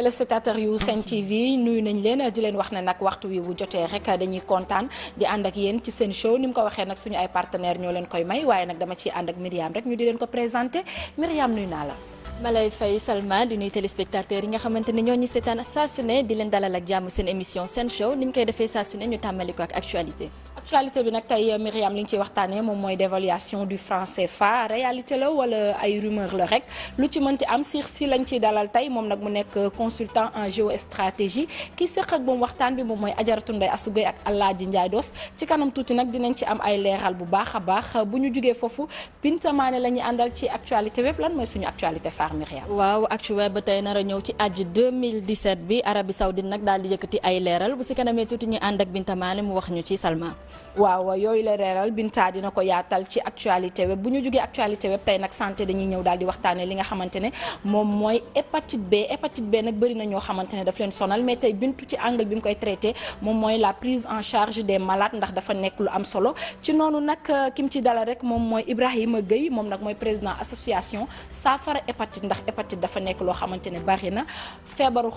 téléspectateurs yu Sen TV nuyu nañ leen di leen wax ne nag waxtu wi bu jotee rek dañuy kontaan di ànd ak yéen ci seen show ni mu ko waxee nag suñu ay partenaires ñoo leen koy may waaye nag dama ciy ànd ak Myriam rek ñu di leen ko présenté Myriam nuyu naa la. ma lay fay Salma di nuyu téléspectateurs yi nga xamante ne ñoo ñu seetaan saa su ne di leen dalal ak jàmm seen émission seen show ni ñu koy defee saa su ne ñu tàmmali ko ak actualité. actualité bi nag tey Myriam li ñu ciy waxtaanee moom mooy dévaluation du franc CFA réalité la wala ay rumeur la rek lu ci mënti am si lañ ciy dalal tey moom nag mu nekk consultant en géostratégie ki séq ak moom waxtaan bi moom mooy Ajaratu Ndeye Astou Gueye ak Alaaji Ndiaye Dos ci kanam tuuti nag dinañ ci am ay leeral bu baax a baax bu ñu jugee foofu Binta Mané la ñuy àndal ci actualité web lan mooy suñu actualité phare Myriam. waaw actu web ba tey nar a ñëw ci àjj 2017 bi Arabie Saoudite nag daal di yëkkati ay leeral bu si kanamee tuuti ñu ànd ak Binta Mané mu wax ñu ci Salma. waaw yooyu la leeral Binta dina ko yaatal ci actualité web bu ñu jógee actualité web tey nag santé dañuy ñëw daal di waxtaanee li nga xamante ne moom mooy hépatite B nag bëri na ñoo xamante ne daf leen sonal mais tey Bintu ci angle bi mu koy traité moom mooy la prise en charge des malades ndax dafa nekk lu am solo ci noonu nag ki mu ci dalal rek moom mooy Ibrahima Gueye moom nag mooy président association saafara hépatite ndax hépatite dafa nekk loo xamante ne bari na feebaru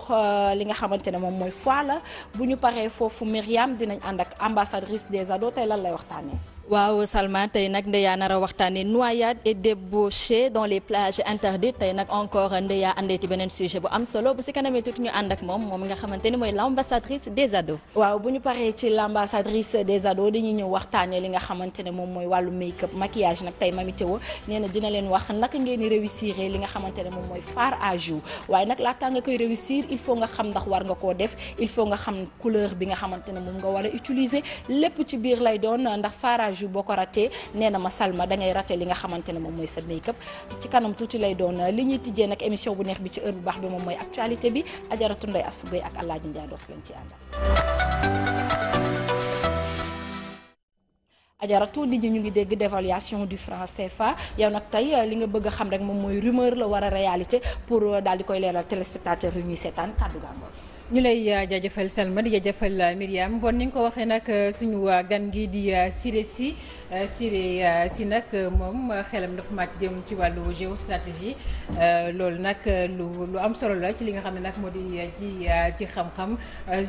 li nga xamante ne moom mooy foie la bu ñu paree foofu Myriam dinañ ànd ak ambassadrice des ados tey lan lay waxtaanee. waaw Salma tey nag Ndeya nar a waxtaanee noyade et débauché dans les plages interdites tey nag encore Ndeya andeeti beneen sujet bu am solo bu si kanamee tuuti ñu ànd ak moom nga xamante ni mooy l'ambassadrice des ados. waaw bu ñu paree ci l'ambassadrice des ados dañuy ñëw waxtaanee li nga xamante ne moom mooy wàllu make-up maquillage nag tey Mami Théo nee na dina leen wax naka ngeen di réussir li nga xamante ne moom mooy fard à joues waaye nag laataa nga koy réussir il faut nga xam ndax war nga koo def il faut nga xam couleur bi nga xamante ne moom nga war a utiliser lépp ci biir lay doon ndax fard boo ko ratee nee na ma Salma da ngay raté li nga xamante ne moom mooy sa make-up ci kanam tuuti lay doon li ñuy tijjee nag émission bu neex bi ci heure bu baax bi moom mooy actualité bi Ajaratu Ndeye Astou Gueye ak Alaaji Ndiaye Dos lañ ci àndal. Ajaratu nit ñi ñu ngi dégg dévaluation du franc CFA yow nag tey li nga bëgg a xam rek moom mooy rumeur la war a réalité pour daal di koy leeral téléspectateurs yu ñuy seetaan kàddu gàngoor. ñu lay jaajëfal Salma di jaajëfal Myriam bon ni nga ko waxee nag suñu gan gi di Siré Sy nag moom xelam dafa màcc jëm ci wàllu géostratégie loolu nag lu am solo la ci li nga xam ne nag moo di ci xam-xam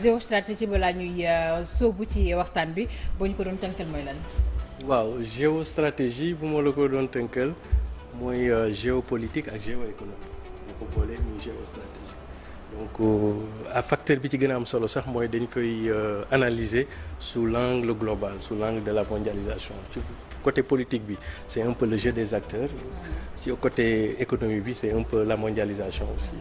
géostratégie balaa ñuy sóobu ci waxtaan bi boo ñu ko doon tënkal mooy lan. waaw géostratégie bu ma la ko doon tënkal mooy géopolitique ak géoéconomie boo ko boolee muy géostratégie. donc facteur bi ci gën a am solo sax mooy dañ koy analyser sous l'angle global sous l'angle de la mondialisation ci côté politique bi c'est un peu le jeu des acteurs ci côté économie bi c'est un peu la mondialisation aussi.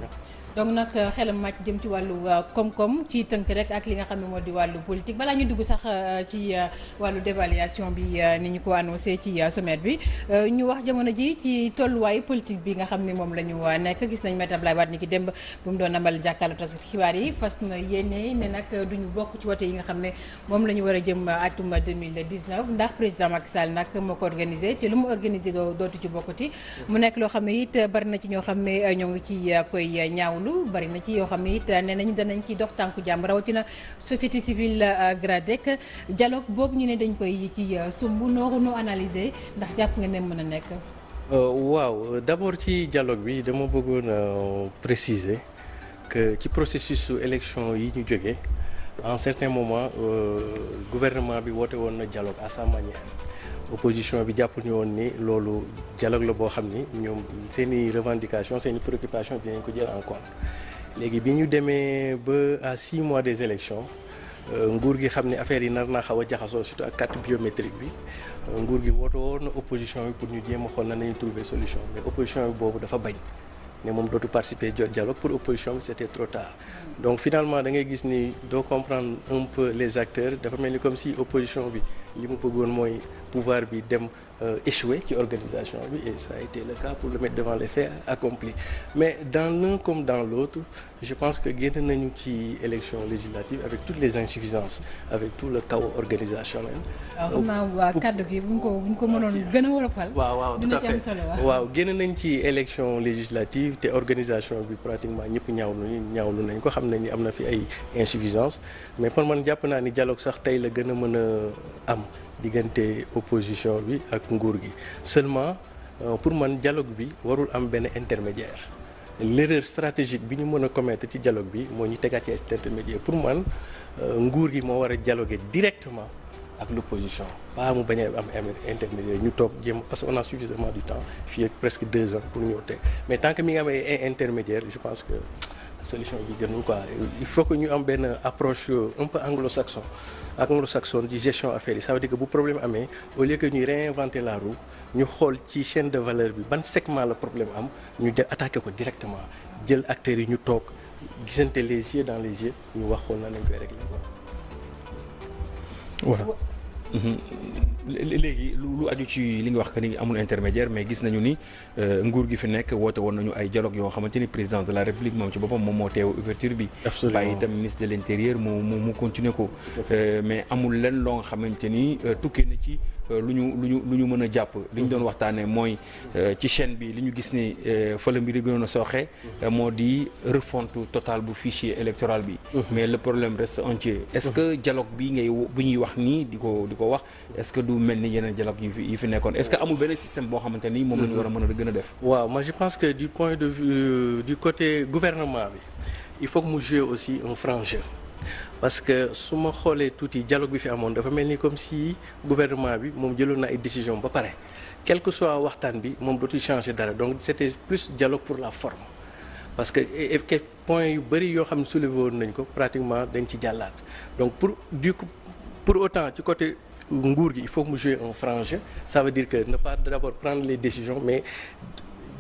donc nag xelam màcc jëm ci wàllu koom-koom ci tënk rek ak li nga xam ne moo di wàllu politique balaa ñu dugg sax ci wàllu dévaluation bi ni ñu ko annoncé ci sommet bi ñu wax jamono ji ci tolluwaayu politique bi nga xam ne moom la ñu nekk gis nañ Maître Abdoulaye Wade ni ki démb bu mu doon amal jàkkaarloo tas xibaar yi fas na yéene ne nag duñu bokk ci wote yi nga xam ne moom la ñu war a jëm atum 2019 ndax président Macky Sall nag moo ko organisé te lu mu organisé dootu ci bokkati mu nekk loo xam ne it bari na ci ñoo xam ne ñoo ngi ci koy ñaawlu lu bari na ci yoo xam ne it nee nañu danañ ci dox tànku jàmm rawatina société civile GRADEC dialogue boobu ñu ne dañ koy ci sumb noo analyser ndax jàpp nga ne mën a nekk. waaw d'abord ci dialogue bi dama bëggoon préciser que ci processus su élection yi ñu jógee en certain moment gouvernement bi woote woon na dialogue à sa manière. opposition bi jàpp ñu woon ni loolu dialogue la boo xam ni ñoom seeni revendication seeni préoccupation dinañ ko jël en compte léegi bi ñu demee ba à 6 mois des élections nguur gi xam ne affaire yi nar naa xaw a jaxasoo surtout ak carte biométrique bi nguur gi woote woon na opposition bi pour ñu jéem a xool na nañu trouver solution mais opposition bi boobu dafa bañ ne moom dootu participer jot dialogue pour opposition bi c'était trop tard donc finalement da ngay gis ni doo comprendre un peu les acteurs dafa mel ni comme si opposition bi li mu bëggoon mooy pouvoir bi dem échouer ci organisation bi et ça a été le cas pour le mettre devant les faits accomplis mais dans l'un comme dans l'autre je pense que génn nañu ci élection législative avec toutes les insuffisances avec tout le chaos organisationnel. waaw xam naa waa kaddu gi bu ñu ko mënoon gën a wolofal. waaw tout à fait waaw génn nañ ci élection législative te organisation bi pratiquement ñëpp ñaawlu nañ ko xam nañ ni am na fi ay insuffisances mais pour man jàpp naa ni dialogue sax tey la gën a mën a am. diggante opposition bi ak nguur gi seulement pour man dialogue bi warul am benn intermédiaire l'erreur stratégique bi ñu mën a commettre ci dialogue bi moo ñu tegaat ci intermédiaire pour man nguur gi moo war a dialoguer directement ak l'opposition pas mu bañ a am intermédiaire ñu toog jéem parce que on a suffisamment du temps fii ak presque 2 ans pour ñëw teg mais tant que mi nga am ay intermédiaire je pense que solution bi gënul quoi il faut que ñu am benn approche un peu anglo-saxonne di gestion affaire yi ça veut dire que bu problème amee au lieu que ñuy réinventer la roue ñu xool ci chaîne de valeur bi ban segment la problème am ñu attaquer ko directement jël acteurs yi ñu toog gisante les yeux dans les yeux ñu wax xool na nañ koy régler quoi. voilà. léegi lu aju ci li nga wax que ni amul intermédiaire mais gis nañu ni nguur gi fi nekk woote woon nañu ay dialogue yoo xamante ni président de la république moom ci boppam moom moo teew ouverture bi. absolument bàyyi itam ministre de l'intérieur mu continuer ko. mais amul lenn loo nga xamante ni tukkee na ci lu ñu mën a jàpp. li ñu doon waxtaanee mooy ci chaîne bi li ñu gis ni fa la mbir yi gënoon a sooxe. moo di refonte totale bu fichier électoral bi. mais le problème reste entier. est-ce que dialogue bi bu ñuy wax nii di ko wax est-ce que du mel ni yeneen dialogue yi fi nekkoon est-ce que amul beneen système boo xamante ni moom la ñu war a mën a gën a def. waaw moi je pense que du point de vue du côté gouvernement bi il faut que mu jouer aussi un franc jeu parce que su ma xoolee tuuti dialogue bi fi amoon dafa mel ni comme si gouvernement bi moom jëloon na ay décision ba pare quel que soit waxtaan bi moom dootul changer dara donc c'était plus dialogue pour la forme parce que point yu bëri yoo xam ne soulevé woon nañ ko pratiquement dañ ci jàllaat donc pour autant ci côté nguur gi il faut que mu jouer un franc jeu ça veut dire que ne pas d'abord prendre les décisions mais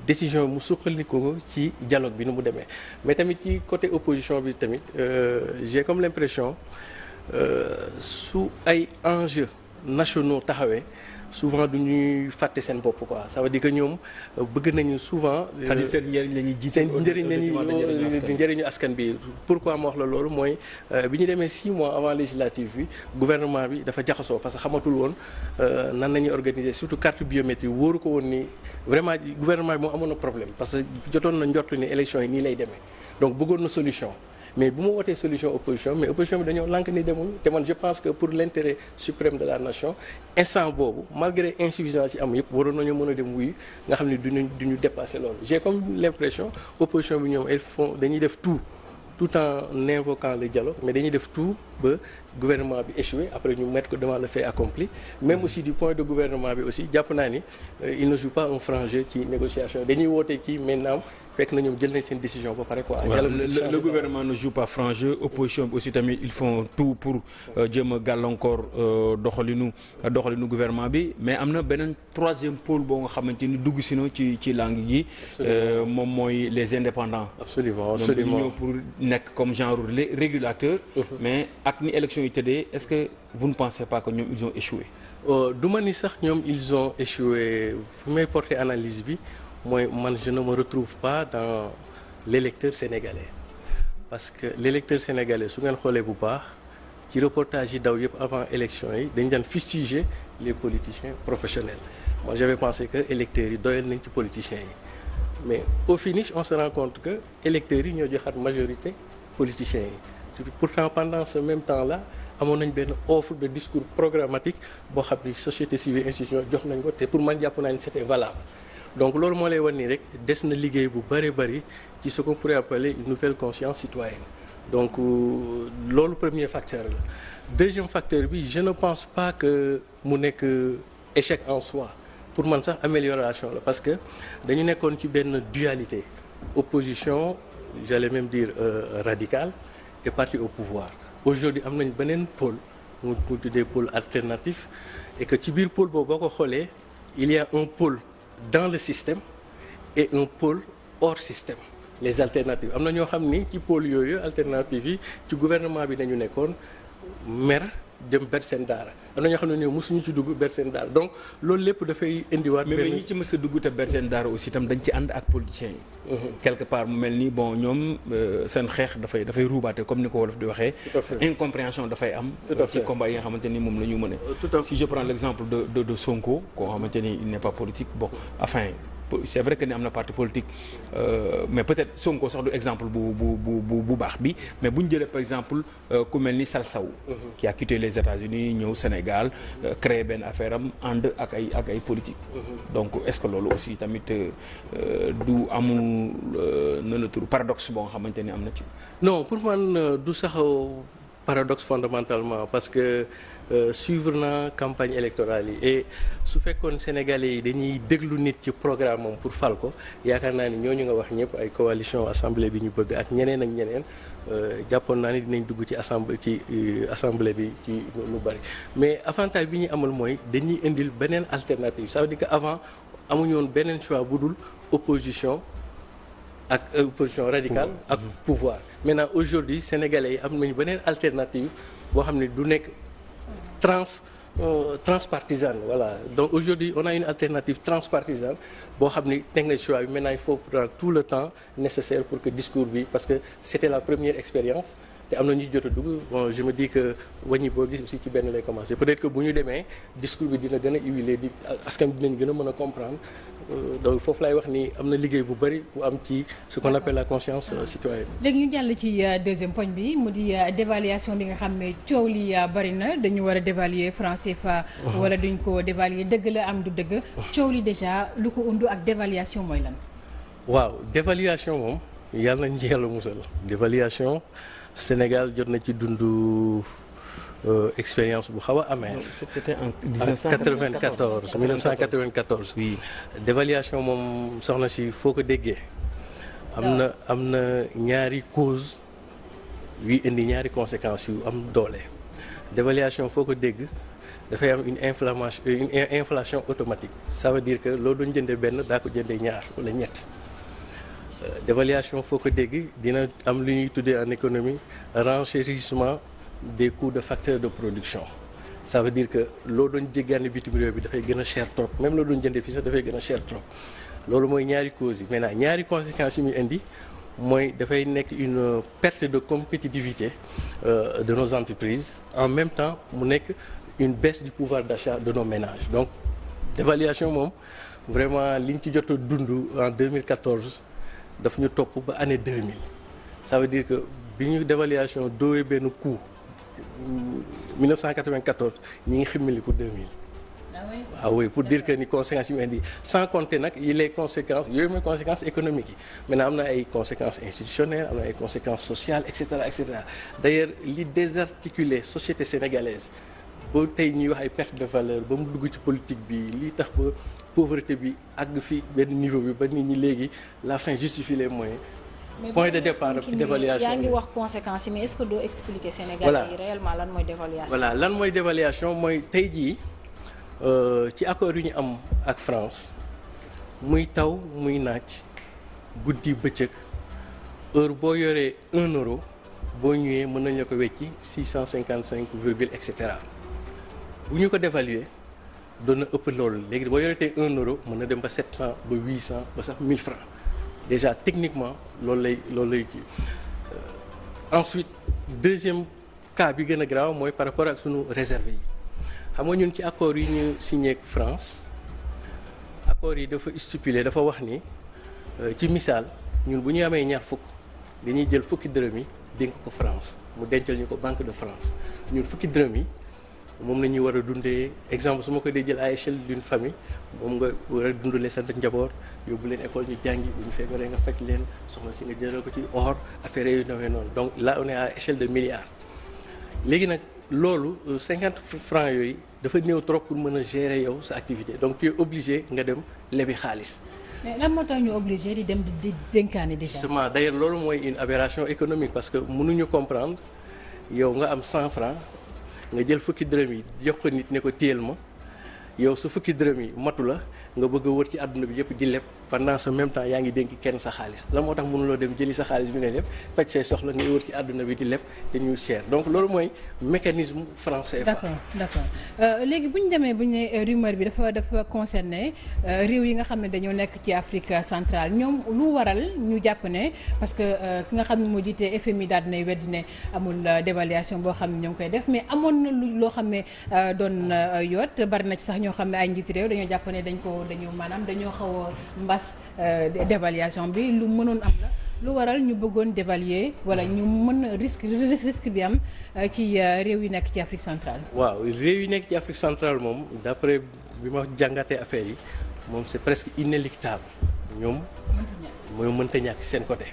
décision mu suqaliku ko ci dialogue bi nu mu demee mais tamit ci côté opposition bi tamit j'ai comme l'impression su ay enjeux nationaux taxawee souvent du ñuy fàtte seen bopp quoi ça veut dire que ñoom bëgg nañu souvent. seen njëriñ la ñuy jiite seen njëriñ la ñuy njëriñu askan bi. pourquoi ma wax la loolu mooy bi ñu demee 6 mois avant législative bi gouvernement bi dafa jaxasoo parce que xamatul woon nan nañuy organiser surtout carte biométrique wóoru ko woon ni vraiment gouvernement bi moom amoon na problème parce que jotoon na njortu ni élection yi nii lay demee donc bëggoon na solution. mais bu ma wootee solution opposition mais opposition bi dañoo lànk ni demuñu te man je pense que pour l'intérêt suprême de la nation instant boobu malgré insuffisance yi am yëpp waroon nañu mën a dem wuyu nga xam ne duñu dépasser loolu j'ai comme l'impression opposition bi ñoom dañuy def tout en invoquant le dialogue mais dañuy def tout ba gouvernement bi échoué après ñu mettre ko devant le fait accompli même aussi du point de gouvernement bi aussi jàpp naa ni il ne joue pas un franc jeu ci négociation dañuy woote kii maintenant fekk na ñoom jël nañ seen décision ba pare quoi. le gouvernement ne joue pas franc jeu opposition bi aussi tamit ils font tout pour jéem a gàllankoor doxalinu gouvernement bi mais am na beneen 3e pôle boo nga xamante ni dugg si na ci langue gi. moom mooy les indépendants. absolument donc ñu ñëw pour nekk comme genre régulateur. mais ak ni élection yi tëddee est-ce que vous ne pensez pas que ñoom ils ont échoué. du ma ni sax ñoom ils ont échoué fu may porter analyse bi. mooy man je ne me retrouve pas dans l'électeur sénégalais parce que l'électeur sénégalais su ngeen xoolee bu baax ci reportage yi daw yëpp avant élection yi dañ daan fustiger les politiciens professionnels moi j'avais pensé que électeurs yi doyal nañ ci politiciens yi mais au finish on se rend compte que électeurs yi ñoo joxaat majorité politiciens yi pourtant pendant ce même temps-là amoon nañ benn offre de discours programmatique boo xam ni société civile institution jox nañ ko te pour man jàpp naa ni c'était valable donc loolu moo lay wan nii rek des na liggéey bu bari ci ce qu'on pourrait appeler une nouvelle conscience citoyenne donc loolu premier facteur la deuxième facteur bi je ne pense pas que mu nekk échec en soi pour man sax amélioration la parce que dañu nekkoon ci benn dualité opposition j'allais même dire radicale et parti au pouvoir aujourd'hui am nañ beneen pôle mu tuddee pôle alternatif et que ci biir pôle boobu boo ko xoolee il y a un pôle dans le système et un pôle hors système les alternatives am na ñoo xam ni ci pôle yooyu alternatives yi ci gouvernement bi dañu nekkoon mer dem ber seen daara am na ñoo xam ne ñoom mosuñu ci dugg ber seen daara donc loolu lépp dafay indiwaat. mais ñi ci mës a dugg te ber seen daara aussi itam dañ ci ànd ak politiciens yi. quelque part mu mel ni bon ñoom seen xeex dafay ruubaate comme ni ko wolof di waxee. incompréhension dafay am. ci combat yi nga xamante ni moom la ñu mën a. si je prends l'exemple de Sonko koo xamante ni il n'est pas politique bon enfin. c'est vrai que ni am na parti politique mais peut-être Sonko sax du exemple bu baax bi mais bu ñu jëlee par exemple ku mel ni Salsaou qui a quitté les États-Unis ñëw Sénégal créer benn affaire am ànd ak ay politique donc est-ce que loolu aussi tamit du amul na la tur paradoxe boo nga xamante ni am na ci. non pour man du sax paradoxe fondamentalement parce que suivre na campagne électorale yi et su fekkoon Sénégalais yi dañuy déglu nit ci programme moom pour fal ko yaakaar naa ni ñooñu nga wax ñëpp ay coalition assemblée bi ñu bëgg ak ñeneen jàppoon naa ni dinañ dugg ci assemblée bi ci lu bari mais avantage bi ñu amal mooy dañuy indil beneen alternative ça veut dire que avant amuñu woon beneen choix bu dul opposition ak opposition radicale ak pouvoir maintenant aujourd'hui sénégalais yi am nañu beneen alternative boo xam ne du nekk transpartisane voilà donc aujourd'hui on a une alternative transpartisane boo xam ni teg na choix bi maintenant il faut prendre tout le temps nécessaire pour que discours bi parce que c'était la première expérience te am na ñu jot a dugg bon je me dis que wàññi boo gis aussi ci benn lay commencer peut-être que bu ñu demee discours bi dina gën a huiler di askan bi dinañ gën a mën a comprendre donc foofu laay wax ni am na liggéey bu bari bu am ci ce qu'on appelle la conscience citoyenne. léegi ñu jàll ci deuxième poñ bi mu di dévaluation bi nga xam ne coow li bari na dañu war a dévaluer franc CFA. wala duñ ko dévaluer dëgg la am du dëgg. coow li déjà lu ko undu ak dévaluation mooy lan. waaw dévaluation moom yàlla nañ ci yàlla musal dévaluation. Sénégal jot na ci dundu expérience bu xaw a amee. C'était en 1994. Oui. Dévaluation moom soxna si foo ko déggee. am na ñaari cause yuy indi ñaari conséquences yu am doole. Dévaluation foo ko dégg dafay am une inflation automatique. Ça veut dire que loo doon jëndee benn daa ko jëndee ñaar wala ñett. Dévaluation foo ko dégg dina am lu ñuy tuddee en économie renchérissement des coûts de facteurs de production ça veut dire que loo doon jéggaani bitim réew bi dafay gën a cher trop même loo doon jëndee fii sax dafay gën a cher trop loolu mooy ñaari causes yi maintenant ñaari conséquences yi muy indi mooy dafay nekk une perte de compétitivité de nos entreprises en même temps mu nekk une baisse du pouvoir d'achat de nos ménages donc dévaluation moom vraiment liñ ci jot a dund en 2014 daf ñu topp ba année 2000 ça veut dire que bi ñu dévaluation doowee benn coup 1994 ñi ngi ximmiliku 2000. ah oui pour dire que ni conséquences yu indi sans compter nag yi les conséquences yooyu mooy conséquences économiques yi maintenant am na ay conséquences institutionnelles am na ay conséquences sociales et cetera et cetera d'ailleurs li désarticuler société sénégalaise ba tey ñuy wax ay perte de valeur ba mu dugg ci politique bi li tax ba pauvreté bi àgg fi benn niveau bi ba nit ñi léegi la fin justifie les moyens. point de départ ci dévaluation yaa ngi wax conséquences yi mais est-ce que doo expliquer Sénégalais yi réellement lan mooy dévaluation. voilà lan mooy dévaluation mooy tey jii ci accord yu ñu am ak France muy taw muy naaj guddi bëccëg heure boo yoree 1 euro boo ñëwee mën nañu ko wecci 655 virgule et cetera bu ñu ko dévaluer doon na ëpp loolu léegi boo yoretee 1 euro mën na dem ba 700 ba 800 ba sax 1000 francs déjà techniquement loolu lay kii ensuite deuxième cas bi gën a grave mooy par rapport ak sunu réserve yi xam nga ñun ci accords yi ñu signé ak France accords yi dafa stipuler dafa wax ni ci misaal ñun bu ñu amee ñaar fukk dañuy jël fukki dërëm yi dénk ko France mu dencal ñu ko Banque de France ñun fukki dërëm yi moom la ñuy war a dundee exemple su ma ko dee jël à échelle d'une famille moom nga war a dundalee sa njaboot yóbbu leen école ñu jàngi bu ñu feebaree nga faj leen soxna si nga jëlal ko ci or affaire yu nawee noonu donc là on est à échelle de milliards. léegi nag loolu 50 francs yooyu dafa néew trop pour mën a gérer yow sa activité donc tu es obligé nga dem lebi xaalis. mais lan moo tax ñu obligé di dem di dénkaane déjà. justement d'ailleurs loolu mooy une aberration économique parce que mënuñu comprendre yow nga am 100 francs nga jël fukki dërëm yi jox ko nit ne ko téyel ma yow su fukki dërëm yi matu la nga bëgg a wër ci àdduna bi yëpp di leb pendant ce même temps yaa ngi dénk kenn sa xaalis lan moo tax mënuloo dem jëli sa xaalis bi ngay leb faj say soxla ngay wër ci àdduna bi di leb te ñu cher donc loolu mooy mécanisme français. d'accord léegi bu ñu demee bu ñu ne rumeur bi dafa concerné réew yi nga xam ne dañoo nekk ci Afrique centrale ñoom lu waral ñu jàpp ne parce que ki nga xam ne moo jiite FMI daal dinay weddi ne amul dévaluation boo xam ne ñoo ngi koy def mais amoon na loo xam ne doon yoot bari na ci sax ñoo xam ne ay njiitu réew dañoo jàpp ne dañoo xaw a mbas dévaluation bi lu mënoon am la. lu waral ñu bëggoon dévaluer wala ñu mën risque bi am ci réew yi nekk ci Afrique centrale. waaw réew yi nekk ci Afrique centrale moom d'après bi ma jàngatee affaire yi moom c'est presque inéluctable ñoom. mooy mënta ñàkk seen côté.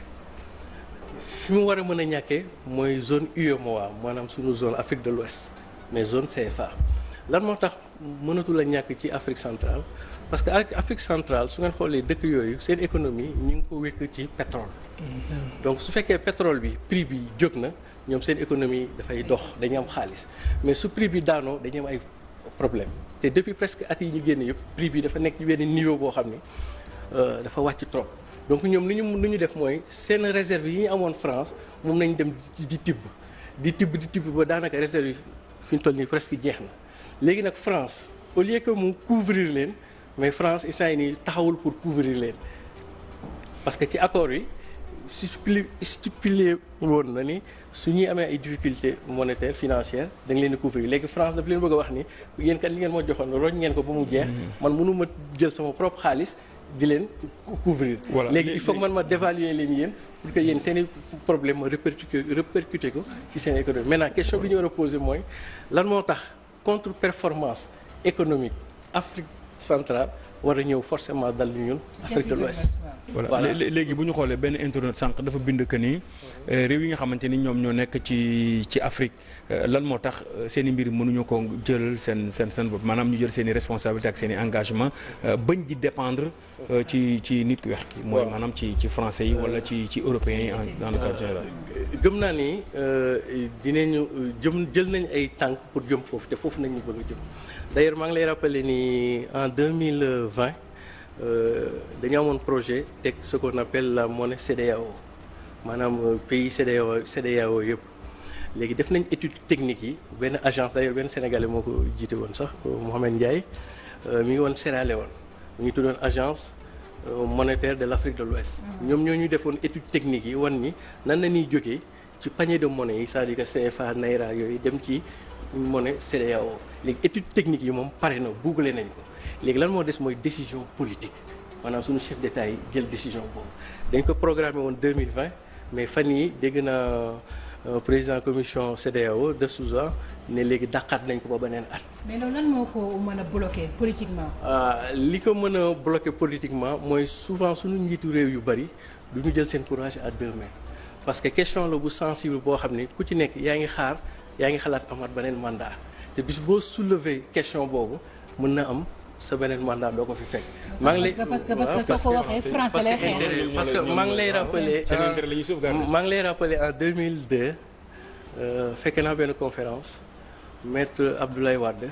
fi mu war a mën a ñàkkee mooy zone UEMOA maanaam suñu zone Afrique de l'Ouest mais zone CFA lan moo tax mënatul a ñàkk ci Afrique centrale parce que ak Afrique centrale su ngeen xoolee dëkk yooyu seen économie ñu ngi ko wékk ci pétrole. donc su fekkee pétrole bi prix bi jóg na ñoom seen économie dafay dox dañuy am xaalis mais su prix bi daanoo dañuy am ay problème te depuis presque at yi ñu génn yëpp prix bi dafa nekk ci benn niveau boo xam ni dafa wàcc trop. donc ñoom lu ñu def mooy seen réserve yi ñu amoon France moom nañ dem di tibb ba daanaka réserve yi fi ñu toll nii presque jeex na léegi nag France au lieu que mu couvrir leen mais France instant yi nii taxawul pour couvrir leen parce que ci accord yi stipulé woon na ni su ñuy amee ay difficultés monétaires financières da nga leen di couvrir léegi France daf leen bëgg a wax ni yéen kat li ngeen moo joxoon roñ ngeen ko ba mu jeex man mënu ma jël sama propre xaalis di leen couvrir. léegi il faut que man ma dévaluer leen yéen pour que yéen seen i problème ma répercuter ko ci seen économie maintenant question bi ñu war a poser mooy lan moo tax contre performance économique Afrique centrale war a ñëw forcément dal ñun Afrique de l'Ouest. voilà léegi bu ñu xoolee benn internet sànq dafa bind que ni réew yi nga xamante ni ñoom ñoo nekk ci Afrique lan moo tax seen i mbir mënuñu ko jël seen bopp maanaam ñu jël seen i responsabilité ak seen i engagement bañ di dépendre ci nit ku weex ki mooy maanaam ci français yi wala ci européens yi dans le cadre général. gëm naa ni dinañu jël nañ ay tànk pour jëm foofu te foofu nañu bëgg a jëm d'ailleurs maa ngi lay rappeler ni en 2020 dañu amoon projet teg ce qu'on appelle la monnaie CEDEAO maanaam pays CEDEAO yëpp léegi def nañ étude technique yi benn agence d'ailleurs benn sénégalais moo ko jiite woon sax Mohamed Ndiaye mi ngi woon Sierra Leone mi ngi tuddoon agence monétaire de l'Afrique de l'Ouest ñoom ñoo ñu defoon étude technique yi wan ni nan la ñuy jógee ci panier de monnaie yi c'est-à-dire que CFA Naira yooyu dem ci monnaie CEDEAO léegi étude technique yi moom pare na bouclé nañ ko léegi lan moo des mooy décision politique maanaam suñu chef d'État yi jël décision boobu dañ ko programmé woon 2020 mais fan yi dégg naa président commission CEDEAO de Souza ne léegi dàqaat nañ ko ba beneen at. mais loolu lan moo ko mën a bloquer politiquement. li ko mën a bloquer politiquement mooy souvent suñu njiitu réew yu bari du ñu jël seen courage à deux mains parce que question la bu sensible boo xam ne ku ci nekk yaa ngi xalaat amaat beneen mandat te bis boo soulever question boobu mën na am. sa beneen mandat doo ko fi fekk. maa ngi lay parce que soo ko waxee France lay xeex. parce que maa ngi lay rappeler en 2002 fekke naa benn conférence maître Abdoulaye Wade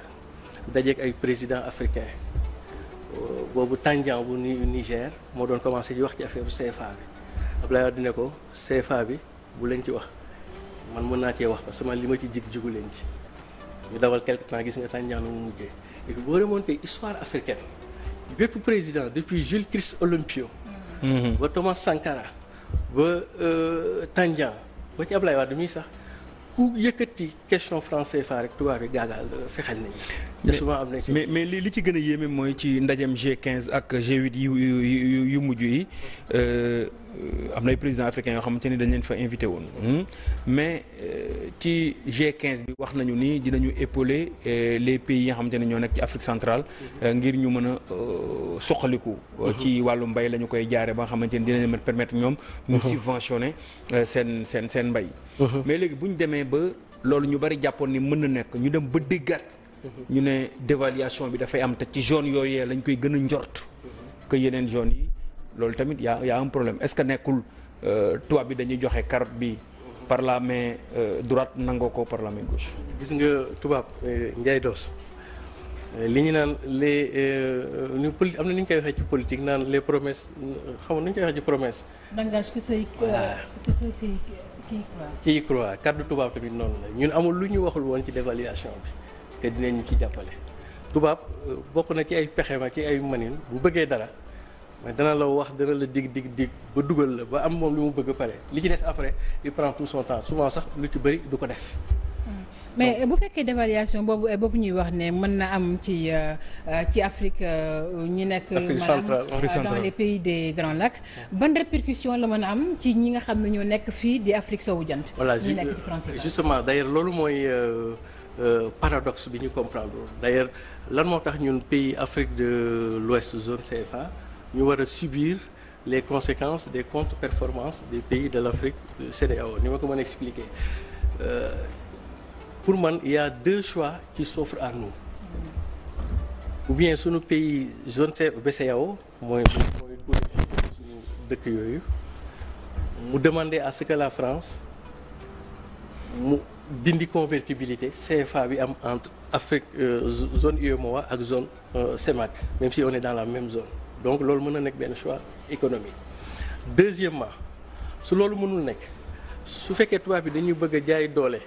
dajeek ay présidents africains boobu Tandian bu Niger moo doon commencé di wax ci affaire bu CFA bi Abdoulaye Wade ne ko CFA bi bu leen ci wax man mën naa cee wax parce que man li ma ci jigu leen ci ñu dawal quelque temps gis nga Tandian nu mu mujjee. et puis boo remonté histoire africaine bépp président depuis Jules Christ Olympio ba Thomas Sankara ba Tandian ba ci Ablaye Wade mii sax ku yëkkati question franc CFA rek tubaab yi gaagaal fexeel nañu te souvent am nañ si mais li ci gën a yéeme mooy ci ndajem G15 ak G8 yu mujj yi am na ay présidents africains yoo xamante ni dañ leen fa invité woon mais ci G15 bi wax nañu ni dinañu épauler les pays yi nga xamante ne ñoo nekk ci Afrique centrale ngir ñu mën a soqaliku ci wàllu mbay la ñu koy jaare ba nga xamante ni dinañ leen permettre ñoom ñu subventionner seen mbay mais léegi bu ñu demee ba loolu ñu bari jàppoon ni mën na nekk ñu dem ba déggaat ñu ne dévaluation bi dafay am te ci zone yooyee lañ koy gën a njort que yeneen zones yi loolu tamit y a un problème est-ce que nekkul tubaab bi dañuy joxe carotte bi par la main droite nangoo ko par la main gauche. gis nga tubaab Ndiaye Dos li ñu naan les ñu am na ni ñu koy waxee ci politique naan les promesses xam nga nu ñu koy waxee ci promesse. langage que say kii croit kàddu tubaab tamit noonu la ñun amul lu ñu waxul woon ci dévaluation bi te dinañu ci jàppale. tubaab bokk na ci ay pexema ci ay manin bu bëggee dara mais dana la wax dana la dig ba dugal la ba am moom li mu bëgg pare li ci des après il prend tout son temps souvent sax lu ci bëri du ko def. mais bu fekkee dévaluation boobu ñuy wax ne mën na am ci Afrique ñi nekk maanaam dans les pays des Grands Lacs ban répercussion la mën a am ci ñi nga xam ne ñoo nekk fii di Afrique sowu jant. voilà ñi nekk ci France justement d'ailleurs loolu mooy paradoxe bi ñu comprendre d'ailleurs lan moo tax ñun pays Afrique de l'Ouest zone CFA ñu war a subir les conséquences des contre-performances des pays de l'Afrique CEDEAO ni ma ko mën a expliquer pour man il y a deux choix qui s'offrent à nous ou bien sunu pays zone BCEAO mooy suñu dëkk yooyu mu demander à ce que la France mu dindi convertibilité CFA bi am entre Afrique zone UEMOA ak zone CEMAC même si on est dans la même zone donc loolu mën na nekk benn choix économique. Deuxièmement su loolu mënul nekk su fekkee tubaab bi dañuy bëgg a jaay doole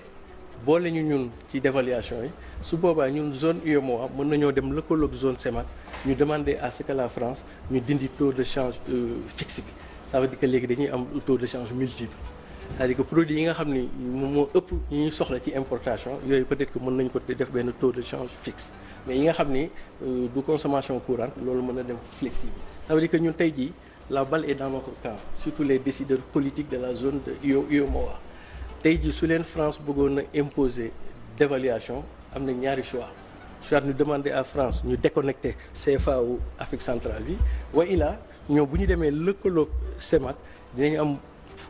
boole ñu ñun ci dévaluation yi su boobaa ñun zone UEMOA mën nañoo dem lëkkaloog zone CEMAC ñu demander à ce que la France ñu dindi taux de change fixe bi ça veut dire que léegi dañuy am taux de change multiple. c'est-à-dire que produit yi nga xam ni moom moo ëpp yi ñu soxla ci importation yooyu peut-être que mën nañu ko def benn taux de change fixe mais yi nga xam ni du consommation courante loolu mën na dem flexible ça veut dire que ñun tey jii la balle est dans notre camp surtout les décideurs politiques de la zone de UEMOA tey jii su leen France bëggoon a imposer dévaluation am na ñaari choix soit ñu demander à France ñu déconnecter CFA wu Afrique centrale bi wa illah ñoom bu ñu demee lëkkaloog CEMAC dinañu am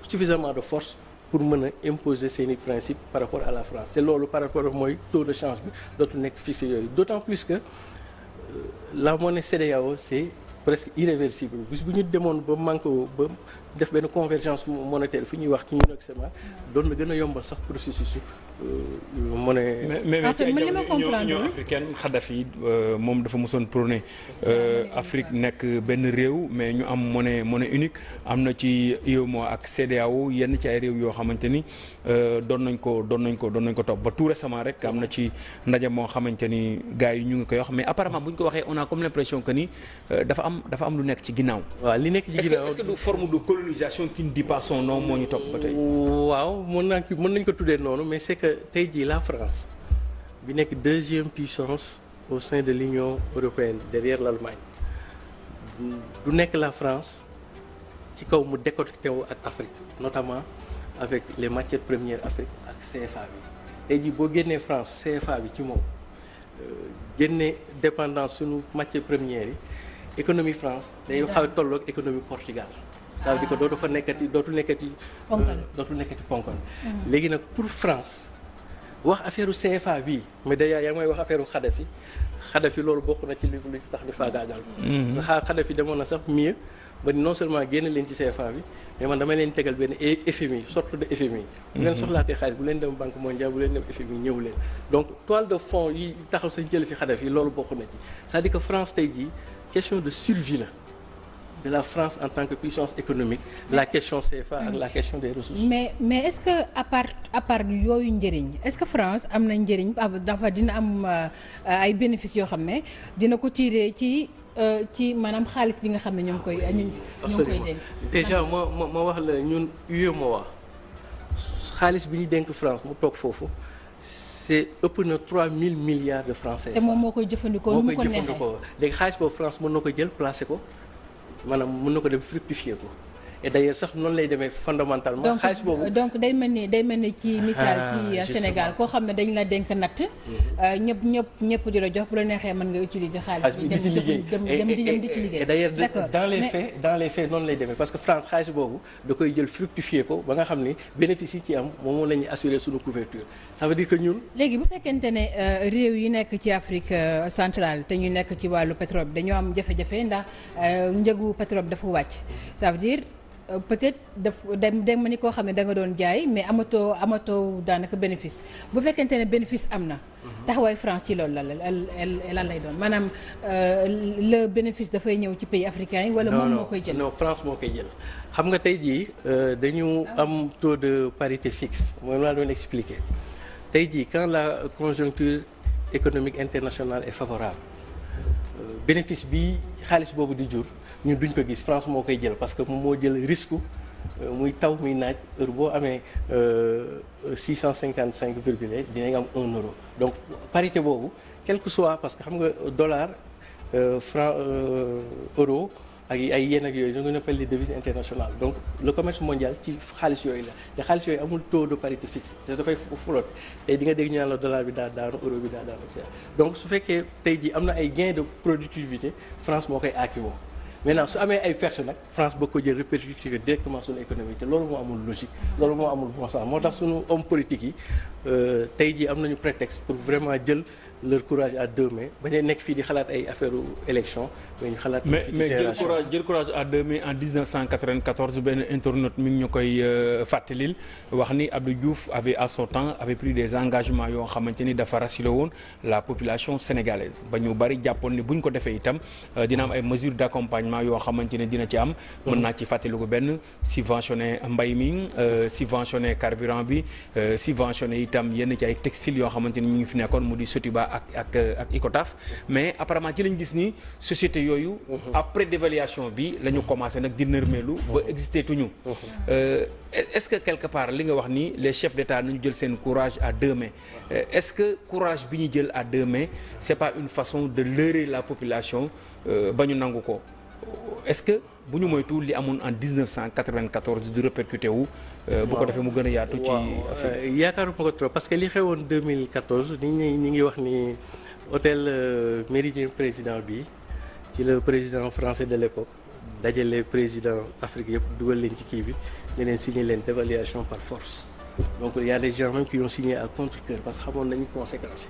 suffisamment de force pour mën a imposer seeni principe par rapport à la France te loolu par rapport ak mooy taux de change bi dootu nekk fixé yooyu d'autant plus que la monnaie CEDEAO c'est presque irréversible bis bu ñu demoon ba manque ba def benn convergence monétaire fi ñuy wax ci ñun ak CEMAC doon na gën a yombal sax processus monnaie. mais en fait Union africaine Kadhafi moom dafa mosoon prôné Afrique nekk benn réew mais ñu am monnaie unique am na ci UEMOA ak CEDEAO yenn ci ay réew yoo xamante ni doon nañ ko topp ba tout récemment rek am na ci ndaje moo xamante ni gars yi ñu ngi koy wax mais apparemment bu ñu ko waxee on a comme l'impression que ni dafa am lu nekk ci ginnaaw. waaw li nekk ci ginnaaw est-ce que du forme de colonisation qui ne dit pas son nom moo ñu topp ba tey. waaw mën nañ ko tuddee noonu mais c'est que tey jii la France bi nekk deuxième puissance au sein de l'Union européenne derrière l'Allemagne du nekk la France ci kaw mu déconnecté wu ak Afrique notamment avec les matières premières Afrique ak CFA bi tey jii boo génnee France CFA bi ci moom génnee dépendance sunu matières premières yi économie France day xaw a tolloog économie Portugal ça veut dire que dootul nekkati ponkal léegi nag pour France wax affaire CFA bii mais d'ailleurs yaa ngi may wax affaire Kadhafi loolu bokk na ci li tax di faagaagal ko sa Kadhafi demoon na sax mieux ba non seulement génn leen ci CFA bi mais man damay leen tegal benn FMI sorte de FMI bu leen soxlaatee xaalis bu leen dem Banque mondiale bu leen dem FMI ñëw leen donc toile de fond yi taxaw sañ jël fi Kadhafi loolu bokk na ci c'est-à-dire que France tey jii question de survie la de la France en tant que puissance économique la question CFA ak la question des ressources. mais est-ce que à part yooyu njëriñ est-ce que France am na njëriñ dafa dina am ay bénéfices yoo xam ne dina ko tirer ci maanaam xaalis bi nga xam ne ñoo ngi koy dénk. déjà ma wax la ñun UEMOA xaalis bi ñu dénk France mu toog foofu c'est ëpp na 3000 milliards de francs CFA. te moom moo koy jëfandikoo nu mu ko neexee léegi xaalis boobu France mën na ko jël placer ko. maanaam mën na ko dem fructifier ko et d'ailleurs sax noonu lay demee fondamentalement. xaalis boobu donc day mel ni ci misaal ci Sénégal koo xam ne dañ la dénk natt. ñëpp di la jox bu la neexee mën nga utiliser xaalis bi. di ci liggéey dem di ci liggéey. et d'ailleurs dans les faits noonu lay demee parce que France xaalis boobu da koy jël fructifier ko ba nga xam ni bénéfice yi ci am moom la ñuy assurer suñu couverture ça veut dire que ñun. léegi bu fekkente ne réew yi nekk ci Afrique centrale te ñu nekk ci wàllu pétrole bi dañoo am jafe-jafe ndax njëgu pétrole dafa wàcc ça veut dire. peut-être dem ma ni koo xam ne da nga doon jaay mais amatoo daanaka bénéfice bu fekkente ne bénéfice am na. taxawaay France ci loolu lan lay doon maanaam le bénéfice dafay ñëw ci pays africains yi. wala moom moo koy jël non France moo koy jël. xam nga tey jii dañu am taux de parité fixe moom laa doon expliquer tey jii quand la conjoncture économique internationale est favorable bénéfice bi xaalis boobu di jur. ñun duñ ko gis France moo koy jël parce que moom moo jël risque muy taw muy naaj heure boo amee 655 virgule dinañ am 1 euro donc parité boobu quel que soit parce que xam nga dollar franc euro ak ay yéen ak yooyu ñu ngi appelle les devises internationales donc le commerce mondial ci xaalis yooyu la te xaalis yooyu amul taux de parité fixe te dafay flotte tey di nga dégg ñu naan la dollar bi daa daanu euro bi daa daanu etc donc su fekkee tey ji am na ay gains de productivité France moo koy aakiwoo maintenant su amee ay pertes nag France boo ko jël répercuté directement suñu économie te loolu moo amul logique loolu moo amul bon sens moo tax suñu homme politique yi tey jii am nañu prétexte pour vraiment jël leur courage à deux mains bañ a nekk fii di xalaat ay affaire élection mais ñu xalaat. mais jël courage à deux mains en 1994 benn internaute mi ngi ñu koy fàttalil wax ni Abdou Diouf à son temps avait pris des engagements yoo xamante ni dafa rassuré woon la population sénégalaise ba ñu bari jàppoon ni bu ñu ko defee itam dina am ay mesures d'accompagnement yoo xamante ne dina ci am. mën naa ci fàttaliku benn subventionné mbay mi subventionné carburant bi subventionné itam yenn ci ay textiles yoo xamante ni ñu ngi fi nekkoon mu di Sotiba ak Icotaf mais apparemment ci lañ gis ni société yooyu après dévaluation bi la ñu commencé nag di nërmeelu ba existé tuñu est-ce que quelque part li nga wax ni les chefs d'État nañu jël seen courage à deux mains est-ce que courage bi ñu jël à deux mains c'est pas une façon de leurrer la population ba ñu nangu ko est-ce que bu ñu moytu li amoon en 1994 du répercuté wu. bu ko defee mu gën a yaatu. ci Afrique yaakaaruma ko trop parce que li xewoon 2014 ñi ngi wax ni hôtel Méridien Président bi ci le président français de l'époque dajale président Afrique yëpp dugal leen ci kii bi ne leen signer leen dévaluation par force donc il y a des gens même qui ont signé à contre-cœur parce que xamoon nañu conséquences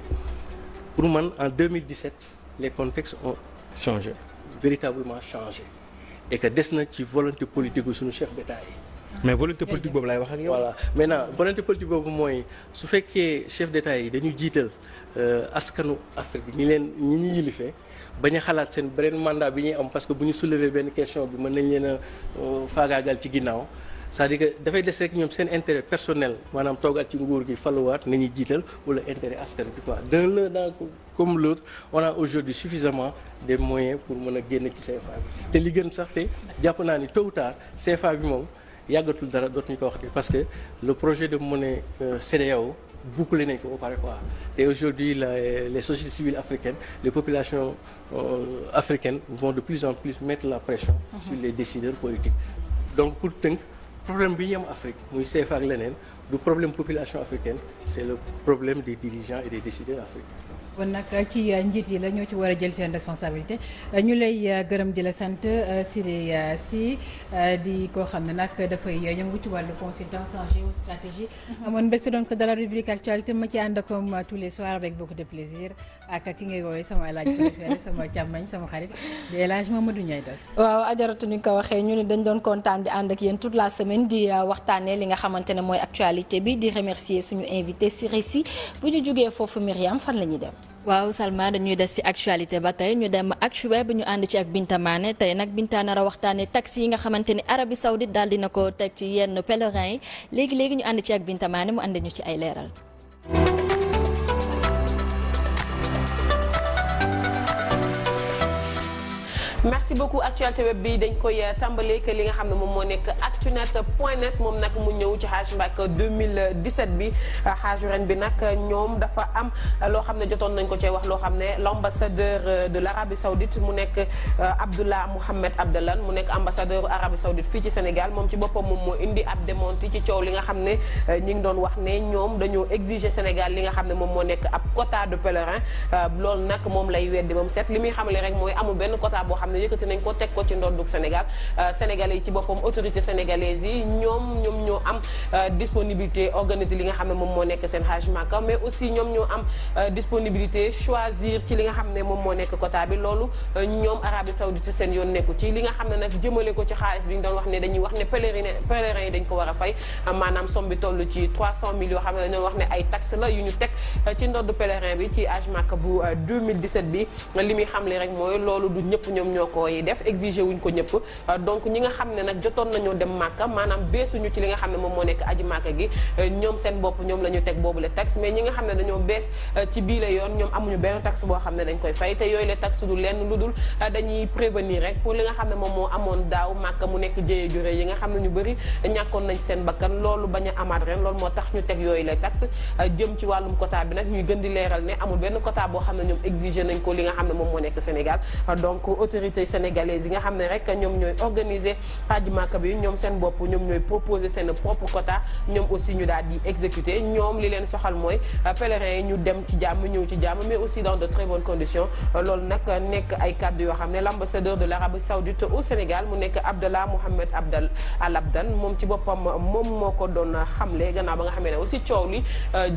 pour man en 2017 les contextes ont changé véritablement changé. et que des na ci volonté politique gu suñu chef d'État yi. mais volonté politique boobu laay wax ak yow. voilà maintenant volonté politique boobu mooy su fekkee chef d'État yi dañu jiital askanu Afrique ñi ñu yilifee bañ a xalaat seen beneen mandat bi ñuy am parce que bu ñu soulever benn question bi mën nañ leen a faagaagal ci ginnaaw c'est-à-dire que dafay des rek ñoom seen intérêt personnel maanaam toogal ci nguur gi faluwaat nañuy jiital wala intérêt askan bi quoi l'un comme l'autre on a aujourd'hui suffisamment des moyens pour mën a génn ci CFA bi te li gën sax te jàpp naa ni tôt ou tard CFA bi moom yàggatul dara dootuñu ko wax parce que le projet de monnaie CEDEAO bouclé nañ ko ba pare quoi te aujourd'hui les sociétés civiles africaines les populations africaines vont de plus en plus mettre la pression sur les décideurs politiques donc pour tënk problème bi ñu am Afrique muy CFA ak leneen du problème population africaine c'est le problème des dirigeants et des décideurs africains. kon nag ci njiit yi la ñoo ci war a jël seen responsabilité ñu lay gërëm di la sant Siré Sy di koo xam ne nag dafay yëngu ci wàllu consultance en géostratégie. amoon mbégte donc dans la rubrique actualité ma ci ànd comme tous les soirs avec beaucoup de plaisir ak ki ngay woowee sama El Hadj préféré sama càmmañ sama xarit di El Hadj Mamadou Ndiaye Das. waaw ajaratu ni ko waxee ñu ne dañ doon kontaan di ànd ak yéen toute la semaine di waxtaanee li nga xamante ne mooy actualité bi di remercier suñu invité Siré Sy bu ñu jógee foofu Myriam fan la ñuy dem. waaw Salma dañuy des ci actualité ba tey ñu dem Actuweb ñu ànd ci ak Binta Mané tey nag Binta nar a waxtaanee taxi yi nga xamante ni Arabie Saoudite daal dina ko teg ci yenn pèlerins yi léegi ñu ànd ci ak Binta Mané mu ànd ñu ci ay leeral. merci beaucoup actualité web bi dañ koy tàmbalee que li nga xam ne moom moo nekk actunet.net moom nag mu ñëw ci Hajj Makka 2017 bi Hajj ren bi nag ñoom dafa am loo xam ne jotoon nañ ko cee wax loo xam ne l'ambassadeur de l'Arabie Saoudite mu nekk Abdullah Mohamed Abdellan mu nekk ambassadeur Arabie Saoudite fii ci Sénégal moom ci boppam moom moo indi ab démenti ci coow li nga xam ne ñi ngi doon wax ne ñoom dañoo exiger Sénégal li nga xam ne moom moo nekk ab quota de pèlerin loolu nag moom lay weddi moom set li muy xamale rek mooy amul benn quota boo xam ne yëkkati nañ ko teg ko ci ndoddug Sénégal sénégalais yi ci boppam autorité sénégalaise yi ñoom ñoo am disponibilité organiser li nga xam ne moom moo nekk seen Hajj Makka mais aussi ñoom ñoo am disponibilité choisir ci li nga xam ne moom moo nekk quota bi loolu ñoom Arabie Saoudite seen yoon nekku ci li nga xam ne nag jëmale ko ci xaalis bi ñu doon wax ne dañuy wax ne pèlerins yi dañ ko war a fay maanaam somme bi toll ci 300 000 yoo xam ne dañoo wax ne ay taxes la yu ñu teg ci ndodd pèlerin bi ci Hajj Makka bu 2017 bi li muy xamle rek mooy loolu du ñëpp ñoom ñoo koy def exiger wuñ ko ñëpp donc ñi nga xam ne nag jotoon nañoo dem Màkka maanaam beesuñu ci li nga xam ne moom moo nekk aji Màkka gi ñoom seen bopp ñoom la ñu teg boobu le taxe mais ñi nga xam ne dañoo bees ci bii la yoon ñoom amuñu benn taxe boo xam ne dañ koy fay te yooyu le taxe du lenn lu dul dañuy prévenir rek pour li nga xam ne moom moo amoon daaw Màkka mu nekk jëye jure yi nga xam ne ñu bëri ñàkkoon nañ seen bakkan loolu bañ a amaat ren loolu moo tax ñu teg yooyu le taxe jëm ci wàllum quota bi nag ñuy gën di leeral ne amul benn quota boo xam ne ñoom exiger nañ ko li nga xam ne moom moo nekk Sénégal donc autorités sénégalaises yi nga xam ne rek ñoom ñooy organiser Hajj Màkka bi ñoom seen bopp ñoom ñooy proposer seen propre quota ñoom aussi ñu daal di exécuter ñoom li leen soxal mooy pèlerins yi ñu dem ci jàmm ñëw ci jàmm mais aussi dans de très bonnes conditions loolu nag nekk ay kàddu yoo xam ne l'ambassadeur de l'Arabie Saoudite au Sénégal mu nekk Abdallah Mohamed Al Abdan moom ci boppam moom moo ko doon xamle gannaaw ba nga xamee ne aussi coow li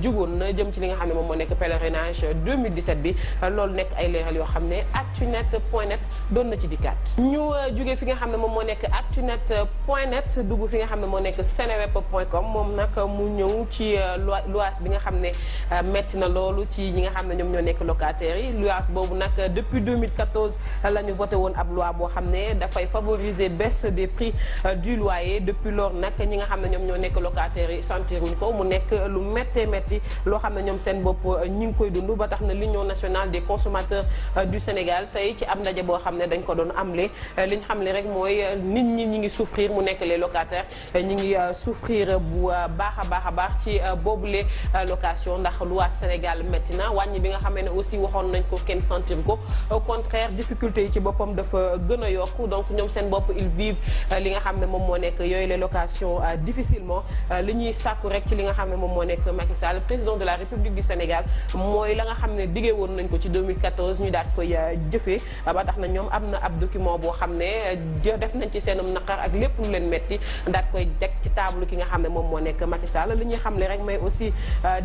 jugoon na jëm ci li nga xam ne moom moo nekk pèlerinage 2017 bi loolu nekk ay leeral yoo xam ne actunet.net doon na ci dikkaat ñu jugee fi nga xam ne moom moo nekk actunet.net dugg fi nga xam ne moo nekk seneweb.com moom nag mu ñëw ci luwaas bi nga xam ne metti na loolu ci ñi nga xam ne ñoom ñoo nekk locataires yi luwaas boobu nag depuis 2014 la ñu voté woon ab loi boo xam ne dafay favoriser baisse des prix du loyer depuis lors nag ñi nga xam ne ñoom ñoo nekk locataires yi sentiruñ ko mu nekk lu méttee métti loo xam ne ñoom seen bopp ñi ngi koy dund ba tax na l'Union nationale des consommateurs du Sénégal tey ci am ndaje boo xam ne dañ ko doon amle li ñu xamle rek mooy nit ñi ngi souffrir mu nekk les locataires ñi ngi souffrir bu baax a baax ci boobule location ndax luwaas Sénégal métti na wàññi bi nga xamee ne aussi waxoon nañ ko kenn sentir ko au contraire difficulté yi ci boppam dafa gën a yokku donc ñoom seen bopp ils vivent li nga xam ne moom moo nekk yooyu les locations difficilement li ñuy sàkku rek ci li nga xam ne moom moo nekk Macky Sall président de la République du Sénégal mooy la nga xam ne diggee woon nañ ko ci 2014 ñu daal koy jëfee ba tax na ñoom am na ab document boo xam ne def nañ ci seenum naqar ak lépp lu leen metti daal koy teg ci table ki nga xam ne moom moo nekk Macky Sall li ñuy xamle rek mais aussi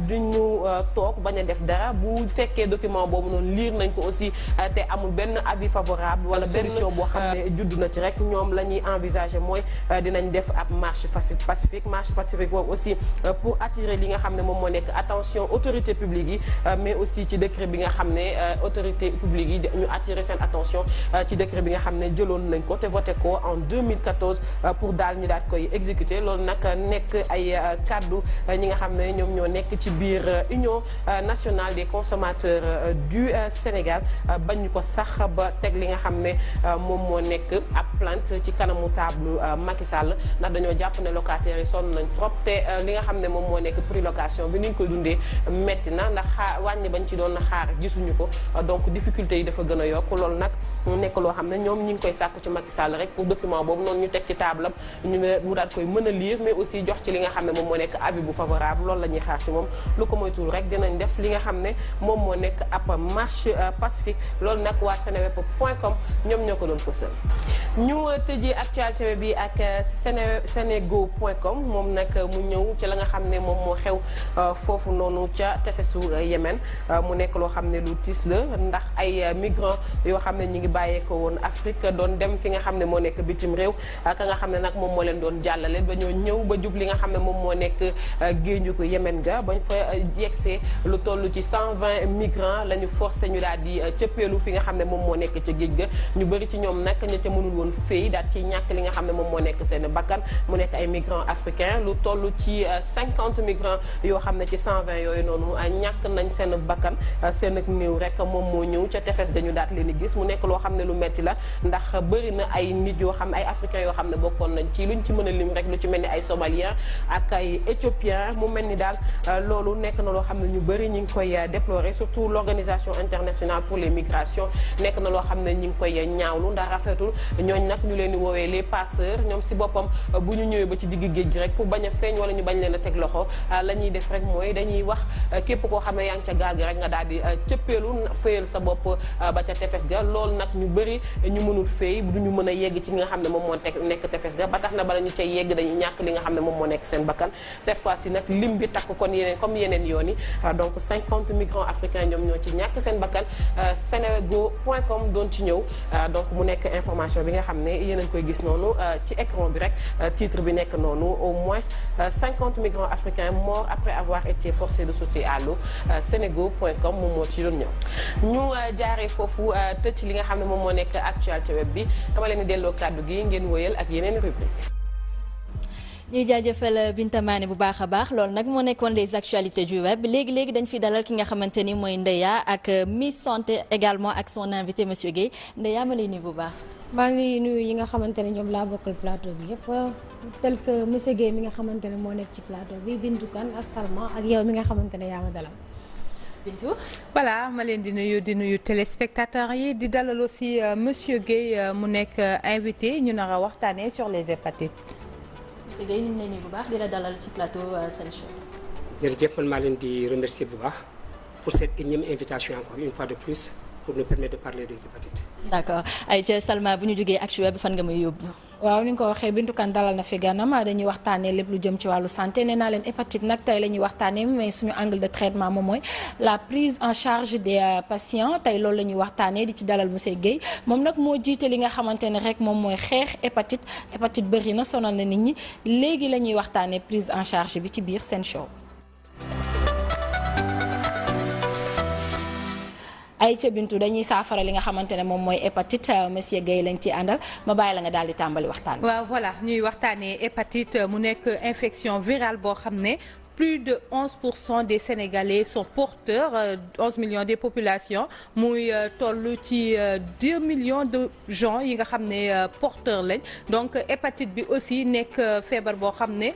duñu toog bañ a def dara bu fekkee document boobu noonu lire nañ ko aussi te amul benn avis favorable wala solution boo xam ne judd na ci rek ñoom la ñuy envisager mooy dinañ def ab marche pacifique boobu aussi pour attirer li nga xam ne moom moo nekk attention autorité publique yi mais aussi ci décret bi nga xam ne autorité publique yi ñu attirer seen attention ci décret bi nga xam ne jëloon nañ ko te voté ko en 2014 pour daal ñu daal koy exécuter loolu nag nekk ay kaddu ñi nga xam ne ñoom ñoo nekk ci biir Union nationale des consommateurs du Sénégal bañ ko sax ba teg li nga xam ne moom moo nekk ab plainte ci kanamu table Macky Sall ndax dañoo jàpp ne locataires yi sonn nañ trop te li nga xam ne moom moo nekk prix location bi ni ñu koy dundee metti na ndax wàññi bañ ci doon xaar gisuñu ko donc difficulté yi dafa gën a yokk loolu nag mu nekk loo xam ne ñoom ñi ngi koy sàkku ci Macky Sall rek pour document boobu noonu ñu teg ci table am ñu mu daal koy mën a lire mais aussi jox ci li nga xam ne moom moo nekk avis bu favorable loolu la ñuy xaar ci moom lu ko moytul rek dinañ def li nga xam ne moom moo nekk ab marche pacifique loolu nag waa seneweb.com ñoom ñoo ko doon fësal ñu tëjee actualité bi ak senego.com moom nag mu ñëw ci la nga xam ne moom moo xew foofu noonu ca tefesu Yémen mu nekk loo xam ne lu tiis la ndax ay migrants yoo xam ne ñi ngi bàyyeeko woon Afrique doon dem fi nga xam ne moo nekk bitim réew ka nga xam ne nag moom moo leen doon jàllale ba ñoo ñëw ba jub li nga xam ne moom moo nekk géeju ko Yémen ga bañ fa yegsee lu toll ci 120 migrants la ñu forcé ñu daal di cëppeelu fi nga xam ne moom moo nekk ca géej ga ñu bëri ci ñoom nag ña ca mënul woon féey daal ci ñàkk li nga xam ne moom moo nekk seen bakkan mu nekk ay migrants africains lu toll ci 50 migrants yoo xam ne ci 120 yooyu noonu ñàkk nañ seen bakkan seen ak néew rek moom moo ñëw ca tefes dañu daat leen di gis mu nekk loo xam ne lu metti la ndax bëri na ay nit yoo xam ne ay africains yoo xam ne bokkoon nañ ci luñ ci mën a lim rek lu ci mel ni ay somaliens ak ay éthiopiens mu mel ni daal loolu nekk na loo xam ne ñu bëri ñi ngi koy déplorer surtout l'organisation internationale pour les migrations nekk na loo xam ne ñi ngi koy ñaawlu ndax rafetul ñooñ nag ñu leen di woowee les passeurs ñoom si boppam bu ñu ñëwee ba ci digg géej gi rek pour bañ a feeñ wala ñu bañ leen a teg loxo la ñuy def rek mooy dañuy wax képp koo xam ne yaa ngi ca gaal gi rek nga daal di cëppeelu féyal sa bopp ba ca tefes ga loolu nag ñu bëri ñu mënul féey du ñu mën a yegg ci li nga xam ne moom moo nekk tefes ga ba tax na bala ñu cay yegg dañuy ñàkk li nga xam ne moom moo nekk seen bakkan cette fois ci nag lim bi takk kon yeneen comme yeneen yoon yi donc 50 migrants africains ñoom ñoo ci ñàkk seen bakkan senego.com doon ci ñëw donc mu nekk information bi nga nga xam ne yéen a ngi koy gis noonu ci écran bi rek titre bi nekk noonu au moins 50 migrants africains morts après avoir été forcés de sauter à l'eau Senego.com moom moo ci doon ñëw ñu jaaree foofu tëj li nga xam ne moom moo nekk actualité web bi dama leen di delloo kàddu gi ngeen wëyal ak yeneen rubrique. ñuy jaajëfal Binta Mané bu baax a baax loolu nag moo nekkoon les actualités du web léegi dañ fi dalal ki nga xamante ni mooy Ndeya ak Miss Santé également ak son invité monsieur Guèye Ndeya ma lay nuyu bu baax. maa ngi nuyu ñi nga xamante ne ñoom laa bokkal plateau bi yëpp tel que monsieur Guèye mi nga xamante ne moo nekk ci plateau bi Bintou Kane ak Salma ak yow mi nga xamante ne yaa ma dalal. Bintou. voilà ma leen di nuyu téléspectateurs yi di dalal aussi monsieur Guèye mu nekk invité ñu nar a waxtaanee sur les hépatites. monsieur Guèye ñu ngi lay nuyu bu baax di la dalal ci plateau Sen Show. jërëjëf man maa leen di remercier bu baax pour cette énième invitation encore une fois de plus pour nous permettre de parler des hépatites. d'accord ayca Salma bu ñu jógee actu web fan nga may yóbbu. waaw ni nga ko waxee Bintou Kane dalal na fi ganam dañuy waxtaanee lépp lu jëm ci wàllu santé nee naa leen hépatite nag tey la ñuy waxtaanee mais suñu angle de traitement moom mooy la prise en charge des patients tey loolu la ñuy waxtaanee di ci dalal monsieur Guèye moom nag moo jiite li nga xamante ne rek moom mooy xeex hépatite bëri na sonal na nit ñi léegi la ñuy waxtaanee prise en charge bi ci biir Sen Show. ay ca Bintu dañuy saafara li nga xamante ne moom mooy hépatite monsieur Guèye lañ ci àndal ma bàyyi la nga daal di tàmbali waxtaan. waaw voilà ñuy waxtaanee hépatite mu nekk infection virale boo xam ne. Plus de 11% des Sénégalais sont porteurs 11 millions des populations muy toll ci 2 millions de gens yi nga xam ne porteurs lañ donc hépatite bi aussi nekk feebar boo xam ne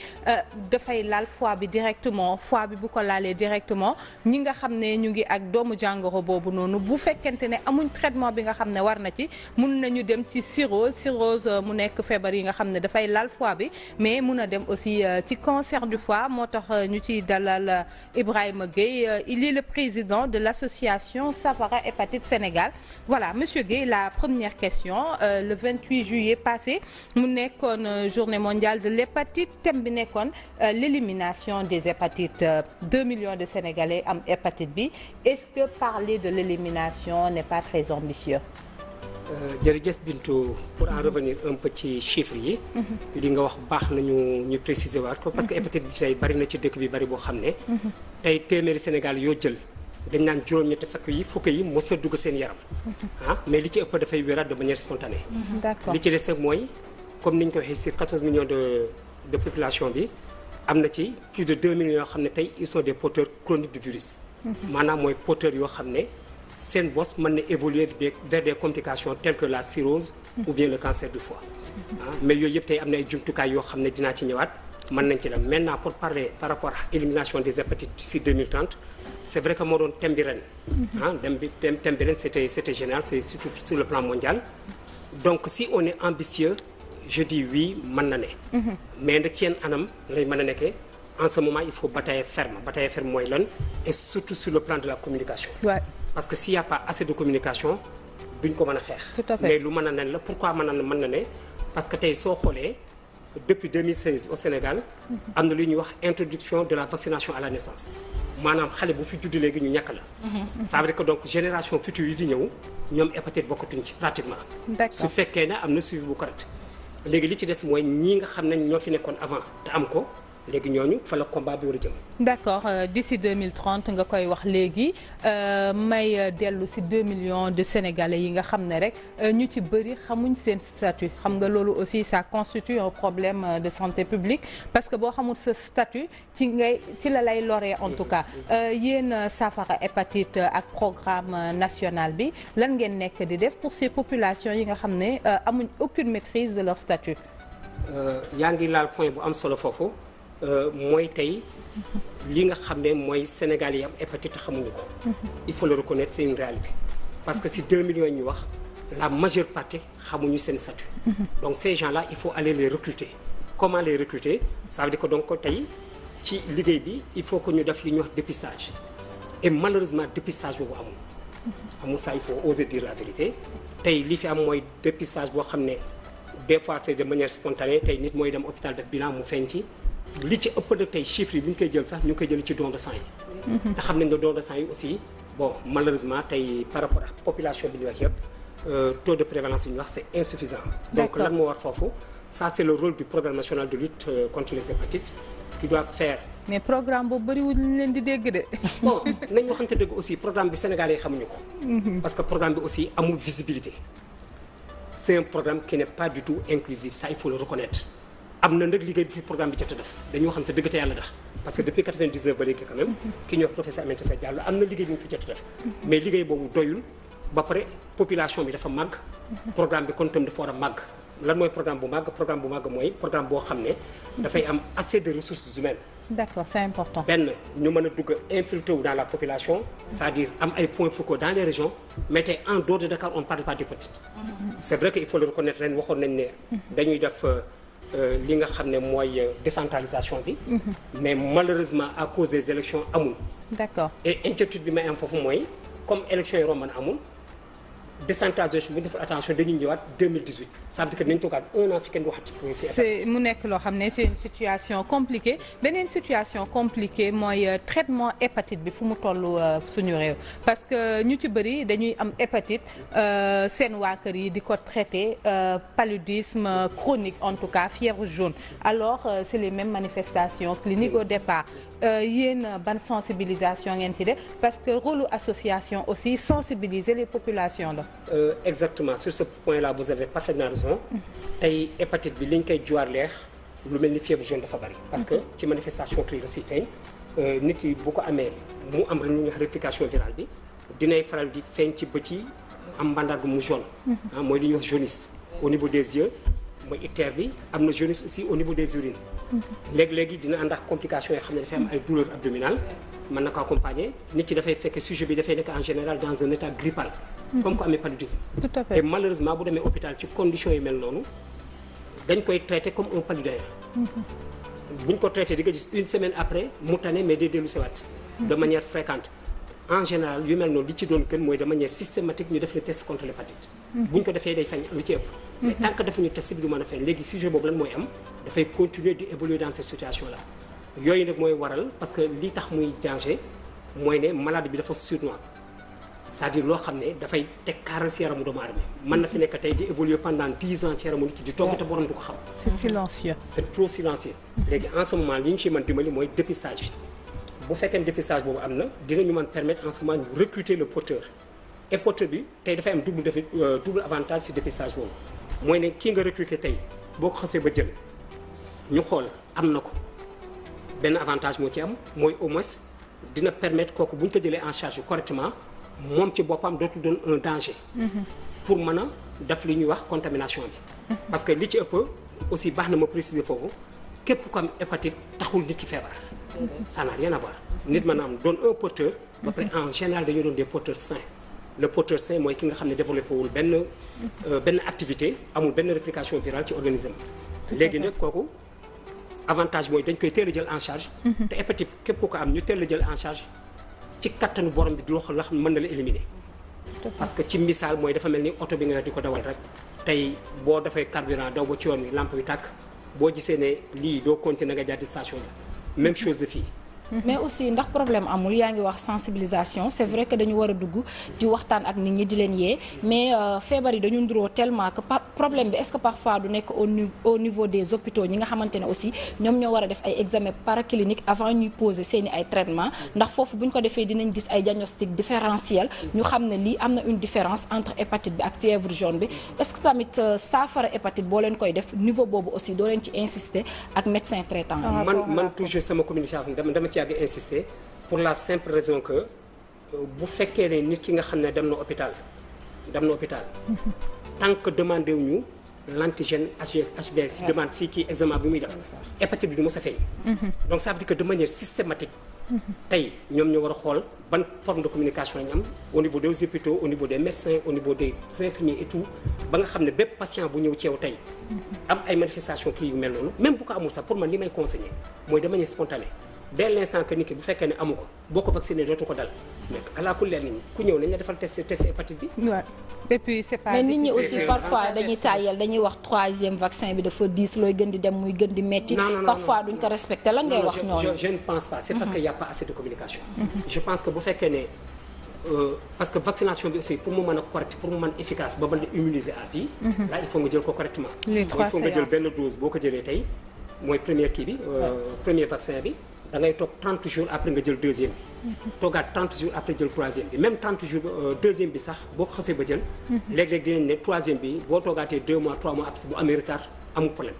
dafay laal foie bi directement foie bi bu ko laalee directement ñi nga xam ne ñu ngi ak doomu jàngoro boobu noonu bu fekkente ne amuñ traitement bi nga xam ne war na ci mun nañu dem ci cirrhose mu nekk feebar yi nga xam ne dafay laal foie bi mais mun a dem aussi ci cancer du foie moo tax. ñu ci dalal Ibrahima Guèye il est le président de l'association Safara Hépatite Sénégal voilà monsieur Guèye la première question le 28 juillet passé mu nekkoon journée mondiale de l'hépatite thème bi nekkoon l'élimination des hépatites 2 millions de Sénégalais am hépatite bi est-ce que parler de l'élimination n'est pas très ambitieux jërëjëf Bintou pour en revenir un peu ci chiffres yi. li nga wax baax nañu ñu préciser waat ko parce que hépatite bi tey bari na ci dëkk bi bari boo xam ne. tey téeméeri Sénégal yoo jël dañ naan juróom-ñetti fukk yi mos a dugg seen yaram. mais li ci ëpp dafay wéraat de manière spontanée. d'accord li ci des nag mooy comme ni ñu ko waxee sur 14 millions de population bi am na ci plus de 2 millions yoo xam ne tey ils sont des porteurs chroniques du virus. maanaam mooy porteurs yoo xam ne. seen bos mën na évoluer vers des complications telles que la cirrhose ou bien le cancer du foie mais yooyu yëpp tey am na ay jumtukaay yoo xam ne dinaa ci ñëwaat mën nañ ci dem maintenant pour parler par rapport à élimination des hépatites d'ici 2030 c'est vrai que moo doon thème bi ren thème bi ren c'était général c'est surtout sur le plan mondial donc si on est ambitieux je dis oui mën na ne mais nag ci yenn anam lay mën a nekkee en ce moment il faut batailler ferme mooy lan et surtout sur le plan de la communication parce que s'il y a pas assez de communication duñ ko mën a xeex. Tout à fait. mais lu mën a nen la pourquoi mën na ne parce que tey soo xoolee depuis 2016 au Sénégal am na lu ñuy wax introduction de la vaccination à la naissance maanaam xale bu fi judd léegi ñu ñàkk la. ça veut dire que donc génération future yi di ñëw ñoom hépatite bokkatuñ ci pratiquement. D'accord. su fekkee ne am na suivi bu correct léegi li ci des mooy ñii nga xam ne ñoo fi nekkoon avant te am ko. léegi ñooñu fa la combat bi war a jëm. d'accord d'ici 2030 nga koy wax léegi may dellu ci 2 millions de Sénégalais yi nga xam ne rek ñu ci bëri xamuñ seen statut xam nga loolu aussi ça constitue un problème de santé publique parce que boo xamul sa statut ci la lay loree en tout cas yéen Safara hépatite ak programme national bi lan ngeen nekk di def pour ces populations yi nga xam ne amuñ aucune maîtrise de leur statut. yaa ngi laal point bu am solo foofu. mooy tey li nga xam ne mooy Sénégal yi am hépatite xamuñu ko. il faut le reconnaître c'est une réalité. parce que si 2 millions ñu wax la majeure partie xamuñu seen statut. donc ces gens-là il faut aller les recruter. comment les recruter ça veut dire que donc tey ci liggéey bi il faut que ñu def li ñuy wax dépistage et malheureusement dépistage boobu amul ça il faut oser dire la vérité tey li fi am mooy dépistage boo xam ne des fois c'est de manière spontanée tey nit mooy dem hôpital def bilan mu feeñ ci. li ci ëpp nag tey chiffres yi bu ñu koy jël sax ñu ngi koy jël ci don de sang yi. te xam nañ ne don de sang yi aussi bon malheureusement tey par rapport ak population bi ñu wax yëpp taux de prévalence yi ñu wax c'est insuffisant. Donc lan moo war foofu ça c'est le rôle du programme national de lutte contre les hépatites qui doit faire. mais programme boobu bëriwul ñu leen di dégg de. bon nañ waxante dëgg aussi programme bi Sénégalais yi xamuñu ko. parce que programme bi aussi amul visibilité. c'est un programme qui n'est pas du tout inclusif ça il faut le reconnaître am na nag liggéey bi fi programme bi jot a def dañoo xam te dëgg te yàlla tax parce que depuis 99 ba léegi quand même ki ñuy wax professeur Aminata Assome Diallo am na liggéey bi mu fi jot a def mais liggéey boobu doyul ba pare population bi dafa màgg programme bi kon tam dafa war a màgg lan mooy programme bu màgg mooy programme boo xam ne dafay am assez de ressources humaines. D'accord, c'est important. benn ñu mën a dugg infiltrer wu dans la population c'est-à-dire am ay points focaux dans les régions mais tey en dehors de Dakar on ne parle pas d'hépatite. c'est vrai que il faut le reconnaître ren waxoon nañ ne dañuy def li nga xam ne mooy décentralisation bi. mais malheureusement à cause des élections amul. D'accord. et inquiétude bi may am foofu mooy comme élections yi romb na amul décentralisation bi ñu defal attention dañuy ñëwaat 2018 ça veut dire que dinañ toogaat un an fi kenn waxati. c'est mu nekk loo xam ne c'est une situation compliquée beneen situation compliquée mooy traitement hépatite bi fu mu toll suñu réew parce que ñu ci bëri dañuy am hépatite seen waa kër yi di ko traiter paludisme chronique en tout cas fièvre jaune alors c'est les mêmes manifestations cliniques au départ yéen ban sensibilisation ngeen ci def parce que rôle association aussi sensibiliser les populations la. Exactement sur ce point-là vous avez parfaitement raison tey hépatite bi li ñu koy juwaar leex lu mel ni fièvre jaune dafa bari parce que ci manifestation clinique si feeñ nit yi bu ko amee mu am lu ñuy wax réplication virale bi dinay faral di feeñ ci bët yi am mbandarga mu jaune mooy li ñuy wax jaunisse au niveau des yeux mooy ictère bi am na jaunisse aussi au niveau des urines léegi-léegi dina ànd ak complications yoo xam ne dafay am ay douleurs abdominales mën na ko accompagner nit ki dafay fekk sujet bi dafay nekk en général dans un état grippal comme ko amee paludisme. Tout à fait. Et malheureusement bu demee hôpital ci conditions yi mel noonu dañ koy traité comme un paludien. buñ ko traité di nga gis une semaine après mu tane mais day dellu siwaat de manière fréquente en général yu mel noonu li ci doon gën mooy de manière systématique ñu def le test contre l'hépatite. buñ ko defee day feeñ lu ci ëpp. mais tant que defuñu test bi du mën a feeñ léegi sujet boobu lan mooy am dafay continuer di évoluer dans cette situation là yooyu nag mooy waral parce que li tax muy danger mooy ne malade bi dafa sournoise. c'est-à-dire loo xam ne dafay tekkaaral si yaramu doomu aadama mën na fi nekk tey di évoluer pendant 10 ans ci yaramu nit ki di togg te borom du ko xam. c'est silencieux. c'est trop silencieux. léegi en ce moment li ñu ciy mën dimbali mooy dépistage bi bu fekkee ne dépistage boobu am na dinañu mën permettre en ce moment ñu recruter le porteur et porteur bi tey dafay am double avantage si dépistage boobu mooy ne kii nga recruter tey boo ko xasee ba jël ñu xool am na ko benn avantage moo ci am mooy au moins dina permettre kooku bu ñu ko jëlee en charge correctement. moom ci boppam dootul doon un danger. pour mën a def li ñuy wax contamination bi. parce que li ci ëpp aussi baax na ma préciser foofu képp ku am hépatite taxul nit ki feebar. ça n'a rien à voir nit mën na am doon un porteur. ba pare en général dañoo doon des porteurs sains. le porteur sain mooy ki nga xam ne développé wul benn activité amul benn réplication virale ci organisme léegi nag kooku avantage mooy dañ koy teel a jël en charge. te hépatite képp ku ko am ñu teel a jël en charge. ci kattanu borom bi du loo xam ne mën na la éliminer parce que ci misaal mooy dafa mel ni oto bi nga di ko dawal rek tey boo defee carburant daw ba ci yoon wi lampe bi tàkk boo gisee ne lii doo continuer nga jàddi station bi même chose de fii. mais aussi ndax problème amul yaa ngi wax sensibilisation c'est vrai que dañu war a dugg di waxtaan ak nit ñi di leen yee mais feebar yi dañu nduroo tellement que problème bi est-ce que parfois du nekk au niveau des hôpitaux ñi nga xamante ne aussi ñoom ñoo war a def ay examen paraclinique avant ñuy poser seeni ay traitement ndax foofu bu ñu ko defee dinañ gis ay diagnostic différentiel ñu xam ne lii am na une différence entre hépatite bi ak fièvre jaune bi est-ce que tamit saafara hépatite boo leen koy def niveau boobu aussi doo leen ci insister ak médecin traitant man toujours sama communication dama ci yàgg insister pour la simple raison que bu fekkee ne nit ki nga xam ne dem na hôpital tant que demandé wuñu l'antigène HbS si demande si kii examen bi muy def hépatite bi du mos a feeñ donc ça veut dire que de manière systématique tey ñoom ñoo war a xool ban forme de communication lañu am au niveau des hôpitaux au niveau des médecins au niveau des infirmiers et tout ba nga xam ne bépp patient bu ñëw ci yow tey am ay manifestations cliniques yu mel noonu même bu ko amul sax pour man li may conseiller mooy de manière spontanée dès l'instant que nit ki bu fekkee ne amu ko boo ko vacciné dootu ko dal mais alaa kulli nit ñi ku ñëw nañ la defal test hépatite bi. waaw et puis c'est pas. mais nit ñi aussi parfois dañuy tàyyel dañuy wax 3e vaccin bi dafa diis looy gën di dem muy gën di metti. parfois duñ ko respecté lan ngay wax ñooñu. je ne pense pas c'est parce que y a pas assez de communication. je pense que bu fekkee ne parce que vaccination bi aussi pour mu mën a correct pour mu mën efficace ba mën a immuniser à vie. Là il faut nga jël ko correctement. les 3 il faut nga jël benn dose boo ko jëlee tey mooy première kii bi. premier vaccin bi da ngay toog 30 jours après nga jël deuxième bi. toogaat 30 jours après jël troisième bi même 30 jours deuxième bi sax boo ko xasee ba jël. léeg-léeg dinañ ne troisième bi boo toogaatee 2 mois 3 mois après bu amee retard amul problème.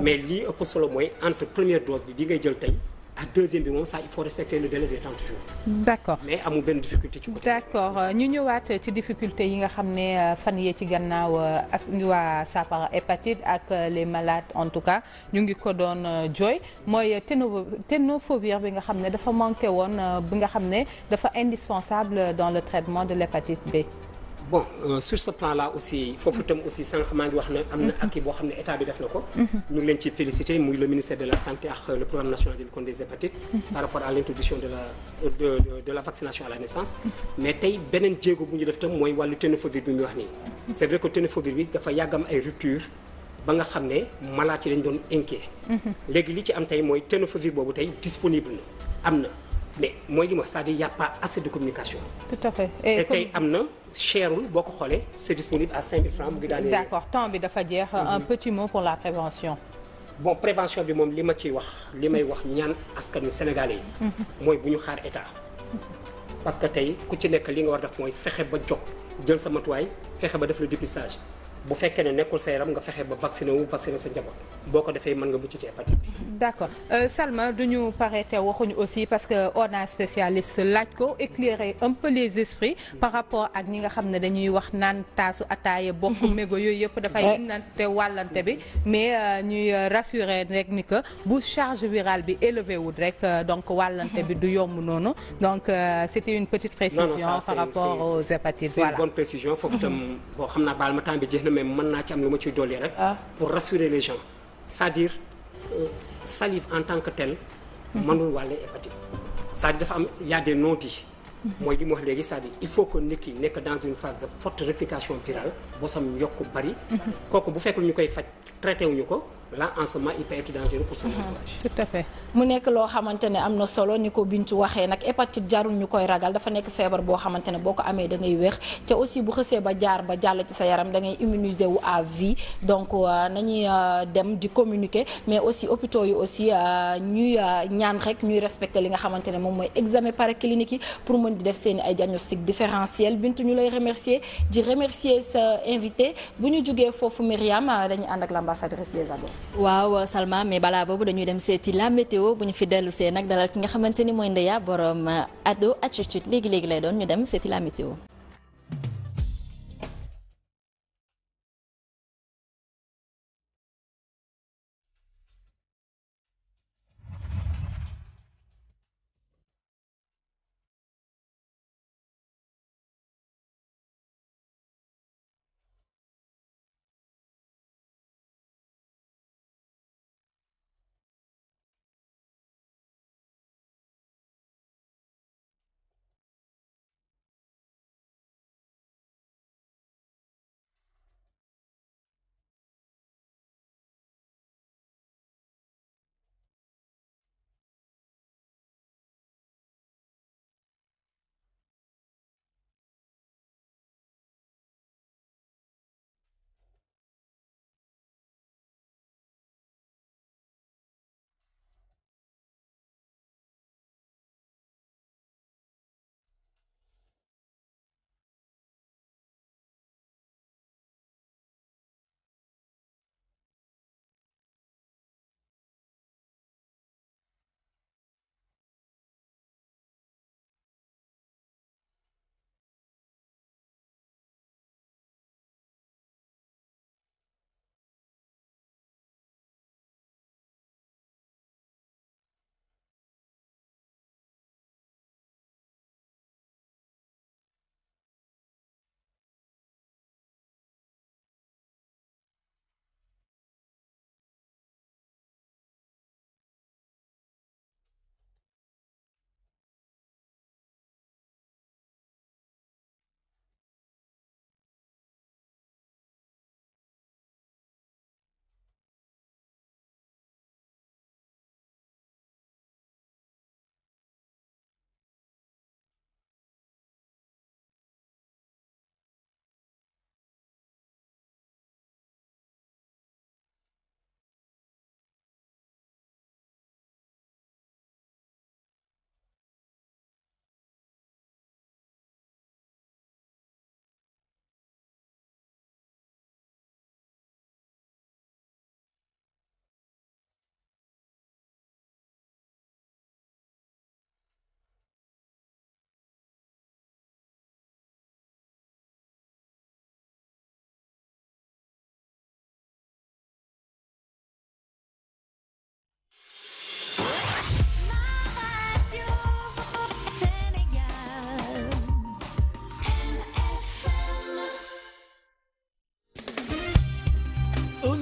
mais lii ëpp solo mooy entre première dose bi ngay jël tey. ak deuxième bi moom ça il faut respecter le délai de 30 jours. d'accord mais amul benn difficulté ci côté. d'accord ñu ñëwaat ci difficulté yi nga xam ne fan yee ci gannaaw as waa saafara hépatite ak les malades en tout cas ñu ngi ko doon jooy mooy tenofovir bi nga xam ne dafa manqué woon bi nga xam ne dafa indispensable dans le traitement de l'hépatite B. bon sur ce plan là aussi foofu itam aussi sànq maa ngi wax ne am na acquis boo xam ne état bi def na ko. ñu ngi leen ciy féliciter muy le ministère de la santé ak le programme national de lutte contre les hépatites. par rapport à l'introduction de la vaccination à la naissance. mais tey beneen jéego bu ñu def tam mooy wàllu tenofovir bi ñu wax nii. c'est vrai que tenofovir bi dafa yàgg am ay rupture ba nga xam ne malades yi dañ doon inquiet. léegi li ci am tey mooy tenofovir boobu tey disponible na am na. mais mooy li ma c'est-à-dire y a pas assez de communication. tout à fait et tey am na cherul boo ko xoolee c'est disponible à 5000 francs mu ngi daanee. d'accord temps bi dafa jeex. un petit mot pour la prévention. bon prévention bi moom li ma ciy wax li may wax ñaan askanu sénégalais yi. mooy bu ñu xaar état. parce que tey ku ci nekk li nga war def mooy fexe ba jóg jël sa matuwaay fexe ba def le dépistage bu fekkee ne nekkul sa yaram nga fexe ba vacciner sa njaboot boo ko defee mën nga mucc ci hépatite bi. d'accord Salma duñu pare te waxuñu aussi parce que on a spécialiste laaj ko éclairer un peu les esprits par rapport ak ñi nga xam ne dañuy wax naan taasu ataaye bokk mégo yooyu yëpp dafay innante wàllante bi mais ñuy rassurer rek ni que bu charge virale bi élevé wul rek donc wàllante bi du yomb noonu donc c'était une petite précision par rapport aux hépatites. C'est une bonne précision foofu itam boo xam naa baal ma temps bi jeex na mais mën naa ci am lu ma ciy dolli rek. pour rassurer les gens c'est-à-dire salive en tant que telle. mënul wàlle hépatite. c'est-à-dire dafa am y a des non-dits. mooy li mu wax léegi c'est-à-dire il faut que nit ki nekk dans une phase de forte réplication virale bosam yokk bari. kooku bu fekkul ñu koy faj traité wuñu ko. là en ce moment il peut être dangereux pour son entourage. tout à fait. mu nekk loo xamante ne am na solo ni ko Bintu waxee nag hépatite jarul ñu koy ragal dafa nekk feebar boo xamante ne boo ko amee da ngay wér te aussi bu xësee ba jaar ba jàll ci sa yaram da ngay immuniser wu à vie donc nañuy dem di communiquer mais aussi hôpitaux yi aussi ñuy ñaan rek ñuy respecter li nga xamante ne moom mooy examen paraclinique yi pour mën di def seen i ay diagnostic différentiel Bintu ñu lay remercier di remercier sa invité bu ñu jógee foofu Myriam dañuy ànd ak l'ambassadrice des ados. waaw Salma mais balaa boobu dañuy dem seeti la météo bu ñu fi dellu see nag dalal ki nga xamante ni mooy Ndeya borom ado attitude léegi lay doon ñu dem seeti la météo.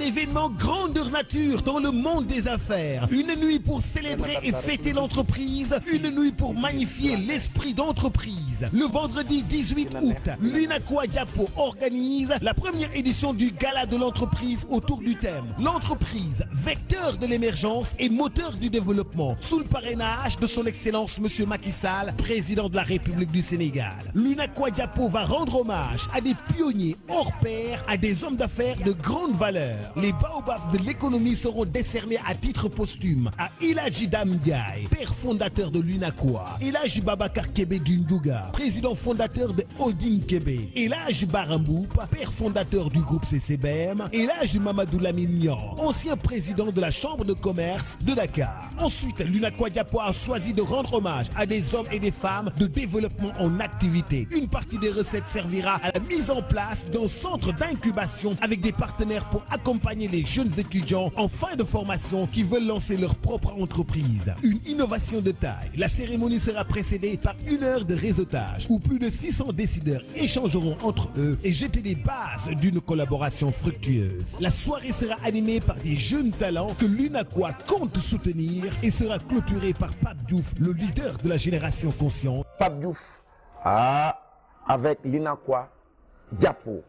événement grandeur nature dans le monde des affaires. Une nuit pour célébrer et fêter l'entreprise, une nuit pour magnifier l'esprit d'entreprise. Le vendredi 18 août, l'UNACOIS Diapo organise la première édition du Gala de l'entreprise autour du thème « L'entreprise, vecteur de l'émergence et moteur du développement » sous le parrainage de son Excellence Monsieur Macky Sall, président de la République du Sénégal. L'UNACOIS Diapo va rendre hommage à des pionniers hors pair, à des hommes d'affaires de grande valeur. Les baobabs de l'économie seront décernés à titre posthume à El Hadji Dame Ndiaye, père fondateur de l'UNACOIS, El Hadji Babacar Kébé d'Undouga, président fondateur de Odin Kébé, El Hadji Baramboup, père fondateur du groupe CCBM, El Hadji Mamadou Lamine Niang, ancien président de la Chambre de commerce de Dakar. Ensuite, l'UNACOIS Diapo a choisi de rendre hommage à des hommes et des femmes de développement en activité. Une partie des recettes servira à la mise en place d'un centre d'incubation avec des partenaires pour accompagner les jeunes étudiants en fin de formation qui veulent lancer leur propre entreprise. Une innovation de taille. La cérémonie sera précédée par 1 heure de réseautage où plus de 600 décideurs échangeront entre eux et jeter les bases d'une collaboration fructueuse. La soirée sera animée par des jeunes talents que l'UNACOIS compte soutenir et sera clôturée par Pape Diouf, le leader de la génération consciente. Pape Diouf, avec l'UNACOIS Diapo.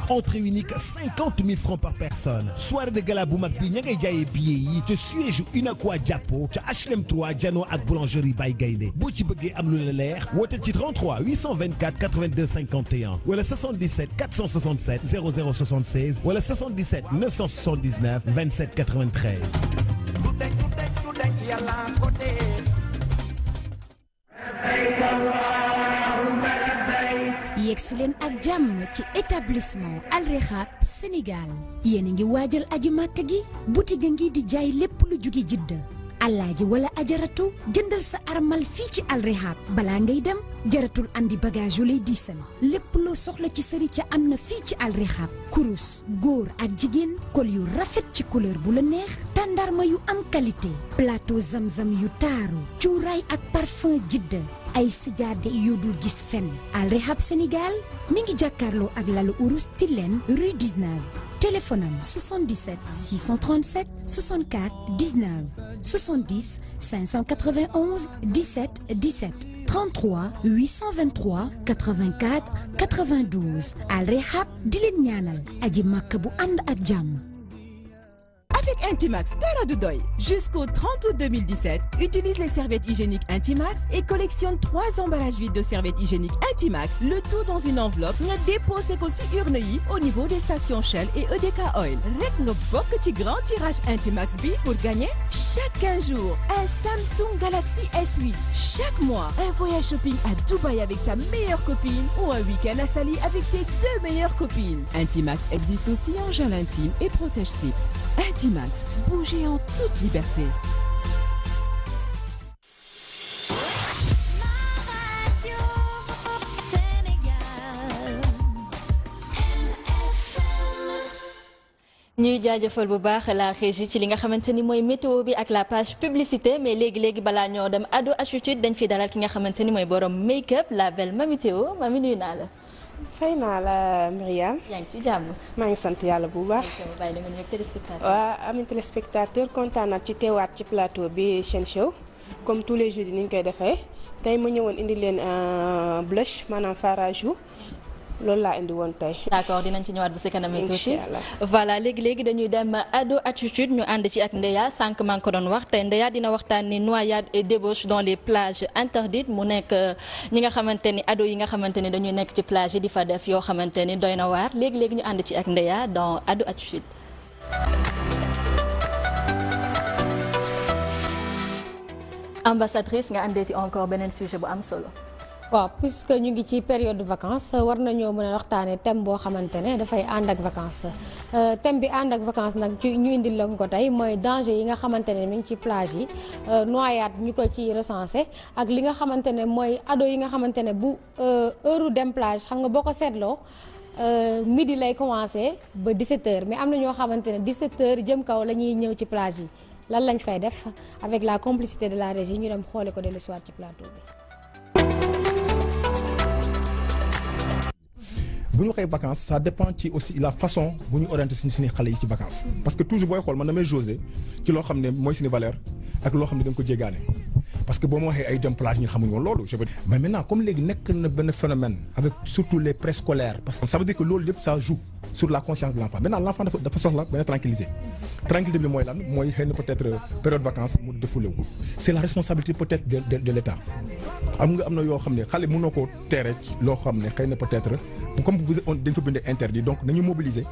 Entrée unique 50 000 francs par personne. Soirée de gala bu mag bi ña ngay jaayee billets yi te siège UNACOIS Diapo ca HLM 3 Jano ak boulangerie Baye Gaynde boo ci bëggee am lu la leer woote ci 33 824 82 51 wala 77 467 00 76 wala 77 979 27 93. yegsi leen ak jàmm ci établissement Al Rehab Sénégal yéen a ngi waajal aji màkk gi boutique ngi di jaay lépp lu jóge Jidda alaaji wala ajaratu jëndal sa armal fii ci Al Rehab balaa ngay dem jaratul andi bagage yu lay diisal lépp loo soxla ci sëri ca am na fii ci Al Rehab kurus góor ak jigéen kol yu rafet ci couleur bu la neex tàndarma yu am qualité plateau zamzam yu taaru cuuraay ak parfum Jidda ay sijaade yu dul gis fenn Al Rehab Sénégal mi ngi jàkkaarloo ak lalu urus Tilène rue 19 téléphone am 77 637 64 19 70 591 17 17 33 823 84 92 Al Rehab di leen ñaanal aji màkk bu ànd ak jàmm. Avec Intimax, dara du doy. Jusqu'au 30 août 2017, utilise les serviettes hygiéniques Intimax et collectionne 3 emballages vides de serviettes hygiéniques Intimax, le tout dans une enveloppe nga déposé ko ci urne yi au niveau des stations Shell et EDK Oil. Rek nga bokk ci grand tirage Intimax bi pour gagner chaque 15 jours un Samsung Galaxy S8, chaque mois un voyage shopping à Dubaï avec ta meilleure copine ou un week-end à Sali avec tes 2 meilleures copines. Intimax existe aussi en gel intime et protège-slip. Intimax, bougez en toute liberté. ñuy jaajëfal bu baax la régie ci li nga xamante ni mooy météo bi ak la page publicité mais léegi balaa ñoo dem ado attitude dañ fi dalal ki nga xamante ni mooy borom make-up la belle Mamy Théo Mamy nuyu naa la. fay naa la Myriam. yaa ngi ci jàmm. maa ngi sant yàlla bu baax. bàyyi la nga nuyu téléspectateur. waaw ami téléspectateur kontaan naa ci teewaat ci plateau bi Sen Show comme tous les jours ni ñu koy defee tey ma ñëwoon indi leen blush maanaam fard à joues loolu laa indi woon tey. d'accord dinañ ci ñëwaat bu si kanam tuuti. voilà léegi dañuy dem ado attitude ñu ànd ci ak Ndeya sànq maa ngi ko doon wax tey Ndeya dina waxtaan ni noyade et débauche dans les plages interdites mu nekk ñi nga xamante ni ado yi nga xamante ni dañuy nekk ci plage yi di fa def yoo xamante ni doy na waar léegi ñu ànd ci ak Ndeya dans ado attitude. ambassadrice nga àndeeti encore beneen sujet bu am solo. waaw puisque ñu ngi ci période de vacances war nañoo mën a waxtaanee thème boo xamante ne dafay ànd ak vacances thème bi ànd ak vacances nag ci ñu indil la ko tey mooy danger yi nga xamante ne mi ngi ci plage yi noyade ñu ko ci recensé ak li nga xamante ne mooy ado yi nga xamante ne bu heure dem plage xam nga boo ko seetloo midi lay commencé ba 17h mais am na ñoo xamante ne 17h jëm kaw la ñuy ñëw ci plage yi lan lañ fay def avec la complicité de la régie ñu dem xoole ko dellu soir ci plateau bi. bu ñu waxee vacances ça dépend ci aussi la façon bu ñu orienté suñu xale yi ci vacances. parce que toujours booy xool man damay josé ci loo xam ne mooy suñu valeur ak loo xam ne da nga ko jéggaane parce que boo ma waxee ay dem plage ñun xamuñu woon loolu je veux dire. mais maintenant comme léegi nekk na benn phénomène avec surtout les préscolaires parce que ça veut dire que loolu lépp ça joue sur la conscience de l'enfant maintenant l'enfant dafa soxla benn tranquillité bi mooy lan mooy xëy na peut-être période vacances mu défoulewu c'est la responsabilité peut-être de l'État am na yoo xam ne xale mënoo ko teere loo xam ne xëy na peut-être comme dañ fa bindee interdit donc nañu mobiliser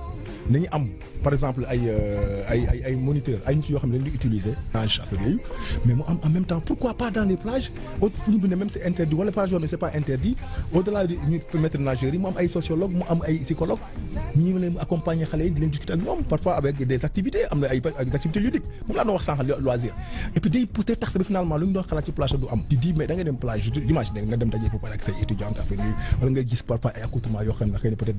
nañu am par exemple ay moniteurs ay nit yoo xam ne dañuy utiliser nage affaire yooyu mais mu am en même temps pourquoi pas dans les plages ñu bind même c'est interdit wala plage yoo mais c'est pas interdit au-delà de ñu maître nageurs yi mu am ay sociologues mu am ay psychologues ñu leen accompagner xale yi di leen discuter ak ñoom parfois avec des activités am na ay activités ludiques moom laa doon wax sànq loisir et puis day pousser tax bi finalement lu ñu doon xalaat ci plage du am di di mais da nga dem plage dimanche nga dem dajee foofu ak say étudiants affaire yi wala nga gis parfois ay accoutrements yoo xam ne xëy na peut-être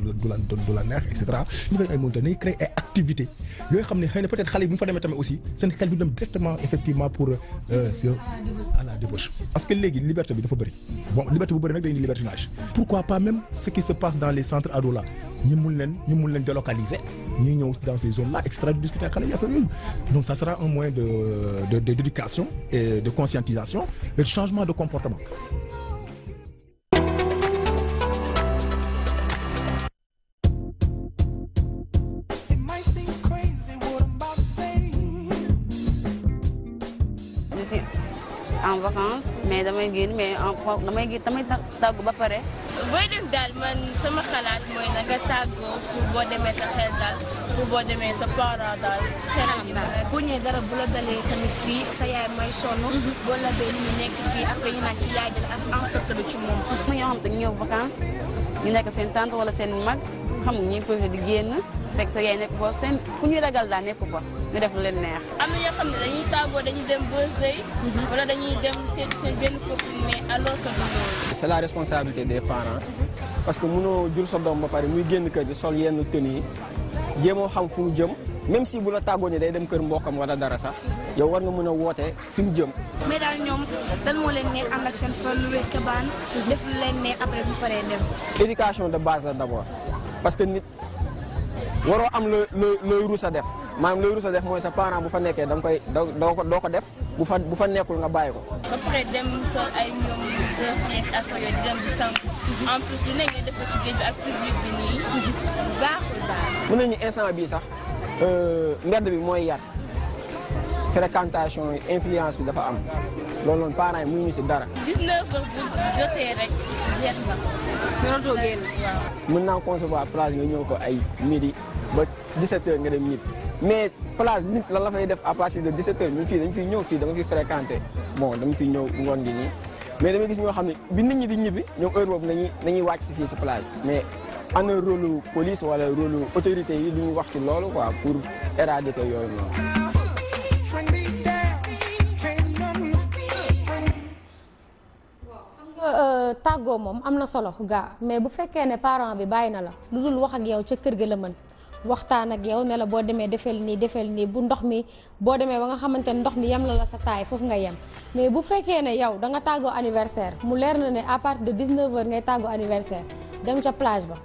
du la neex et cetera ñu fay ay moniteurs nañu créer ay activités yooyu xam ne xëy na peut-être xale yi bu ñu fa demee tamit aussi seen xel bi dem directement effectivement pour à la débauche parce que léegi liberté bi dafa bëri bon liberté bu bëri nag day indi libertinage pourquoi pas même ce qui se passe dans les centres ados là ñu mun leen délocaliser ñu ñëw dans ces zones là extra discuter ak xale yi affaire yooyu donc ça sera un moyen d'éducation et de conscientisation et de changement de comportement. En vacances mais damay génn mais damay tàggu ba pare. booy def daal man sama xalaat mooy na nga tàggoo pour boo demee sa xel daal pour boo demee sa parent daal xelam daal. bu ñëwee dara bu la dalee tamit fii sa yaay may sonn. boo la dee ñu nekk fii après ñu naan ci yaay dala en fait lu ci moom. am na ñoo xam te ñu ñëw vacances ñu nekk seen tante wala seen mag xam nga ñuy profité di génn fekk sa yaay nekk foofu seen ku ñuy ragal daal nekk fa ñu def lu leen neex. am na ñoo xam ne dañuy tàggoo dañuy dem birthday wala dañuy dem seen benn copine mais alors que du loolu. c'est la responsabilité des parents parce que mënoo jur sa doom ba pare muy génn kër gi sol yenn tenue yi jéemoo xam fu mu jëm même si bu la tàggoo ni day dem kër mbokkam wala dara sax yow war nga mën a woote fi mu jëm. mais daal ñoom dan moo leen neex ànd ak seen fa lu wér kabaan def lu leen neex après bu paree dem. éducation de base la d'abord parce que nit waroo am looy rus a def maanaam looy rus a def mooy sa parent bu fa nekkee da nga koy doo ko def bu fa nekkul nga bàyyi ko. ba pare dem sol ay ñoom neex affaire yooyu di dem di sang en plus lu ne nga def ko ci géej bi ak public bi nii baaxul daal. mën nañu instant bii sax mbedd bi mooy yar fréquentation influence bi dafa am loolu noonu parents yi mënuñu si dara. 19h bu jotee rek jeex na. mënatoo génn waaw. mën naa concevoir plage nga ñëw ko ay midi ba 17h nga dem ñibbi mais plage nit lan la fay def à partir de 17h ñun fii dañu fiy ñëw fii dama fi fréquenté bon dama fiy ñëw ngoon gi nii mais dama gis ñoo xam ne bi nit ñi di ñibbi ñoom heure boobu nañuy wàcc si fii si plage mais ana rôle police wala rôle autorité yi lu ñu wax ci loolu quoi pour éradiquer yooyu noonu. tàggoo moom am na solo gaa mais bu fekkee ne parent bi bàyyi na la lu dul wax ak yow ca kër ga la mën waxtaan ak yow ne la boo demee defeel nii bu ndox mi boo demee ba nga xamante ne ndox mi yem la sa taay foofu nga yem mais bu fekkee ne yow da nga tàggoo anniversaire mu leer na ne à partir de 19h ngay tàggoo anniversaire dem ca plage ba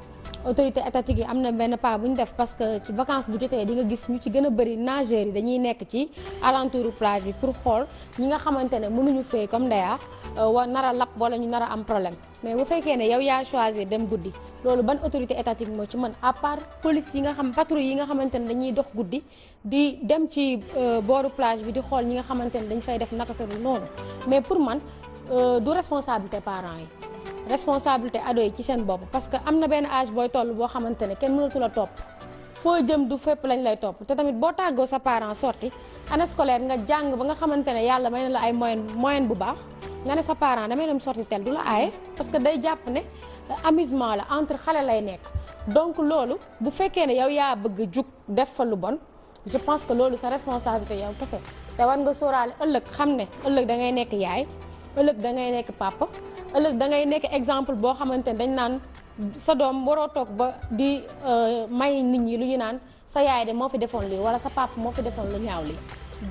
autorité étatique yi am na benn pas bu ñu def parce que ci vacances bu jotee di nga gis ñu ci gën a bëri nageurs yi dañuy nekk ci alentouru plage bi pour xool ñi nga xamante ne mënuñu fay comme Ndeya nar a lap wala ñu nar a am problème mais bu fekkee ne yow yaa choisir dem guddi loolu ban autorité étatique moo ci mën à part police yi nga xam patrouille yi nga xamante ne dañuy dox guddi di dem ci booru plage bi di xool ñi nga xamante ne dañ fay def naka sa du noonu mais pour man du responsabilité parents yi responsabilité ado yi ci seen bopp parce que am na benn âge booy toll boo xamante ne kenn mënatu la topp foo jëm du fépp lañ lay topp te tamit boo tàggoo sa parent sorti année scolaire nga jàng ba nga xamante ne yàlla may na la ay moyenne bu baax nga ne sa parent damay dem sorti tel du la aaye parce que day jàpp ne amusement la entre xale lay nekk donc loolu bu fekkee ne yow yaa bëgg jug def fa lu bon je pense que loolu sa responsabilité yow kese te war nga sóoraale ëllëg xam ne ëllëg da ngay nekk yaay ëllëg da ngay nekk papa ëllëg da ngay nekk exemple boo xamante ne dañ naan sa doom waroo toog ba di may nit ñi lu ñu naan sa yaay de moo fi defoon lii wala sa papa moo fi defoon lu ñaaw lii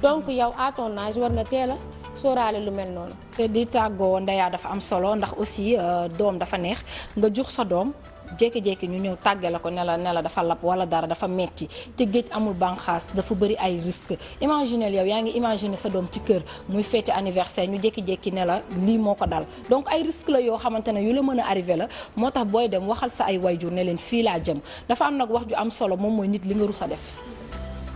donc yow à ton âge war nga teel a sóoraale lu mel noonu. te di tàggoo Ndeya dafa am solo ndax aussi doom dafa neex nga jur sa doom jékki-jékki ñu ñëw tàgge la ko ne la dafa lab wala dara dafa metti te géej amul banqaas dafa bëri ay risque imaginel yow yaa ngi imaginer sa doom ci kër muy feeti anniversaire ñu jékki-jékki ne la lii moo ko dal donc ay risque la yoo xamante ne yu la mën a arrivé la moo tax booy dem waxal sa ay wayjur ne leen fii laa jëm dafa am nag wax ju am solo moom mooy nit li nga rus a def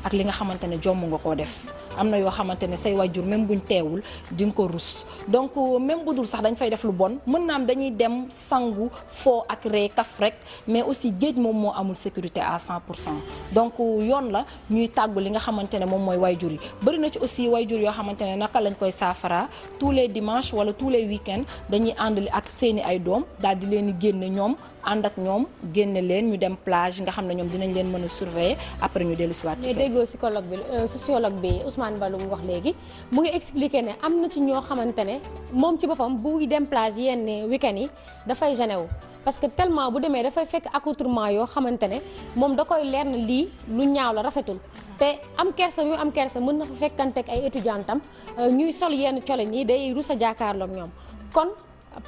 ak li nga xamante ne jomm nga koo def am na yoo xamante ne say wayjur même buñ teewul di nga ko rus donc même bu dul sax dañ fay def lu bon mën naam dañuy dem sangu foo ak ree kaf rek mais aussi géej moom moo amul sécurité à 100% donc yoon la ñuy tàggu li nga xamante ne moom mooy wayjur yi bëri na ci aussi wayjur yoo xamante ne naka lañ koy saafara tous les dimanches wala tous les week-ends dañuy àndali ak seeni ay doom daal di leen di génne ñoom ànd ak ñoom génne leen ñu dem plage nga xam ne ñoom dinañ leen mën a surveiller après ñu dellu si waat ci mais déggoo psychologue bi sociologue bi Ousmane Ba lu mu wax léegi mu ngi expliquer ne am na ci ñoo xamante ne moom ci boppam bu dem plage yenn week-end yi dafay gêné wu parce que tellement bu demee dafay fekk accoutrement yoo xamante ne moom da koy leer na lii lu ñaaw la rafetul te am kersa yu am kersa mën na fa fekkanteeg ay étudiantam ñuy sol yenn colin yi day rus a jàkkaarloog ñoom kon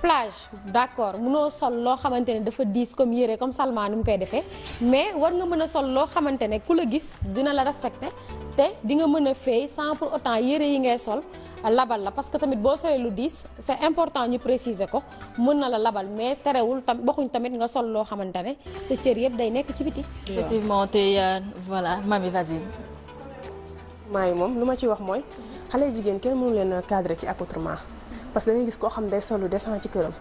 plage d'accord mënoo sol loo xamante ne dafa diis comme yére comme Salma ni mu koy defee mais war nga mën a sol loo xamante ne ku la gis dina la respecter te di nga mën a feey sans pour autant yére yi ngay sol labal la parce que tamit boo solee lu diis c'est important ñu préciser ko mën na la labal mais terewul tam waxuñ tamit nga sol loo xamante ne sa cër yëpp day nekk ci biti. effectivement te voilà Mami vas-y. maay moom lu ma ci wax mooy xale jigéen kenn mënu leen cadrer ci accoutrement parce que da ngay gis koo xam day sol lu descend ci këram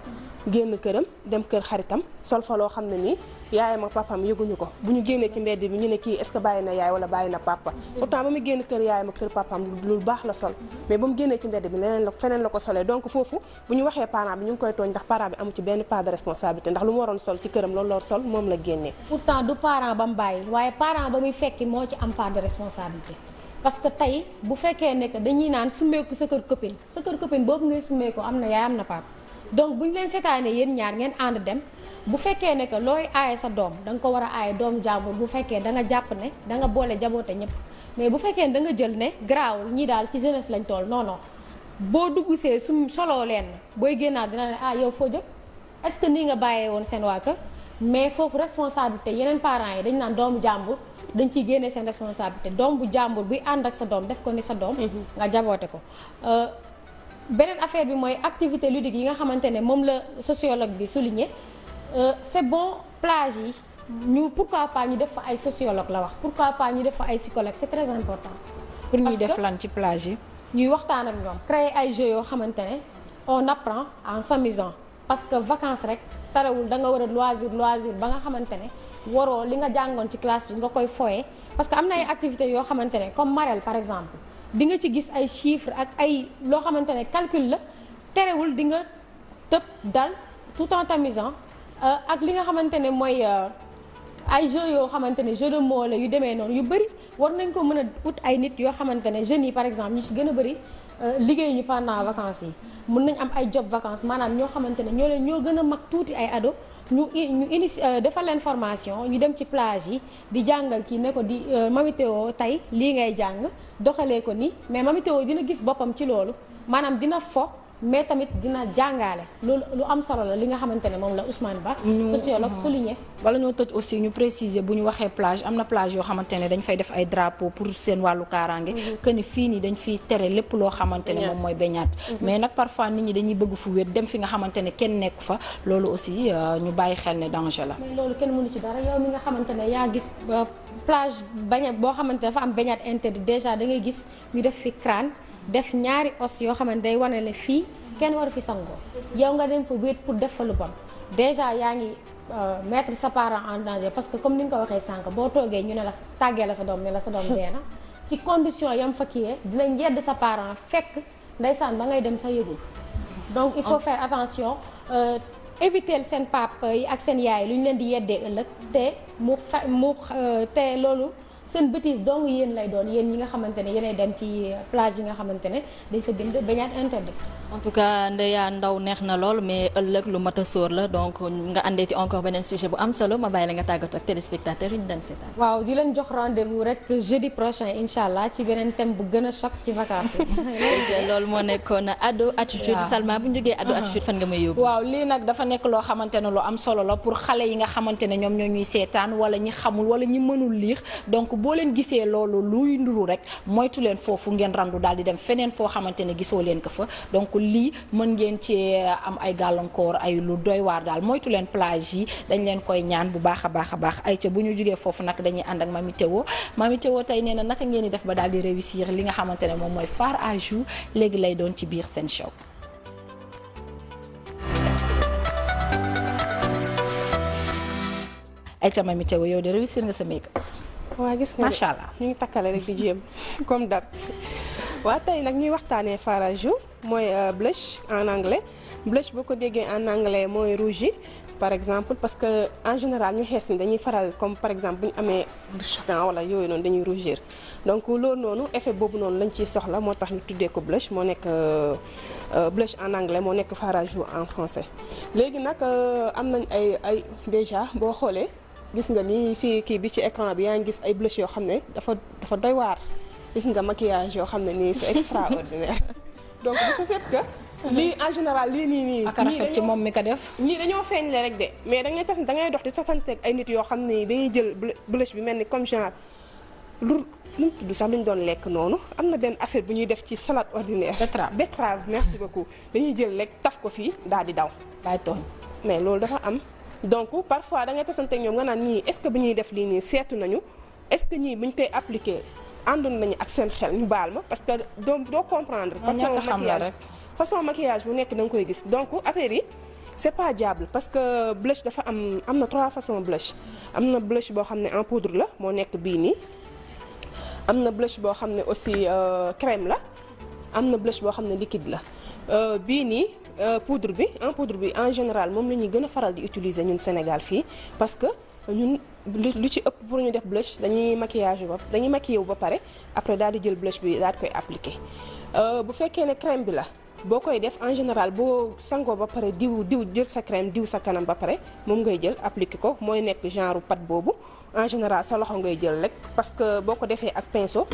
génn këram dem kër xaritam sol fa loo xam ne nii yaayam ak papaam yëguñu ko bu ñu génnee ci mbedd bi ñu ne kii est-ce que bàyyi na yaay wala bàyyi na papa pourtant ba mu génn kër yaayam ak kër papaam lu baax la sol mais ba mu génnee ci mbedd bi leneen la feneen la ko solee donc foofu bu ñu waxee parent bi ñu ngi koy tooñ ndax parent bi amu ci benn part de responsabilité ndax lu mu waroon sol ci këram loolu la sol moom la génnee. pourtant du parent ba mu bàyyi waaye parent ba muy fekki moo ci am part de responsabilité parce que tey bu fekkee ne que dañuy naan summeeku sa kër copine boobu ngay summeeku am na yaay am na papa donc bu ñu leen seetaanee yéen ñaar ngeen ànd dem bu fekkee ne que looy aaye sa doom da nga ko war a aaye doom jàmbur bu fekkee da nga jàpp ne da nga boole jaboote ñëpp mais bu fekkee ne da nga jël ne garaawul ñii daal ci jeunesse lañ toll non non boo dugg see su soloo leen booy génnaat dina ne yow foo jëm est-ce que nii nga bàyyee woon seen waa kër mais foofu responsabilité yeneen parents yi dañ naan doomu jàmbur dañ ciy génne seen responsabilité doom bu jàmbur buy ànd ak sa doom def ko ni sa doom nga jaboote ko beneen affaire bi mooy activité ludique yi nga xamante ne moom la sociologue bi souligné c'est bon plage yi ñu pourquoi pas ñu def fa ay sociologue la wax pourquoi pas ñu def fa ay psychologue c'est très important pour ñuy def lan ci plage yi ñuy waxtaan ak ñoom créer ay jeux yoo xamante ne on apprend en s'amusant parce que vacances rek tarewul da nga war a loisir ba nga xamante ne waroo li nga jàngoon ci classe bi nga koy foyee parce que am na ay activités yoo xamante ne comme Marel par exemple di nga ci gis ay chiffres ak ay loo xamante ne calcul la terewul di nga tëb dal tout en t'amusant ak li nga xamante ne mooy ay jeux yoo xamante ne jeu de mots la yu demee noonu yu bëri war nañ ko mën a ut ay nit yoo xamante ne jeunes yi par exemple ñu ci gën a bëri liggéey ñu pendant vacances yi mën nañ am ay job vacances maanaam ñoo xamante ne ñoo gën a mag tuuti ay ado ñu initie defal leen formation ñu dem ci plage yi di jàngal kii ne ko di Mamy Théo tey lii ngay jàng doxalee ko ni mais Mamy Théo dina gis boppam ci loolu maanaam dina fo mais tamit dina jàngaale loolu lu am solo la li nga xamante ne moom la Ousmane Ba sociologue souligné wala ñoo tëj aussi ñu préciser bu ñu waxee plage am na plage yoo xamante ne dañ fay def ay drapeau pour seen wàllu kaaraange que ni fii nii dañ fiy tere lépp loo xamante ne moom mooy beñaat mais nag parfois nit ñi dañuy bëgg fu wéet dem fi nga xamante ne kenn nekku fa loolu aussi ñu bàyyi xel ne danger la mais loolu kenn mënu ci dara yow mi nga xamante ne yaa gis plage bañ boo xamante dafa am beñaat interdit déjà da ngay gis ñu def fi crâne def ñaari os yoo xamante day wane ne fii kenn waru fi sangoo yow nga dem fa wéet pour def fa lu bon déjà yaa ngi mettre sa parent en danger parce que comme ni nga ko waxee sànq boo toogee ñu ne la tàggee la sa doom ne la sa doom dee na ci condition yam fa kiyee dinañ yedd sa parent fekk ndeysaan ba ngay dem sa yëgul donc il faut faire attention éviter seen papa yi ak seen yaay lu ñu leen di yeddee ëllëg te te loolu seen bêtise dong yéen lay doon yéen ñi nga xamante ne yéenay dem ci plage yi nga xamante ne dañ fa bind baignade interdit. en tout cas Ndeya Ndaw neex na lool mais ëllëg lu mat a sóor la donc nga andeeti encore beneen sujet bu am solo ma bàyyi la nga tàggatoo ak téléspectateurs yi ñu doon seetaan. waaw di leen jox rendez-vous rek jeudi prochain incha allah ci beneen thème bu gën a choc ci vacances yi. loolu moo nekkoon ado attitude. Salma bu ñu jógee ado attitude fan nga may yóbbu. waaw lii nag dafa nekk loo xamante ne lu am solo la pour xale yi nga xamante ne ñoom ñoo ñuy seetaan wala ñi xamul wala ñi mënul lire donc boo leen gisee loolu luy nduru rek moytu leen foofu ngeen randu daal di dem feneen foo xamante ne gisoo leen ko fa donc lii mën ngeen ci am ay gàllankoor ay lu doy waar daal moytu leen plage yi dañ leen koy ñaan bu baax a baax a baax ay ca bu ñu jógee foofu nag dañuy ànd ak Mamy Théo tey nee na naka ngeen di def ba daal di réussir li nga xamante ne moom mooy phare à jour léegi lay doon ci biir seen show. ay ca Mamy Théo yow de réussir nga sa make-up. waa gis nga macha allah ñu ngi takkale rek di jéem comme d'hab waa tey nag ñuy waxtaanee phare à jour mooy blush en anglais blush boo ko déggee en anglais mooy rouge yi par exemple parce que en général ñu xees ni dañuy faral comme par exemple bu ñu amee blanc wala yooyu noonu dañuy rougir donc loolu noonu effet boobu noonu lañ ciy soxla moo tax ñu tuddee ko blush moo nekk blush en anglais moo nekk phare à jour en français léegi nag am nañ ay déjà boo xoolee gis nga ni ci kii bi ci écran bi yaa ngi gis ay blush yoo xam ne dafa doy waar gis nga maquillage yoo xam ne nii c'est extraordinaire donc bu ko fait que lii en général lii nii ak rafet ci moom mi ko def ñii dañoo feeñ le rek de mais da ngay tas da ngay dox di sasanteeg ay nit yoo xam ne dañuy jël blush bi mel ni comme genre lu mu tudd sax lu ñu doon lekk noonu am na benn affaire bu ñuy def ci salade ordinaire betterave merci beaucoup dañuy jël rek taf ko fii daal di daw bàyyi tooñ mais loolu dafa am donc parfois da ngay tasanteeg ñoom nga naan ñii est-ce que bu ñuy def lii nii seetu nañu est-ce que ñii bu ñu koy appliquer àndoon nañu ak seen xel ñu baal ma parce que doo comprendre façon maquillage bu nekk da nga koy gis donc affaire yi c'est pas diable parce que blush dafa am na 3 façons blush am na blush boo xam ne en poudre la moo nekk bii nii am na blush boo xam ne aussi crème la am na blush boo xam ne liquide la bii nii poudre bi en général moom la ñuy gën a faral di utiliser ñun Sénégal fii parce que ñun lu ci ëpp pour ñu def blush dañuy maquiller wu ba pare après daal di jël blush bi daal di koy appliquer bu fekkee ne crème bi la boo koy def en général boo sangoo ba pare diw jël sa crème diw sa kanam ba pare moom ngay jël appliquer ko mooy nekk genre pâte boobu en général sa loxo ngay jël rek parce que boo ko defee ak pinceau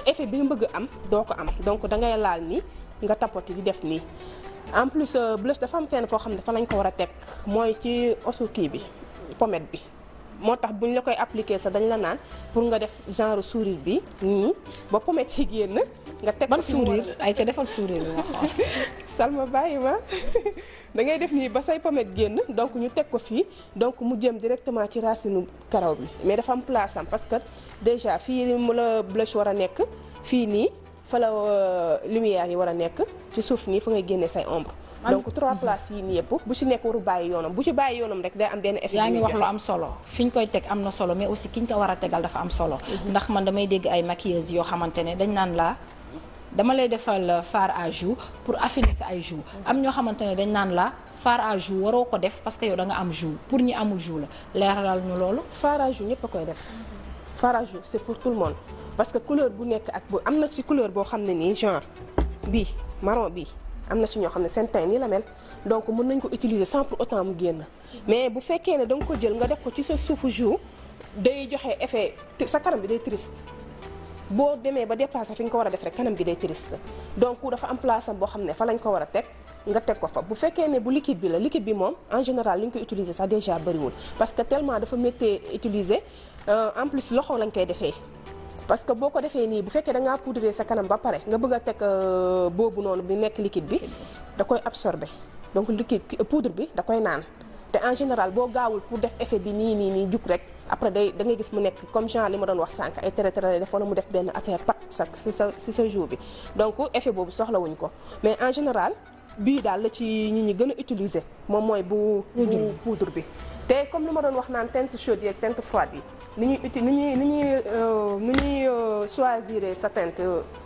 effet bi nga bëgg am doo ko am donc da ngay laal nii nga tapoter di def nii en plus blush dafa am fenn foo xam ne fa lañ ko war a teg mooy ci osu kii bi pommette bi moo tax buñ la koy appliquer sax dañ la naan pour nga def genre sourire bi nii ba pommette yi génn nga teg ban sourire ay ca defal sourire bi wax Salma bàyyi ma da ngay def nii ba say pommette génn donc ñu teg ko fii donc mu jëm directement ci racine karaw bi mais dafa am place am parce que déjà fii mu la blush war a nekk fii nii fa la lumière yi war a nekk ci suuf nii fa ngay génnee say ombre donc 3 places yi nii yëpp bu ci nekk waru bàyyi yoonam bu ci bàyyi yoonam rek day am benn effet. yaa ngi wax lu am solo fi ñu koy teg am na solo mais aussi ki ñu ko war a tegal dafa am solo. ndax man damay dégg ay maquilleuses yoo xamante ne dañ naan la dama lay defal fard à joues pour affiner sa ay joues. am ñoo xamante ne dañ naan la fard à joues waroo ko def parce que yow da nga am joue pour ñi amul joue la leeralal ñu loolu. fard à joues ñëpp a koy def fard à joues c'est pour tout le monde parce que couleur bu nekk ak bu am na ci couleur boo xam ne nii genre bii marron bii. am na si ñoo xam ne seen teint nii la mel donc mën nañ ko utiliser sans pour autant mu génn mais bu fekkee ne da nga ko jël nga def ko ci sa suufu joue day joxe effet sa kanam bi day triste boo demee ba dépassé fi nga ko war a def rek kanam gi day triste donc dafa am place am boo xam ne fa lañ ko war a teg nga teg ko fa bu fekkee ne bu liquide bi la liquide bi moom en général li ñu koy utiliser sax déjà bëriwul parce que tellement dafa méttee utiliser en plus loxo lañ koy defee parce que boo ko defee nii bu fekkee da ngaa poudrer sa kanam ba pare nga bëgg a teg boobu noonu bi nekk liquide bi da koy absorber donc liquide poudre bi da koy naan te en général boo gaawul pour def effet bi nii jug rek après da ngay gis mu nekk comme genre li ma doon wax sànq ay tere lay def wala mu def benn affaire pat si sa joue bi donc effet boobu soxlawuñ ko mais en général bii daal la ci ñi gën a utiliser moom mooy bu poudre bi te comme li ma doon wax naan teinte chaude yi ak teinte froide yi ni ñuy choisir sa teinte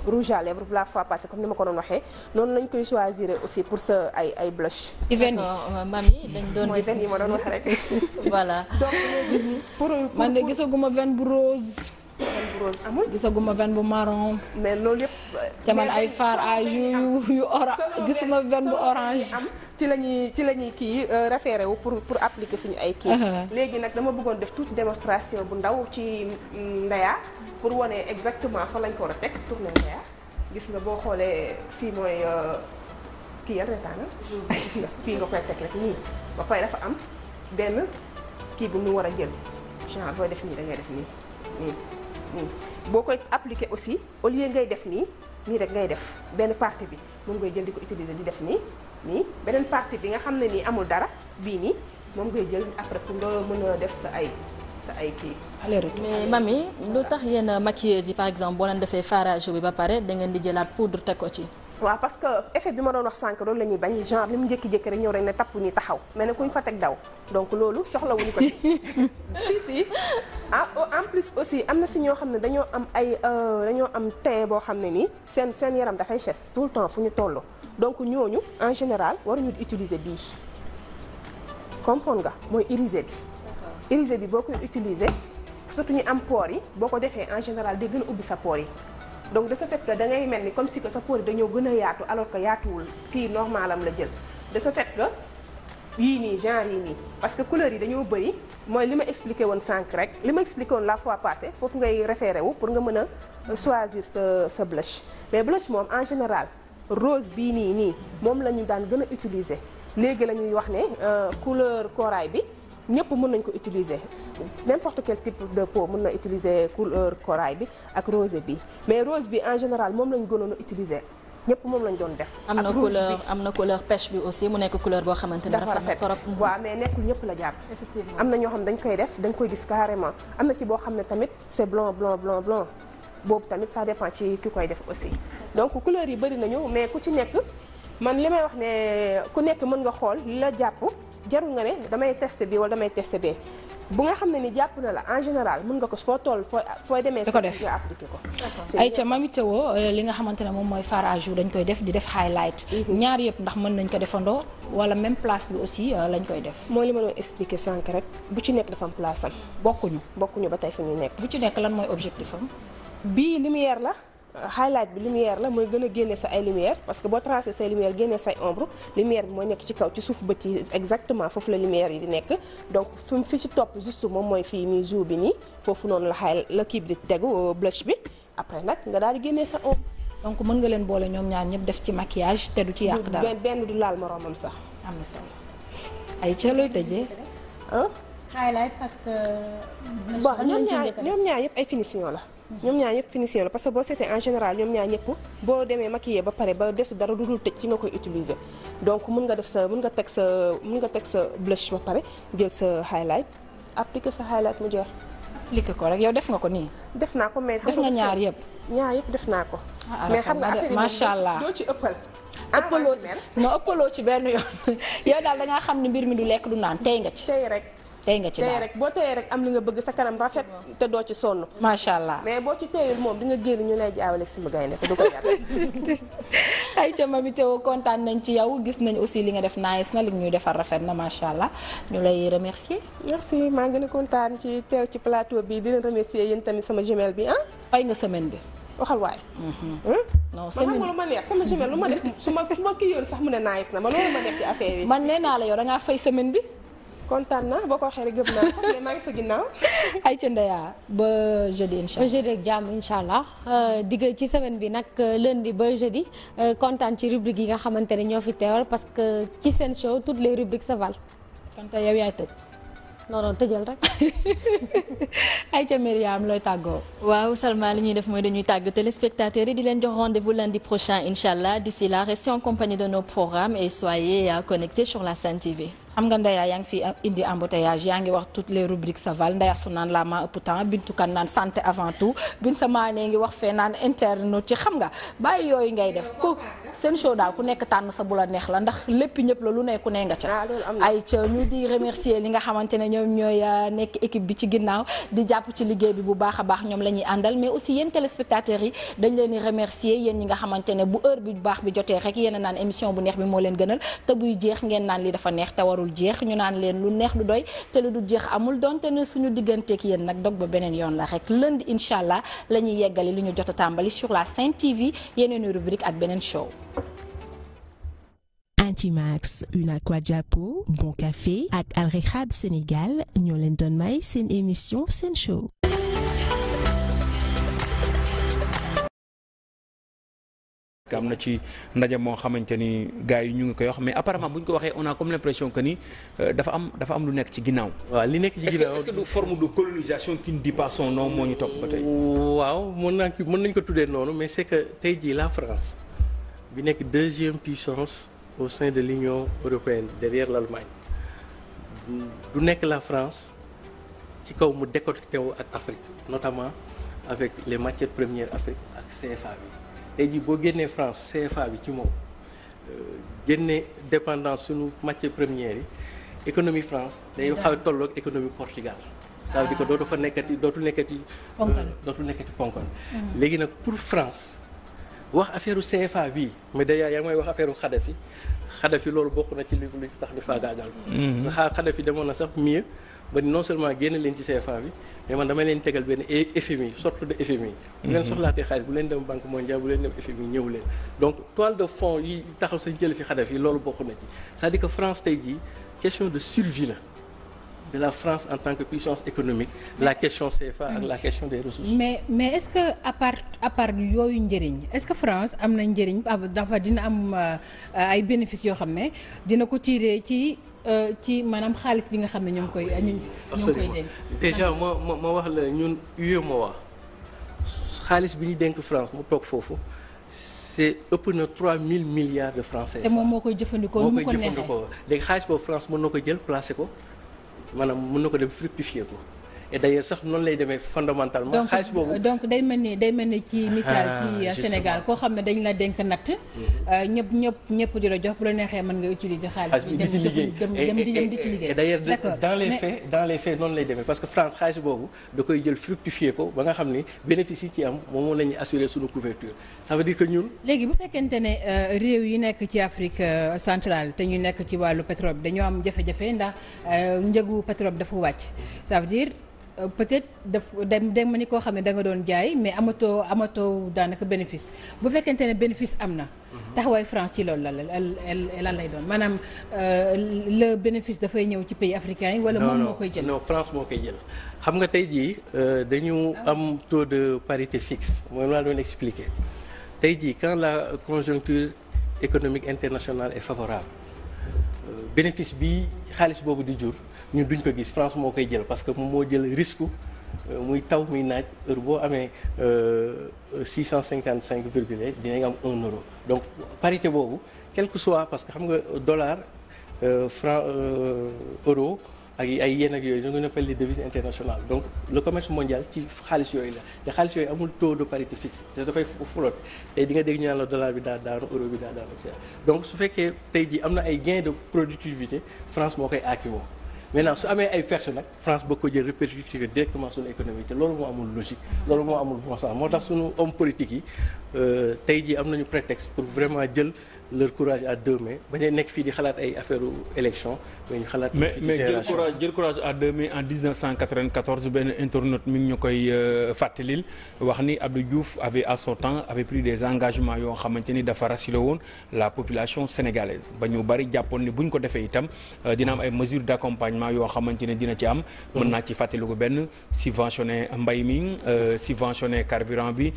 rouge à lèvres la fois passée comme ni ma ko doon waxee noonu lañ koy choisir aussi pour sa ay blush. Mamy dañ doon mooy veine yi ma doon wax rek. voilà donc léegi pour man de gisaguma veine bu rose. veine bu rose amul. gisaguma veine bu marron. mais loolu yëpp. te man ay fard à joues yu orange gisuma veine bu orange. am ci la ñuy kii référé wu pour appliquer suñu ay kii. léegi nag dama bëggoon def toute démonstration bu ndaw ci Ndeya pour wane exactement fa lañ ko war a teg tourner Ndeya gis nga boo xoolee fii mooy kii ya retaana gis nga fii nga koy teg rek nii ba pare dafa am benn kii bu mu war a jël genre booy def nii da ngay def nii boo koy appliquer aussi au lieu ngay def nii rek ngay def benn partie bi moom ngay jël di ko utiliser di def nii beneen partie bi nga xam ne nii amul dara bii nii moom ngay jël après pour nga mën a def sa ay kii. mais mami lu tax yenn maquilleuses yi par exemple boo leen defee farage bi ba pare da ngeen di jëlaat poudre teg ko ci. waaw parce que effet bi ma doon wax sànq loolu la ñuy bañ genre li mu jékki-jékki rek ñëw rek ne tapp ni taxaw mais ne kuñ fa teg daw donc loolu soxlawuñu ko si en plus aussi am na si ñoo xam ne dañoo am teint boo xam ne nii seen yaram dafay cheste tout le temps fu ñu toll donc ñooñu en général waruñu utiliser bii comprendre nga mooy irisé bi. irisé bi boo koy utiliser surtout ñu am pores yi boo ko defee en général day gën a ubbi sa pores yi. donc de ce fait que da ngay mel ni comme si que sa pores dañoo gën a yaatu alors que yaatuwul kii normalam la jël de ce fait que yii nii genre yii nii parce que couleurs yi dañoo bëri mooy li ma expliqué woon sànq rek li ma expliqué woon la fois passée foofu ngay référé wu pour nga mën a choisir sa blush mais blush moom en général rose bii nii moom la ñu daan gën a utiliser léegi la ñuy wax ne couleur corail bi ñëpp mën nañ ko utiliser n'importe quel type de peau mën na utiliser couleur corail bi ak rose bi mais rose bi en général moom lañ gënoon a utiliser ñëpp moom lañ doon def. am na couleur pêche bi aussi mu nekk couleur boo xamante ne dafa rafet trop. waaw mais nekkul ñëpp la jàpp. effectivement am na ñoo xam dañ koy def dañ koy gis carrément am na ci boo xam ne tamit c'est blanc boobu tamit ça dépend ci ki koy def aussi donc couleurs yi bëri nañu mais ku ci nekk man li may wax ne ku nekk mën nga xool li la jàpp. jarul nga ne damay testé bi wala damay testé bee bu nga xam ne ni jàpp na la en général mën nga ko foo toll fooy demee sa nga appliqué ko ay ca Mamy Théo li nga xamante ne moom mooy fard à joues dañ koy def di def highlight ñaar yëpp ndax mën nañ ko defandoo wala même place bi aussi lañ koy def mooy li ma doon expliqué sànq rek bu ci nekk dafa am place am bokkuñu ba tey fu ñuy nekk bu ci nekk lan mooy objectif am bii lumière la highlight bi lumière la mooy gën a génne sa ay lumière parce que boo tracé say lumière génne say ombre lumière bi mooy nekk ci kaw ci suuf bët yi exactement foofu la lumière yi di nekk donc fi ci topp juste moom mooy fii nii jour bi nii foofu noonu la kii bi di tegu blush bi après nag nga daal di génnee sa ombre. donc mën nga leen boole ñoom ñaar ñëpp def ci maquillage te du ci yàq dara benn du laal moroomam sax. am na solo ay ca looy tëjee. highlight ak. bon ñoom ñaar yëpp ay finition la. ñoom ñaar ñëpp finition la parce que boo seetee en général ñoom ñaar ñëpp boo demee maquiller ba pare ba desu dara du dul tëj ci nga koy utiliser donc mën nga teg sa blush ba pare jël sa highlight appliquer sa highlight mu jeex. appliquer ko rek yow def nga ko nii. def naa ko mais. def nga ñaar yëpp. ñaar yëpp def naa ko. mais xam nga affaire yi macha allah doo ci ëppal. ëppaloo ci benn yoon yow daal da ngaa xam ne mbir mi du lekk du naan tey nga ci. tey nga ci daal rek boo teyee rek am li nga bëgg sa kanam rafet te doo ci sonn. macha allah mais boo ci teyul moom di nga génn ñu lay jaawale si ma gaynde te du ko jar. ay ca Mamy Théo kontaan nañ ci yow gis nañ aussi li nga def nice na li ñuy defar rafet na macha allah ñu lay remercier. merci maa ngi gën a kontaan ci teew ci plateau bi di leen remercier yéen tamit sama jumelle bi fay nga semaine bi. waxal waay. non semaine ma lu ma neex sama jumelle lu ma def su ma kii yoon sax mu ne nice na ma loolu ma neex ci affaire yi. man nee naa la yow da ngaa fay semaine bi. kontaan naa boo ko waxee rek gëm naa ko mais maa ngi sa ginnaaw. ay ca Ndeya ba jeudi incha allah ba jeudi ak jàmm incha allah digg ci semaine bi nag lundi ba jeudi kontaan ci rubrique yi nga xamante ne ñoo fi teewal parce que ci seen show toutes les rubriques se valent. kon tey yow yaay tëj. non tëjal rek. ay ca Myriam looy tàggoo. waaw Salma li ñuy def mooy dañuy tàgg téléspectateurs yi di leen jox rendez-vous lundi prochain incha allah d'ici là restez en compagnie de nos programmes et soyez connectés sur la Sen TV. xam nga Ndeya yaa ngi fi indi embouteillage yaa ngi wax toutes les rubriques sa val Ndeya su naan la ma ëpp temps Bintu kan naan santé avant tout bin sa maanee ngi wax fee naan internet ci xam nga bàyyi yooyu ngay def ku seen show daal ku nekk tànn sa bu la neex la ndax lépp ñëpp la lu ne ku ne nga ca. ay ca ñu di remercier li nga xamante ne ñoom ñooy nekk équipe bi ci ginnaaw di jàpp ci liggéey bi bu baax a baax ñoom la ñuy àndal mais aussi yéen téléspectateurs yi dañ leen di remercier yéen ñi nga xamante ne bu heure bi bu baax bi jotee rek yéen a naan émission bu neex bi moo leen gënal te buy jeex ngeen naan li dafa neex te warul dul jeex ñu naan leen lu neex du doy te lu dul jeex amul donte ne suñu digganteeg yéen nag dog ba beneen yoon la rek lundi incha allah la ñuy yeggali li ñu jot a tàmbali sur la Sen TV yeneen rubrique ak beneen show. Intimax, Unacois Diapo, Bon Café ak Al Rehab Sénégal ñoo leen doon may seen émission seen show. am na ci ndaje moo xamante ni gars yi ñu ngi koy wax mais apparemment bu ñu ko waxee on a comme l'impression que ni dafa am lu nekk ci ginnaaw. waaw li nekk ci ginnaaw est-ce que du forme de colonisation qui ne dit pas son nom moo ñu topp ba tey. waaw mën nañ ko tuddee noonu mais c'est que tey jii la France bi nekk deuxième puissance au sein de l'Union européenne derrière l'Allemagne du nekk la France ci kaw mu déconnecté wu ak Afrique notamment avec les matières premières Afrique ak CFA bi. tey jii boo génnee France CFA bi ci moom génne dépendance suñu matières premières yi économie France day xaw a tolloog économie Portugal. ça veut dire que dootul nekkati ponkal. léegi nag pour France wax affaire CFA bii mais d'ailleurs yaa ngi may wax affaire Kadhafi loolu bokk na ci li tax di faagaagal. parce que Kadhafi demoon na sax mieux ba non seulement génne leen ci CFA bi mais man damay leen tegal benn FMI sorte de FMI. bu leen soxlaatee xaalis bu leen dem Banque mondiale bu leen dem FMI ñëw leen donc toile de fond yi taxaw sañ jël fi Kadhafi loolu bokk na ci c'est-à-dire que France tey jii question de survie la de la France en tant que puissance économique la question CFA ak la question des ressources. mais est-ce que à part yooyu njëriñ est-ce que France am na njëriñ dafa dina am ay bénéfices yoo xam ne dina ko tirer ci maanaam xaalis bi nga xam ne ñoo ngi koy dénk. déjà ma wax la ñun UEMOA xaalis bi ñu dénk France mu toog foofu c'est ëpp na 3000 milliards de francs CFA. te moom moo koy jëfandikoo nu mu ko neexee léegi xaalis boobu France mën na ko jël placer ko maanaam mën na ko dem fructifier ko et d'ailleurs sax noonu lay demee fondamentalement. xaalis boobu donc day mel ni ci misaal ci Sénégal koo xam ne dañ la dénk natt. ñëpp di la jox bu la neexee mën nga utiliser xaalis bi. di ci liggéey dem di ci liggéey. et d'ailleurs dans les faits noonu lay demee parce que France xaalis boobu da koy jël fructifier ko ba nga xam ni bénéfice yi ci am moom la ñuy assurer suñu couverture ça veut dire que ñun. léegi bu fekkente ne réew yi nekk ci Afrique centrale te ñu nekk ci wàllu pétrole bi dañoo am jafe-jafe ndax njëgu pétrole bi dafa wàcc ça veut dire. peut-être dem ma ni koo xam ne da nga doon jaay mais amatoo daanaka bénéfice bu fekkente ne bénéfice am na. taxawaay France ci loolu lan lay doon maanaam le bénéfice dafay ñëw ci pays africains yi. wala moom moo koy jël non France moo koy jël. xam nga tey jii dañu am taux de parité fixe mooy laa doon expliquer tey jii quand la conjoncture économique internationale est favorable bénéfice bi xaalis boobu di jur. ñun duñ ko gis France moo koy jël parce que moom moo jël risque muy taw muy naaj heure boo amee 655 virgule dinañ am 1 euro donc parité boobu quel que soit parce que xam nga dollar franc euro ak ay yenn ak yooyu ñu appelle les devises internationales donc le commerce mondial ci xaalis yooyu la te xaalis yooyu amul taux de parité fixe te dafay flotte tey di nga dégg ñu naan la dollar bi daa daanu euro bi daa daanu et cetera donc su fekkee tey ji am na ay gains de productivité France moo koy aakiwoo maintenant su amee ay pertes nag France boo ko jël répercuté directement suñu économie te loolu moo amul logique loolu moo amul bon sens moo tax suñu homme politique yi tey jii am nañu prétexte pour vraiment jël leur courage à deux mains bañ a nekk fii di xalaat ay affaire élection mais ñu xalaat. mais jël courage à deux mains en 1994 benn internaute mi ngi ñu koy fàttalil wax ni Abdou Diouf à son temps avait pris des engagements yoo xamante ni dafa rassuré woon la population sénégalaise ba ñu bari jàppoon ni bu ñu ko defee itam dina am ay mesures d'accompagnement yoo xamante ne dina ci am. mën naa ci fàttaliku benn subventionné mbay mi subventionné carburant bi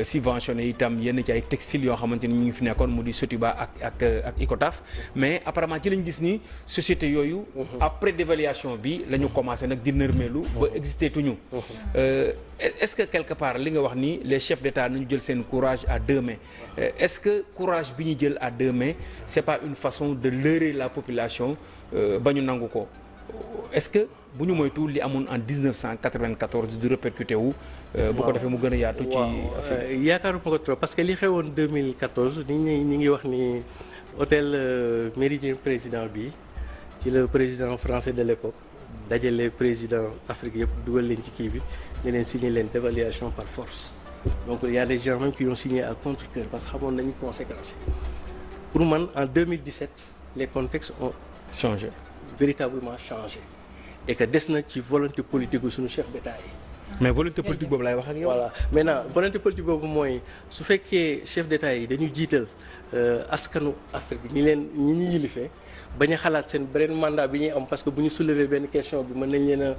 subventionné itam yenn ci ay textiles yoo xamante ni ñu ngi fi nekkoon mu di Sotiba ak Icotaf mais apparemment ci lañ gis ni société yooyu après dévaluation bi la ñu commencé nag di nërmeelu ba existé tuñu est-ce que quelque part li nga wax ni les chefs d'État nañu jël seen courage à deux mains est-ce que courage bi ñu jël à deux mains c'est pas une façon de leurrer la population ba ñu nangu ko est-ce que bu ñu moytu li amoon en 1994 di répercuté wu. bu ko defee mu gën a yaatu. ci yaakaaruma ko trop parce que li xewoon 2014 ñi ngi wax ni hôtel Méridien président bi ci le président français de l'époque dajale président Afrique yëpp dugal leen ci kii bi ne leen signer leen dévaluation par force donc il y a des gens même qui ont signé à contre-cœur parce que xamoon nañu conséquences pour man en 2017 les contextes ont changé. véritablement changé et que des na ci volonté politique gu suñu chef d'État yi. mais volonté politique boobu laay wax ak yow. voilà maintenant volonté politique boobu mooy su fekkee chef d'État yi dañu jiital askanu Afrique ñi ñu yilifee bañ a xalaat seen beneen mandat bi ñuy am parce que bu ñu soulever benn question bi mën nañ leen a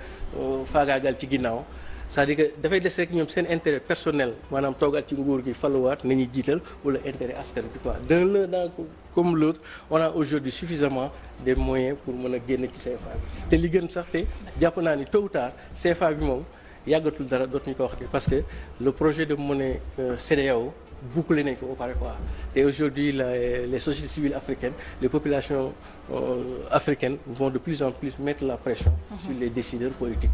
faagaagal ci ginnaaw c'est-à-dire que dafay des rek ñoom seen intérêt personnel maanaam toogal ci nguur gi faluwaat nañuy jiital wala intérêt askan bi quoi l'un comme l'autre on a aujourd'hui suffisamment des moyens pour mën a génn ci CFA bi te li gën sax te jàpp naa ni tôt ou tard CFA bi moom yàggatul dara dootuñu ko wax parce que le projet de monnaie CEDEAO bouclé nañ ko ba pare quoi te aujourd'hui les sociétés civiles africaines les populations africaines vont de plus en plus mettre la pression sur les décideurs politiques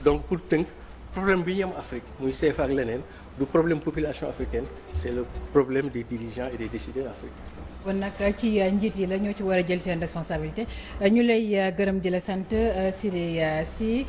donc pour tënk problème bi ñu am Afrique muy CFA ak leneen du problème population africaine c'est le problème des dirigeants et des décideurs africains. kon nag ci njiit yi la ñoo ci war a jël seen responsabilité ñu lay gërëm di la sant Siré Sy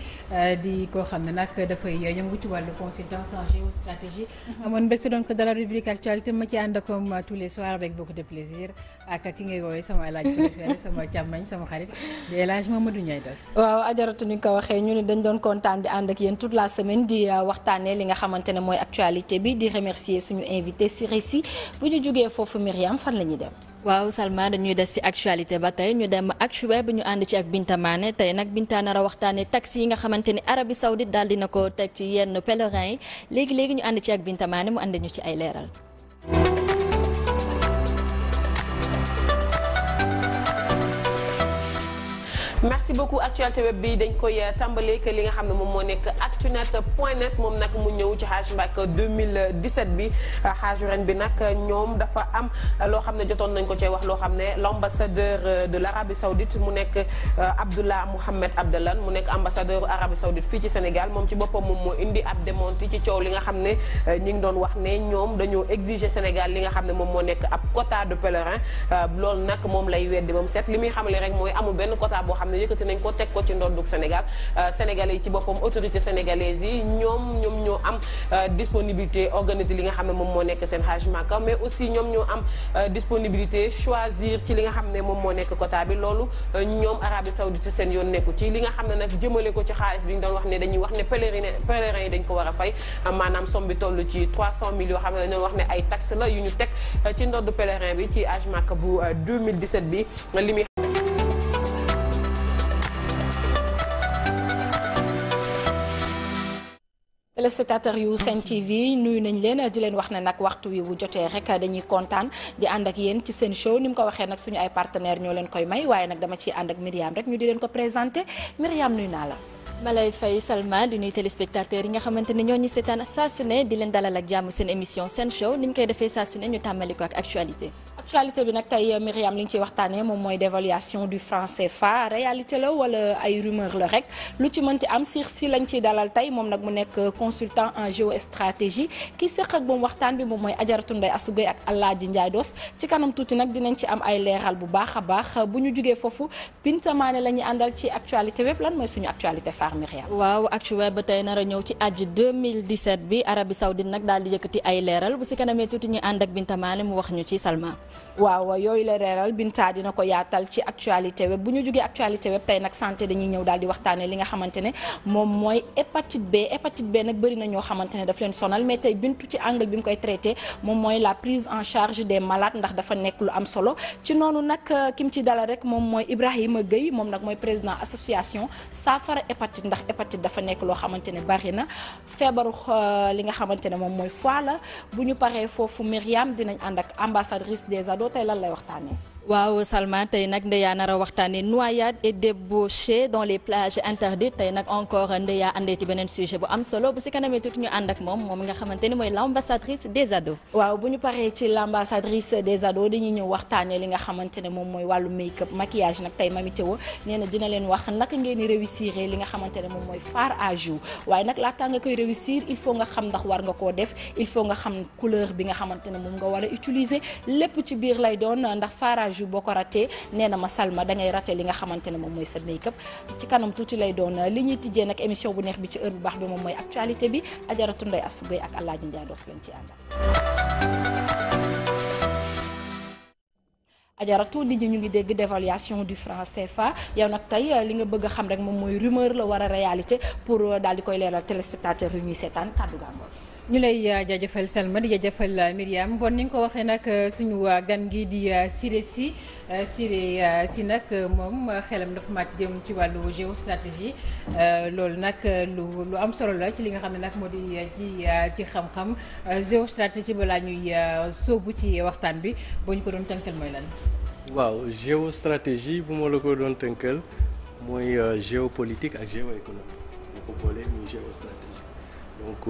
di koo xam ne nag dafay yëngu ci wàllu consultance en géostratégie. amoon mbégte donc dans la rubrique actualité ma ci ànd comme tous les soirs avec beaucoup de plaisir ak ki ngay woowee sama El Hadj préféré sama càmmañ sama xarit di El Hadj Mamadou Ndiaye Das. waaw ajaratu ni ko waxee ñu ne dañ doon kontaan di ànd ak yéen toute la semaine di waxtaanee li nga xamante ne mooy actualité bi di remercier suñu invité Siré Sy bu ñu jógee foofu Myriam fan la ñuy dem. waaw Salma dañuy des ci actualité ba tey ñu dem Actuweb ñu ànd ci ak Binta Mané tey nag Binta nar a waxtaanee taxi yi nga xamante ni Arabie Saoudite daal dina ko teg ci yenn pèlerins yi léegi ñu ànd ci ak Binta Mané mu ànd ñu ci ay leeral. merci beaucoup actualité web bi dañ koy tàmbaleek li nga xam ne moom moo nekk actunet.net moom nag mu ñëw ci Hajj Mbacké 2017 bi Hajj ren bi nag ñoom dafa am loo xam ne jotoon nañ ko cee wax loo xam ne l'ambassadeur de l'Arabie Saoudite mu nekk Abdullah Mohamed Abdellan mu nekk ambassadeur Arabie Saoudite fii ci Sénégal moom ci boppam moom moo indi ab démenti ci coow li nga xam ne ñi ngi doon wax ne ñoom dañoo exiger Sénégal li nga xam ne moom moo nekk ab quota de pèlerin loolu nag moom lay weddi ba mu set li muy xamale rek mooy amul benn quota boo xam ne yëkkati nañ ko teg ko ci ndoddug Sénégal sénégalais yi ci boppam autorité sénégalaise yi ñoom ñoo am disponibilité organiser li nga xam ne moom moo nekk seen Hajj Makka mais aussi ñoom ñoo am disponibilité choisir ci li nga xam ne moom moo nekk quota bi loolu ñoom Arabie Saoudite seen yoon nekku ci li nga xam ne nag jëmale ko ci xaalis bi ñu doon wax ne dañuy wax ne pèlerins yi dañ ko war a fay maanaam somme bi toll ci 300 000 yoo xam ne dañoo wax ne ay taxes la yu ñu teg ci ndoddu pèlerin bi ci Hajj Makka bu 2017 bi li muy téléspectateurs yu Sen TV nuyu nañ leen di leen wax ne nag waxtu wi bu jotee rek dañuy kontaan di ànd ak yéen ci seen show ni mu ko waxee nag suñu ay partenaires ñoo leen koy may waaye nag dama ciy ànd ak Myriam rek ñu di leen ko présenté Myriam nuyu naa la. ma lay fay Salma di nuyu téléspectateurs yi nga xamante ne ñoo ñu seetaan saa su ne di leen dalal ak jàmm seen émission seen show ni ñu koy defee saa su ne ñu tàmmali ko ak actualité. actualité bi nag tey Myriam li ñu ciy waxtaanee moom mooy dévaluation du franc CFA réalité la wala ay rumeur la rek lu ci mënti am Siré Sy lañ ciy dalal tey moom nag mu nekk consultant en géostratégie ki séq ak moom waxtaan bi moom mooy Ajaratu Ndeye Astou Gueye ak Alaaji Ndiaye Dos ci kanam tuuti nag dinañ ci am ay leeral bu baax a baax bu ñu jugee foofu Binta Mané la ñuy àndal ci actualité web lan mooy suñu actualité phare Myriam. waaw Actuweb ba tey nar a ñëw ci Hajj 2017 bi Arabie Saoudite nag daal di yëkkati ay leeral bu si kanamee tuuti ñu ànd ak Binta Mané mu wax ñu ci Salma. waaw yooyu la leeral Binta dina ko yaatal ci actualité web bu ñu jugee actualité web tey nag santé dañuy ñëw daal di waxtaanee li nga xamante ne moom mooy hépatite B nag bëri na ñoo xamante ne daf leen sonal mais tey Bintu ci angle bi mu koy traité moom mooy la prise en charge des malades ndax dafa nekk lu am solo ci noonu nag ki mu ci dalal rek moom mooy Ibrahima Gueye moom nag mooy président association saafara hépatite ndax hépatite dafa nekk loo xamante ne bari na feebaru li nga xamante ne moom mooy foie la bu ñu paree foofu Myriam dinañ ànd ak ambassadrice des ados tey lan lay waxtaanee. waaw Salma tey nag Ndeya nar a waxtaanee noyade et débauché dans les plages interdites tey nag encore Ndeya andeeti beneen sujet bu am solo bu si kanamee tuuti ñu ànd ak moom nga xamante ni mooy l'ambassadrice des ados. waaw bu ñu paree ci l'ambassadrice des ados dañuy ñëw waxtaanee li nga xamante ne moom mooy wàllu make-up maquillage nag tey Mami Théo nee na dina leen wax naka ngeen di réussir li nga xamante ne moom mooy fard à joues waaye nag laata nga koy réussir il faut nga xam ndax war nga koo def il faut nga xam couleur bi nga xamante ne moom nga war a utiliser lépp ci biir lay doon ndax fard à joues boo ko ratee nee na ma Salma dangay raté li nga xamante ne moom mooy sa make-up ci kanam tuuti lay doon li ñuy tijjee nag émission bu neex bi ci heure bu baax bi moom mooy actualité bi Ajaratu Ndeye Astou Gueye ak Alaaji Ndiaye Dos lañ ci àndal. ajaratu nit ñi ñu ngi dégg dévaluation du franc CFA yow nag tey li nga bëgg a xam rek moom mooy rumeur la war a réalité pour daal di koy leeral téléspectateurs yi ñuy seetaan kàddu gàngoor. ñu lay jaajëfal Salma di jaajëfal Myriam bon ni nga ko waxee nag suñu gan gi di Siré Sy nag moom xelam dafa màcc jëm ci wàllu géostratégie loolu nag lu am solo la ci li nga xam ne nag moo di ci xam-xam géostratégie balaa ñuy sóobu ci waxtaan bi boo ñu ko doon tënkal mooy lan. waaw géostratégie bu ma la ko doon tënkal mooy géopolitique ak géoéconomie boo ko boolee muy géostratégie. donc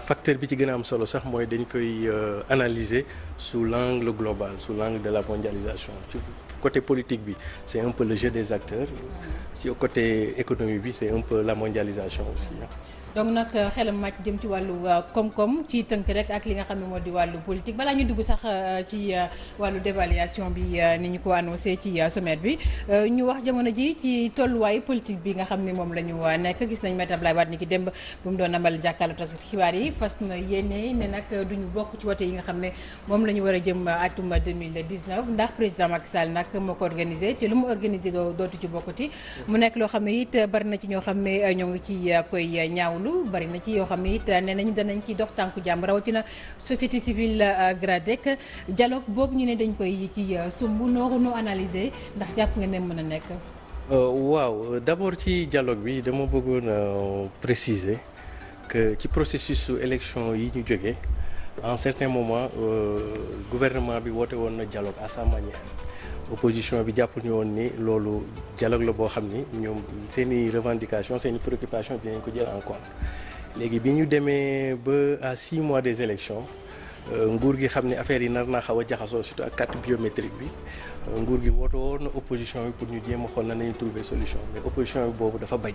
facteur bi ci gën a am solo sax mooy dañ koy analyser sous l'angle global sous l'angle de la mondialisation ci côté politique bi c'est un peu le jeu des acteurs ci côté économie bi c'est un peu la mondialisation aussi. donc nag xelam màcc jëm ci wàllu koom-koom ci tënk rek ak li nga xam ne moo di wàllu politique balaa ñu dugg sax ci wàllu dévaluation bi ni ñu ko annoncé ci sommet bi ñu wax jamono ji ci tolluwaayu politique bi nga xam ne moom la ñu nekk gis nañ Maître Abdoulaye Wade ni ki démb bu mu doon amal jàkkaarloo taskatu xibaar yi fas na yéene ne nag duñu bokk ci wote yi nga xam ne moom la ñu war a jëm atum 2019 ndax président Macky Sall nag moo ko organisé te lu mu organisé dootu ci bokkati mu nekk loo xam ne it bari na ci ñoo xam ne ñoo ngi ci koy ñaaw lu bari na ci yoo xam ne it nee nañ danañ ci dox tànku jàmm rawatina société civile GRADEC dialogue boobu ñu ne dañ koy ci sumb noo analyser ndax jàpp nga ne mën a nekk. waaw d'abord ci dialogue bi dama bëggoon préciser que ci processus su élection yi ñu jógee en certain moment gouvernement bi woote woon na dialogue à sa manière. opposition bi jàpp ñu woon ni loolu dialogue la boo xam ni ñoom seen i revendications seen i préoccupations dinañ ko jël en compte léegi bi ñu demee ba à 6 mois des élections nguur gi xam ne affaire yi nar naa xaw a jaxasoo surtout ak carte biométrique bi nguur gi woote woon na opposition bi pour ñu jéem a xool na nañu trouver solution mais opposition bi boobu dafa bañ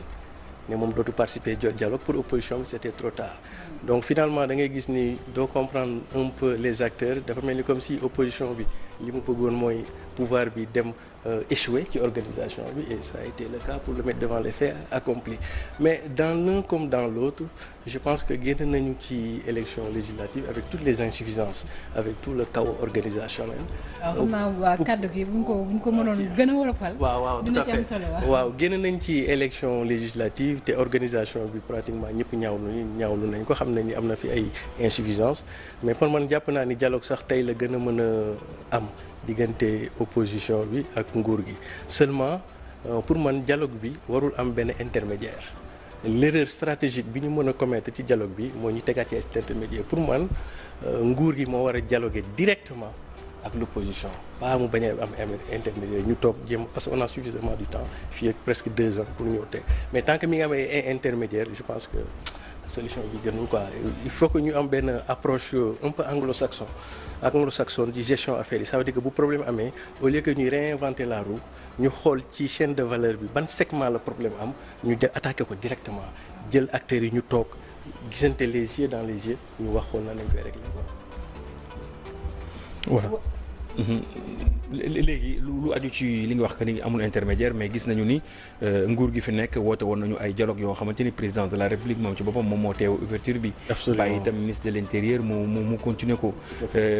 ne moom dootu participer dialogue pour opposition bi c'était trop tard donc finalement da ngay gis ni doo comprendre un peu les acteurs dafa mel ni comme si opposition bi li mu bëggoon mooy pouvoir bi dem échouer ci organisation bi et ça a été le cas pour le mettre devant les faits accomplis mais dans l'un comme dans l'autre je pense que génn nañu ci élection législative avec toutes les insuffisances avec tout le chaos organisationnel. waaw xam naa waa kàddu gi bu ñu ko mënoon gën a wolofal. waaw tout à fait waaw génn nañ ci élection législative te organisation bi pratiquement ñëpp ñaawlu nañ ko xam nañ ni am na fi ay insuffisances mais pour man jàpp naa ni dialogue sax tey la gën a mën a am. diggante opposition bi ak nguur gi seulement pour man dialogue bi warul am benn intermédiaire l'erreur stratégique bi ñu mën a commettre ci dialogue bi moo ñu tegaat ci intermédiaire pour man nguur gi moo war a dialoguer directement ak l'opposition pas mu bañ a am intermédiaire ñu toog jéem parce que on a suffisamment du temps fii ak presque 2 ans pour ñëw teg mais tant que mi nga am ay intermédiaire je pense que solution bi gënul quoi il faut que ñu am benn approche un peu anglo-saxonne di gestion affaire yi ça veut dire que bu problème amee au lieu que ñuy réinventer la roue ñu xool ci chaîne de valeur bi ban segment la problème am ñu attaquer ko directement jël acteurs yi ñu toog gisante les yeux dans les yeux ñu wax xool na nañ koy régler voilà. léegi lu aju ci li nga wax que ni amul intermédiaire mais gis nañu ni nguur gi fi nekk woote woon nañu ay dialogue yoo xamante ni président de la république moom ci boppam moom moo teew ouverture bi. absolument bàyyi itam ministre de l'intérieur mu continuer ko.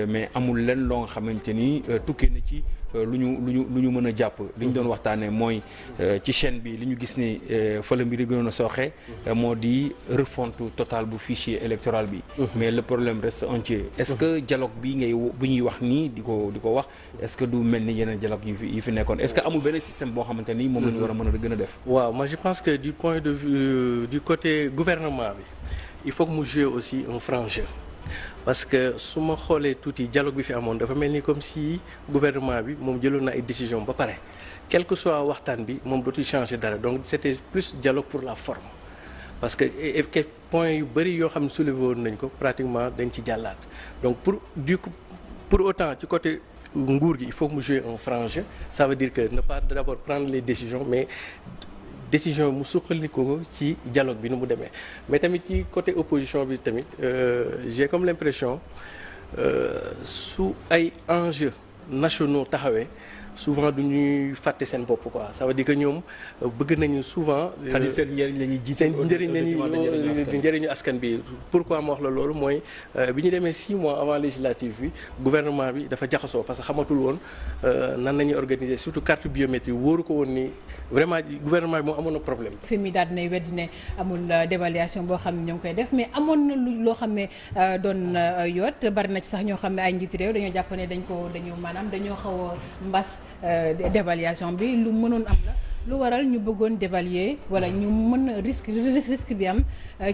mais amul lenn loo nga xamante ni tukkee na ci lu ñu mën a jàpp. li ñu doon waxtaanee mooy ci chaîne bi li ñu gis ni fa la mbir yi gënoon a sooxe. moo di refonte totale bu fichier électoral bi. mais le problème reste entier. est-ce que dialogue bi bu ñuy wax nii di ko wax est-ce que du mel ni yeneen dialogue yi fi nekkoon est-ce que amul benn système boo xamante ni moom la ñu war a mën a gën a def. waaw moi je pense que du point de vue du côté gouvernement bi il faut que mu jouer aussi un franc jeu parce que su ma xoolee tuuti dialogue bi fi amoon dafa mel ni comme si gouvernement bi moom jëloon na ay décision ba pare quel que soit waxtaan bi moom dootul changer dara donc c'était plus dialogue pour la forme parce que point yu bëri yoo xam ne soulevé woon nañ ko pratiquement dañ ci jàllaat donc pour autant ci côté nguur gi il faut que mu jouer un franc jeu ça veut dire que ne pas d'abord prendre les décisions mais décision mu suqaliko ko ci dialogue bi nu mu demee mais tamit ci côté opposition bi tamit j'ai comme l'impression su ay enjeux nationaux taxawee souvent du ñuy fàtte seen bopp quoi ça veut dire que ñoom bëgg nañu souvent. c'est-à-dire seen njëriñ la ñuy jiite. seen njëriñ la ñuy njëriñu askan bi pourquoi ma wax la loolu mooy bi ñu demee 6 mois avant législative bi gouvernement bi dafa jaxasoo parce que xamatul woon nan nañuy organiser surtout carte biométrique wóoru ko woon ni vraiment gouvernement bi moo amoon na problème. fi mi daal dinay weddi ne amul dévaluation boo xam ne ñoo ngi koy def mais amoon na loo xam ne doon yoot bari na ci sax ñoo xam ne ay njiiti réew dañoo jàpp ne dañoo xaw a mbas dévaluation bi lu mënoon am la lu waral ñu bëggoon dévaluer wala ñu mën risque bi am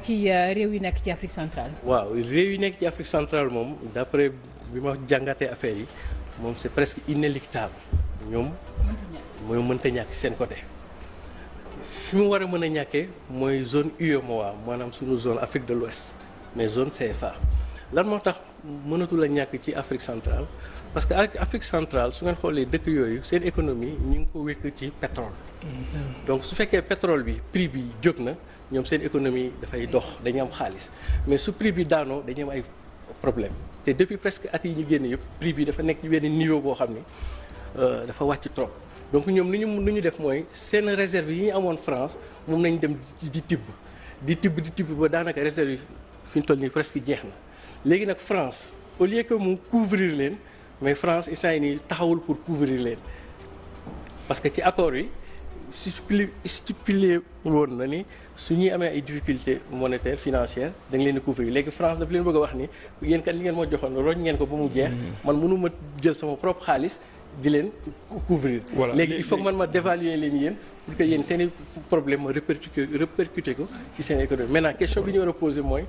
ci réew yi nekk ci Afrique centrale. waaw réew yi nekk ci Afrique centrale moom d'après bi ma jàngatee affaire yi moom c'est presque inéluctable ñoom mooy mënta ñàkk seen côté fi mu war a mën a ñàkkee mooy zone UEMOA maanaam suñu zone Afrique de l'Ouest mais zone CFA lan moo tax mënatul a ñàkk ci Afrique centrale parce que ak Afrique centrale su ngeen xoolee dëkk yooyu seen économie ñu ngi ko wékk ci pétrole. donc su fekkee pétrole bi prix bi jóg na ñoom seen économie dafay dox dañuy am xaalis mais su prix bi daanoo dañuy am ay problème te depuis presque at yi ñu génn yëpp prix bi dafa nekk ci benn niveau boo xam ni dafa wàcc trop donc ñoom lu ñu def mooy seen réserve yi ñu amoon France moom nañ dem di tibb ba daanaka réserve yi fi ñu toll nii presque jeex na léegi nag France au lieu que mu couvrir leen mais France instant yi nii taxawul pour couvrir leen parce que ci accord yi stipulé woon na ni su ñuy amee ay difficultés monétaires financières da nga leen di couvrir léegi France daf leen bëgg a wax ni yéen kat li ngeen moo joxoon roñ ngeen ko ba mu jeex man mënuma jël sama propre xaalis di leen couvrir léegi il faut que man ma dévaluer leen yéen pour que yéen seen i problème ma répercuter ko ci seen économie maintenant question bi ñu war a poser mooy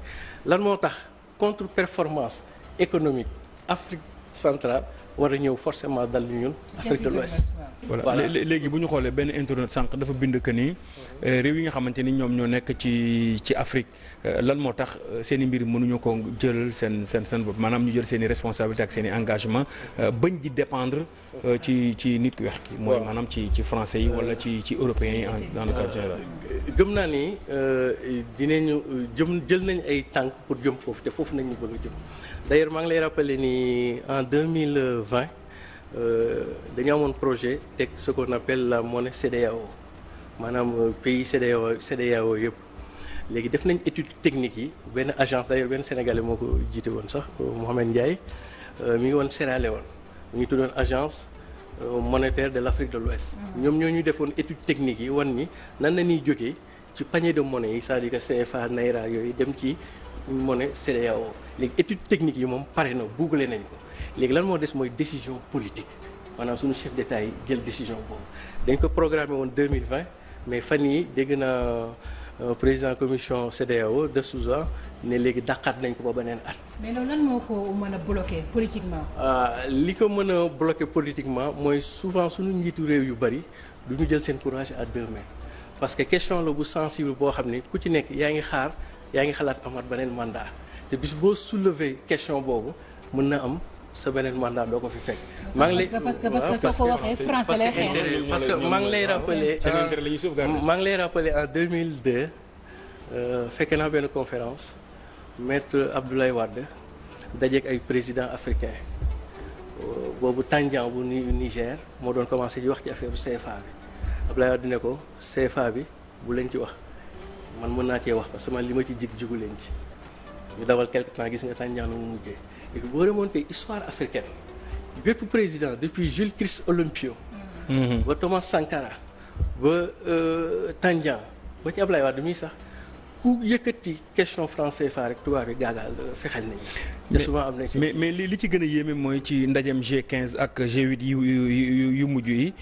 lan moo tax contre performance économique Afrique centrale war a ñëw forcément dal ñun Afrique de l'Ouest voilà léegi bu ñu xoolee benn internet sànq dafa bind que ni réew yi nga xamante ni ñoom ñoo nekk ci Afrique lan moo tax seen i mbir mënuñu ko jël seen bopp maanaam ñu jël seen i responsabilité ak seen i engagement bañ di dépendre ci nit ku weex ki mooy maanaam ci français yi wala ci européens yi dans le cadre général. gëm naa ni dinañu jël nañ ay tànk pour jëm foofu te foofu nañu bëgg a jëm d'ailleurs maa ngi lay rappeler ni en 2020 dañu amoon projet teg ce qu'on appelle la monnaie CEDEAO maanaam pays CEDEAO yëpp léegi def nañ étude technique yi benn agence d'ailleurs benn sénégalais moo ko jiite woon sax Mohamed Ndiaye mi ngi woon Sierra Leone mi ngi tuddoon agence monétaire de l'Afrique de l'Ouest ñoom ñoo ñu defoon étude technique yi wan ni nan la ñuy jógee ci panier de monnaie yi c'est-à-dire que CFA Naira yooyu dem ci monnaie CEDEAO léegi étude technique yi moom pare na bouclé nañ ko léegi lan moo des mooy décision politique maanaam suñu chef d'État yi jël décision boobu dañ ko programmé woon 2020 mais fan yi dégg naa président commission CEDEAO de Souza ne léegi dàqaat nañ ko ba beneen at. mais loolu lan moo ko mën a bloquer politiquement. li ko mën a bloquer politiquement mooy souvent suñu njiitu réew yu bari du ñu jël seen courage à deux mains parce que question la bu sensible boo xam ni ku ci nekk yaa ngi xalaat amaat beneen mandat te bis boo soulever question boobu mën na am sa beneen mandat doo ko fi fekk. maa ngi lay parce que soo ko waxee français lay xeex. parce que maa ngi lay rappeler en 2002 fekkee naa benn conférence maître Abdoulaye Wade dajeek ay présidents africains boobu Tandian bu Niger moo doon commencé di wax ci affaire CFA bi Abdoulaye Wade ne ko CFA bi bu leen ci wax. man mën naa cee wax parce que man li ma ci jigu leen ci ñu dawal quelque temps gis nga Tandian nu mu mujjee et puis boo remonté histoire africaine bépp président depuis Jules Christ Olympio ba Thomas Sankara ba Tandian ba ci Ablaye Wade mii sax ku yëkkati question franc CFA rek tubaab yi gaagaal fexeel nañu te souvent am nañ mais li ci gën a yéeme mooy ci ndajem G15 ak G8 yu mujj yi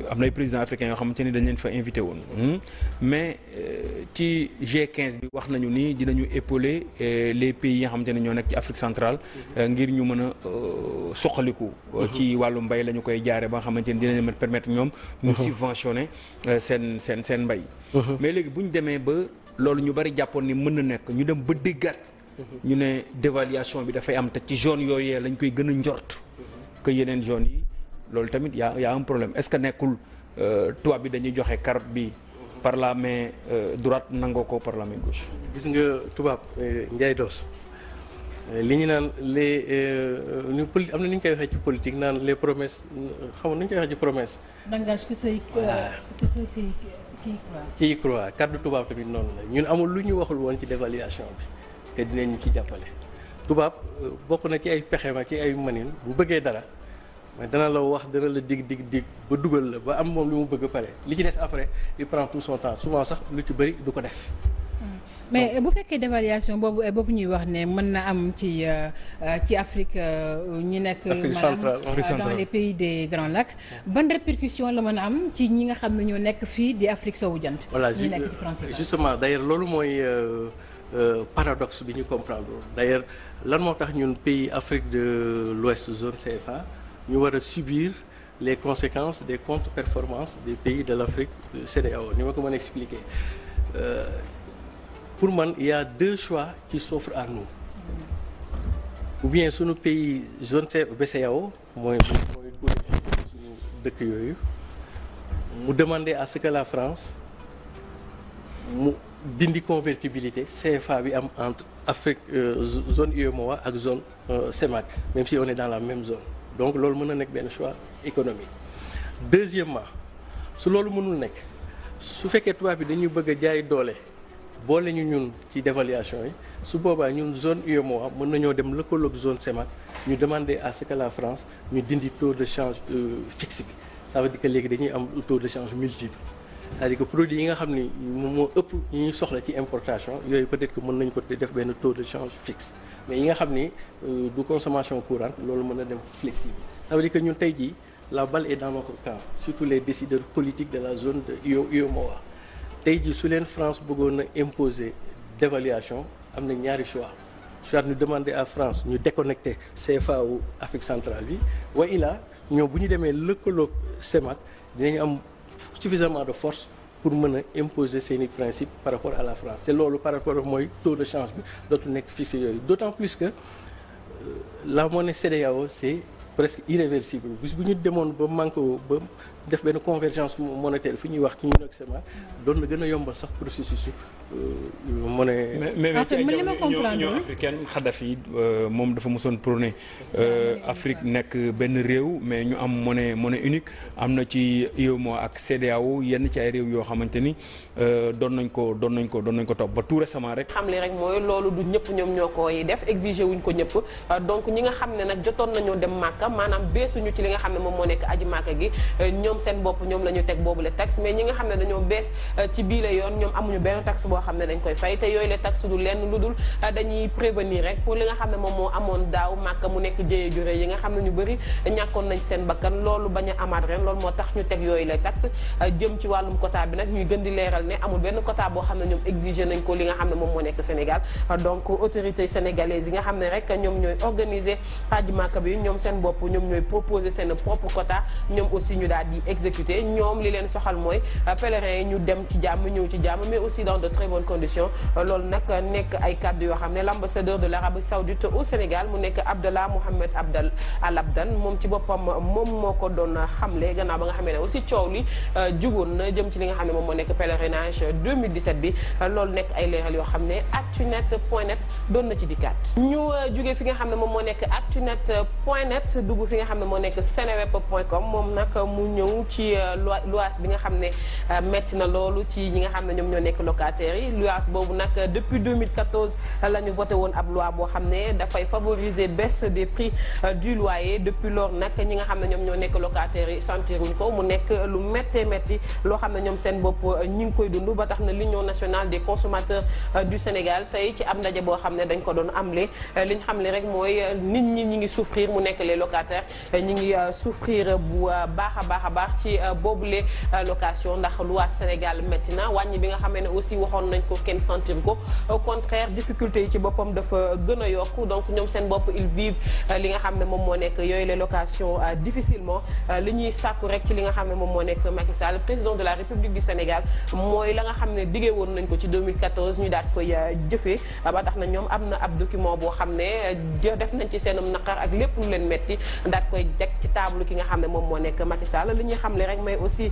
am na ay présidents africains yoo xamante ni dañ leen fa invité woon mais ci G15 bi wax nañu ni dinañu épauler les pays yi nga xamante ne ñoo nekk ci Afrique centrale ngir ñu mën a suqaliku ci wàllu mbay la ñu koy jaare ba nga xamante ni dinañ leen permettre ñoom ñu subventionner seen mbay mais léegi bu ñu demee ba loolu ñu bari jàppoon ni mën na nekk ñu dem ba déggaat ñu ne dévaluation bi dafay am te ci zone yooyee lañ koy gën a njort que yeneen zones yi loolu tamit y a un problème est-ce que nekkul tubaab bi dañuy joxe carotte bi par la main droite nangoo ko par la main gauche. gis nga tubaab Ndiaye Dos li ñu naan ñu politique am na ni ñu koy waxee ci politique naan les promesses xam nga nu ñu koy waxee ci promesse. langage kii croit kàddu tubaab tamit noonu la ñun amul lu ñu waxul woon ci dévaluation bi te dinañ ñu ci jàppale. tubaab bokk na ci ay pexe ma ci ay manin bu bëggee dara mais dana la wax dana la dig ba dugal la ba am moom li mu bëgg pare li ci des après il prend tout son temps souvent sax lu ci bëri du ko def. mais bu fekkee dévaluation boobu ñuy wax ne mën na am ci Afrique ñi nekk maanaam dans les pays des Grands Lacs ban répercussion la mën a am ci ñi nga xam ne ñoo nekk fii di Afrique sowu jant. voilà ñi nekk ci France justement d'ailleurs loolu mooy paradoxe bi ñu comprendre d'ailleurs lan moo tax ñun pays Afrique de l'Ouest zone CFA ñu war a subir les conséquences des contre-performances des pays de l'Afrique CEDEAO ni ma ko mën a expliquer. Pour man il y a deux choix qui s'offrent à nous ou bien sunu pays zone BCEAO mooy suñu dëkk yooyu mu demander à ce que la France mu dindi convertibilité CFA bi am entre Afrique zone UEMOA ak zone CEMAC même si on est dans la même zone donc loolu mën na nekk benn choix économique. Deuxièmement su loolu mënul nekk su fekkee tubaab bi dañuy bëgg a jaay doole. boole ñu ñun ci dévaluation yi su boobaa ñun zone UEMOA mën nañoo dem lëkkaloog zone CEMAC ñu demander à ce que la France ñu dindi taux de change fixe bi ça veut dire que léegi dañuy am taux de change multiple c'est-à-dire que produit yi nga xam ni moo ëpp ñu ñuy soxla ci importation yooyu peut-être que mën nañu ko def benn taux de change fixe mais yi nga xam ni du consommation courante loolu mën na dem flexible ça veut dire que ñun tey jii la balle est dans notre camp surtout les décideurs politiques de la zone de UEMOA tey jii su leen France bëggoon a imposer dévaluation am na ñaari choix soit ñu demander à France ñu déconnecter CFA wu Afrique centrale bi wa illah ñoom bu ñu demee lëkkaloog CEMAC dinañu am suffisamment de force pour mën a imposer seeni principes par rapport à la France te loolu par rapport mooy taux de change bi dootu nekk fixé yooyu d'autant plus que la monnaie CEDEAO c'est presque irréversible bis bu ñu demoon ba manqué ba def benn convergence monétaire fi ñuy wax ci ñun ak CEMAC doon na gën a yombal sax processus monnaie. mais ci Union africaine Kadhafi moom dafa mosoon prôné Afrique nekk benn réew mais ñu am monnaie unique am na ci UEMOA ak CEDEAO yenn ci ay réew yoo xamante ni doon nañ ko topp ba tout récemment rek. xam li rek mooy loolu du ñëpp ñoom ñoo koy def exiger wuñ ko ñëpp donc ñi nga xam ne nag jotoon nañoo dem Màkka maanaam beesuñu ci li nga xam ne moom moo nekk aji Màkka gi ñoom seen bopp ñoom la ñu teg boobu le taxe mais ñi nga xam ne dañoo bees ci bii la yoon ñoom amuñu benn taxe boo xam ne dañ koy fay te yooyu le taxe du lenn lu dul dañuy prévenir rek pour li nga xam ne moom moo amoon daaw Màkka mu nekk jëye jure yi nga xam ne ñu bëri ñàkkoon nañ seen bakkan loolu bañ a amaat ren loolu moo tax ñu teg yooyu le taxe jëm ci wàllum quota bi nag ñuy gën di leeral ne amul benn quota boo xam ne ñoom exiger nañ ko li nga xam ne moom moo nekk Sénégal donc autorités sénégalaises yi nga xam ne rek ñoom ñooy organiser aji Màkka bi ñoom seen bopp ñoom ñooy proposer seen propre quota ñoom aussi ñu daal di exécuter ñoom li leen soxal mooy pèlerins yi ñu dem ci jàmm ñëw ci jàmm mais aussi dans de très bonnes conditions loolu nag nekk ay kàddu yoo xam ne l'ambassadeur de l'Arabie Saoudite au Sénégal mu nekk Abdallah Mohamed Al Abdan moom ci boppam moom moo ko doon xamle gannaaw ba nga xamee ne aussi coow li jugoon na jëm ci li nga xam ne moom moo nekk pèlerinage 2017 bi loolu nekk ay leeral yoo xam ne actunet.net doon na ci dikkaat ñu jógee fi nga xam ne moom moo nekk actunet.net dugg fi nga xam ne moo nekk seneweb.com moom nag mu ñëw ci luwaas bi nga xam ne metti na loolu ci ñi nga xam ne ñoom ñoo nekk locataires yi luwaas boobu nag depuis 2014 la ñu voté woon ab loi boo xam ne dafay favoriser baisse des prix du loyer depuis lors nag ñi nga xam ne ñoom ñoo nekk locataires yi sentiruñ ko mu nekk lu méttee métti loo xam ne ñoom seen bopp ñi ngi koy dund ba tax na l'Union nationale des consommateurs du Sénégal tey ci am ndaje boo xam ne dañ ko doon amle li ñu xam le rek mooy nit ñi ñi ngi souffrir mu nekk les locataires ñi ngi souffrir bu baax a baax ci boobule location ndax loi Sénégal métti na wàññi bi nga xamee ne aussi waxoon nañ ko kenn sentir ko au contraire difficulté yi ci boppam dafa gën a yokku donc ñoom seen bopp ils vivent li nga xam ne moom moo nekk yooyu les locations difficilement li ñuy sàkku rek ci li nga xam ne moom moo nekk Macky Sall président de la République du Sénégal mooy la nga xam ne diggee woon nañ ko ci 2014 ñu daal koy jëfee ba tax na ñoom am na ab document boo xam ne def nañ ci seenum naqar ak lépp lu leen metti daal koy teg ci table ki nga xam ne moom moo nekk Macky Sall li ñuy xam le rek mais aussi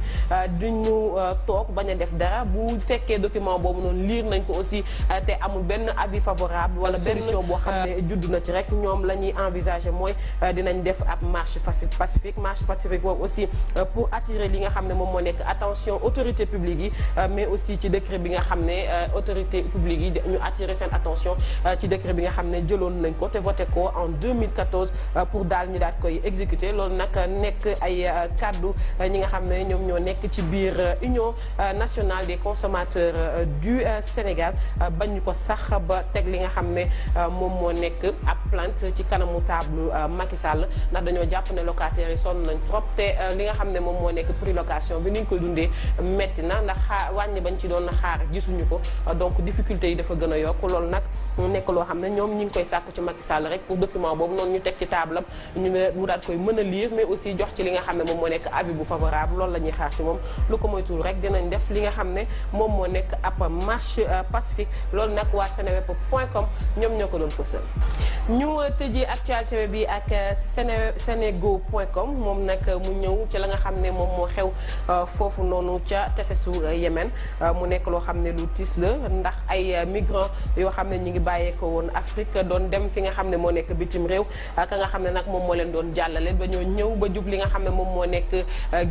duñu toog bañ a def dara bu fekkee document boobu noonu lire nañ ko aussi te amul benn avis favorable wala benn solution boo xam ne judd na ci rek ñoom la ñuy envisager mooy dinañ def ab marche pacifique marche pacifique boobu aussi pour attirer li nga xam ne moom moo nekk attention autorité publique yi mais aussi ci décret bi nga xam ne autorité publique yi ñu attirer seen attention ci décret bi nga xam ne jëloon nañ ko te voté ko en 2014 pour daal ñu daal koy exécuter loolu nag nekk ay kaddu ñi nga xam ne ñoom ñoo nekk ci biir Union nationale des consommateurs du Sénégal bañ ko sax ba teg li nga xam ne moom moo nekk ab plainte ci kanamu table Macky Sall ndax dañoo jàpp ne locataires yi sonn nañ trop te li nga xam ne moom moo nekk prix location bi ni ñu koy dundee metti na ndax wàññi bañ ci doon xaar gisuñu ko donc difficulté yi dafa gën a yokk loolu nag nekk loo xam ne ñoom ñi ngi koy sàkku ci Macky Sall rek pour document boobu noonu ñu teg ci table am ñu mu daal koy mën a lire mais aussi jox ci li nga xam ne moom moo nekk avis bu favorable loolu la ñuy xaar ci moom lu ko moytuwul rek dinañ def li nga xam ne moom moo nekk ab marche pacifique loolu nag waa seneweb.com ñoom ñoo ko doon fësal ñu tëjee actualité bi ak senego.com moom nag mu ñëw ci la nga xam ne moom moo xew foofu noonu ca tefesu Yémen mu nekk loo xam ne lu tiis la ndax ay migrants yoo xam ne ñi ngi bàyyeekoo woon Afrique doon dem fi nga xam ne moo nekk bitim réew ka nga xam ne nag moom moo leen doon jàllale ba ñoo ñëw ba jub li nga xam ne moom moo nekk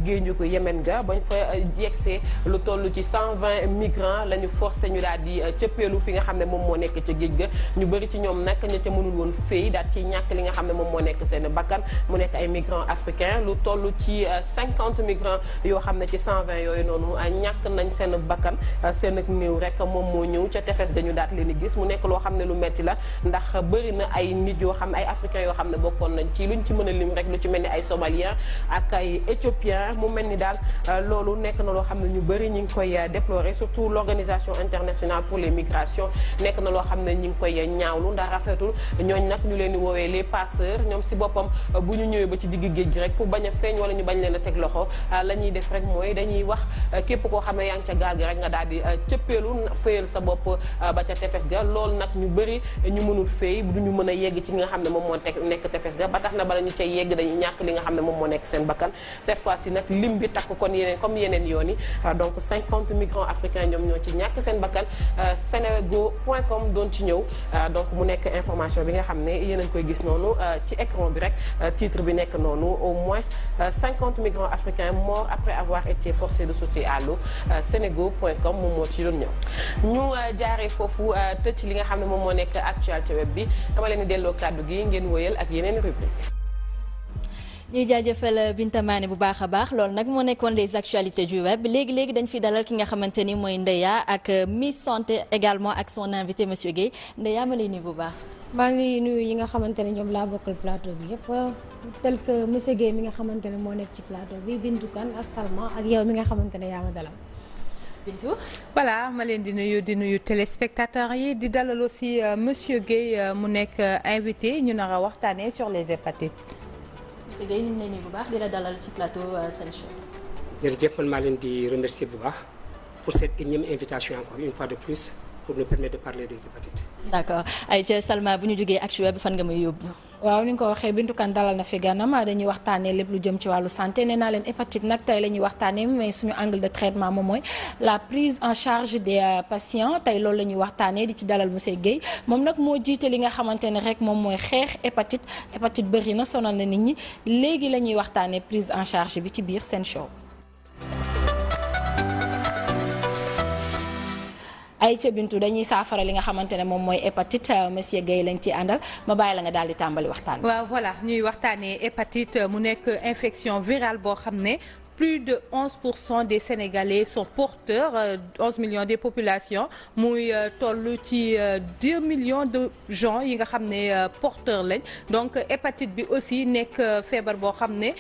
géeju ko Yémen ga bañ fa yegsee lu toll ci 120 migrants la ñu forcé ñu daal di cëppeelu fi nga xam ne moom moo nekk ca géej ga ñu bëri ci ñoom nag ña ca mënul woon féey daal ci ñàkk li nga xam ne moom moo nekk seen bakkan mu nekk ay migrants africains lu toll ci 50 migrants yoo xam ne ci 120 yooyu noonu ñàkk nañ seen bakkan seen ak néew rek moom moo ñëw ca tefes dañu daat leen di gis mu nekk loo xam ne lu metti la ndax bëri na ay nit yoo xam ne ay africains yoo xam ne bokkoon nañ ci luñ ci mën a lim rek lu ci mel ni ay somaliens ak ay éthiopiens mu mel ni daal loolu nekk na loo xam ne ñu bëri ñi ngi koy déplorer surtout l'organisation internationale pour les migrations nekk na loo xam ne ñi ngi koy ñaawlu ndax rafetul ñooñ nag ñu leen di woowee les passeurs ñoom si boppam bu ñu ñëwee ba ci digg géej gi rek pour bañ a feeñ wala ñu bañ leen a teg loxo la ñuy def rek mooy dañuy wax képp koo xam ne yaa ngi ca gaal gi rek nga daal di cëppeelu féyal sa bopp ba ca tefes ga loolu nag ñu bëri ñu mënul féey du ñu mën a yegg ci nga xam ne moom moo nekk tefes ga ba tax na bala ñu cay yegg dañuy ñàkk li nga xam ne moom moo nekk seen bakkan cette fois ci nag lim bi takk kon yeneen comme yeneen yoon yi donc 50 migrants africains ñoom ñoo ci ñàkk seen bakkan senego.com doon ci ñëw donc mu nekk information bi nga xam ne yéen a ngi koy gis noonu ci écran bi rek titre bi nekk noonu au moins 50 migrants africains morts après avoir été forcés de sauter à l'eau senego.com moom moo ci doon ñëw ñu jaaree foofu tëj li nga xam ne moom moo nekk actualité web bi dama leen di delloo kàddu gi ngeen wëyal ak yeneen rubrique ñuy jaajëfal Binta Mané bu baax a baax loolu nag moo nekkoon les actualités du web léegi dañ fi dalal ki nga xamante ni mooy Ndeya ak Miss Santé également ak son invité monsieur Guèye Ndeya ma lay nuyu bu baax. maa ngi nuyu ñi nga xamante ne ñoom laa bokkal plateau bi yëpp tel que monsieur Guèye mi nga xamante ne moo nekk ci plateau bi Bintou Kane ak Salma ak yow mi nga xamante ne yaa ma dalal. Bintou voilà ma leen di nuyu téléspectateurs yi di dalal aussi monsieur Guèye mu nekk invité ñu nar a waxtaanee sur les hépatites. monsieur Guèye ñu ngi lay nuyu bu baax di la dalal ci plateau Sen Show. jërëjëf man maa leen di remercier bu baax pour cette énième invitation encore une fois de plus pour nous permettre de parler des hépatites. d'accord ayca Salma bu ñu jógee actu web fan nga may yóbbu. waaw ni nga ko waxee Bintou Kane dalal na fi ganam dañuy waxtaanee lépp lu jëm ci wàllu santé nee naa leen hépatite nag tey la ñuy waxtaanee mais suñu angle de traitement moom mooy la prise en charge des patients tey loolu la ñuy waxtaanee di ci dalal monsieur Guèye moom nag moo jiite li nga xamante ne rek moom mooy xeex hépatite bëri na sonal na nit ñi léegi la ñuy waxtaanee prise en charge bi ci biir Sen Show. ay ca Bintu dañuy saafara li nga xamante ne moom mooy hépatite monsieur Guèye lañ ci àndal ma bàyyi la nga daal di tàmbali waxtaan bi. waaw voilà ñuy waxtaanee hépatite mu nekk infection virale boo xam ne plus de 11% des Sénégalais sont porteurs 11 millions des populations muy toll ci 2 millions de gens yi nga xam ne porteurs lañ donc hépatite bi aussi nekk feebar boo xam ne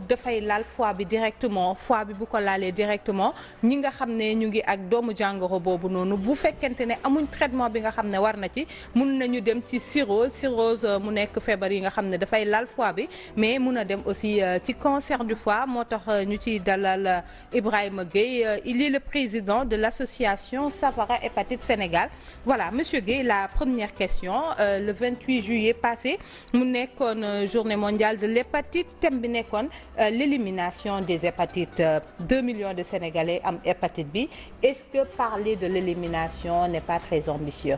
dafay laal foie bi directement foie bi bu ko laalee directement ñi nga xam ne ñu ngi ak doomu jàngoro boobu noonu bu fekkente ne amuñ traitement bi nga xam ne war na ci mun nañu dem ci cirrhose mu nekk feebar yi nga xam ne dafay laal foie bi mais mun a dem aussi ci cancer du foie moo tax ñu ciy dalal Ibrahima Gueye il est le président de l'association Safara Hépatite Sénégal. Voilà monsieur Gueye, la première question le 28 juillet passé mu nekkoon journée mondiale de l'hépatite, thème bi nekkoon l'élimination des hépatites. 2 millions de Sénégalais am hépatite bi. Est-ce que parler de l'élimination n'est pas très ambitieux?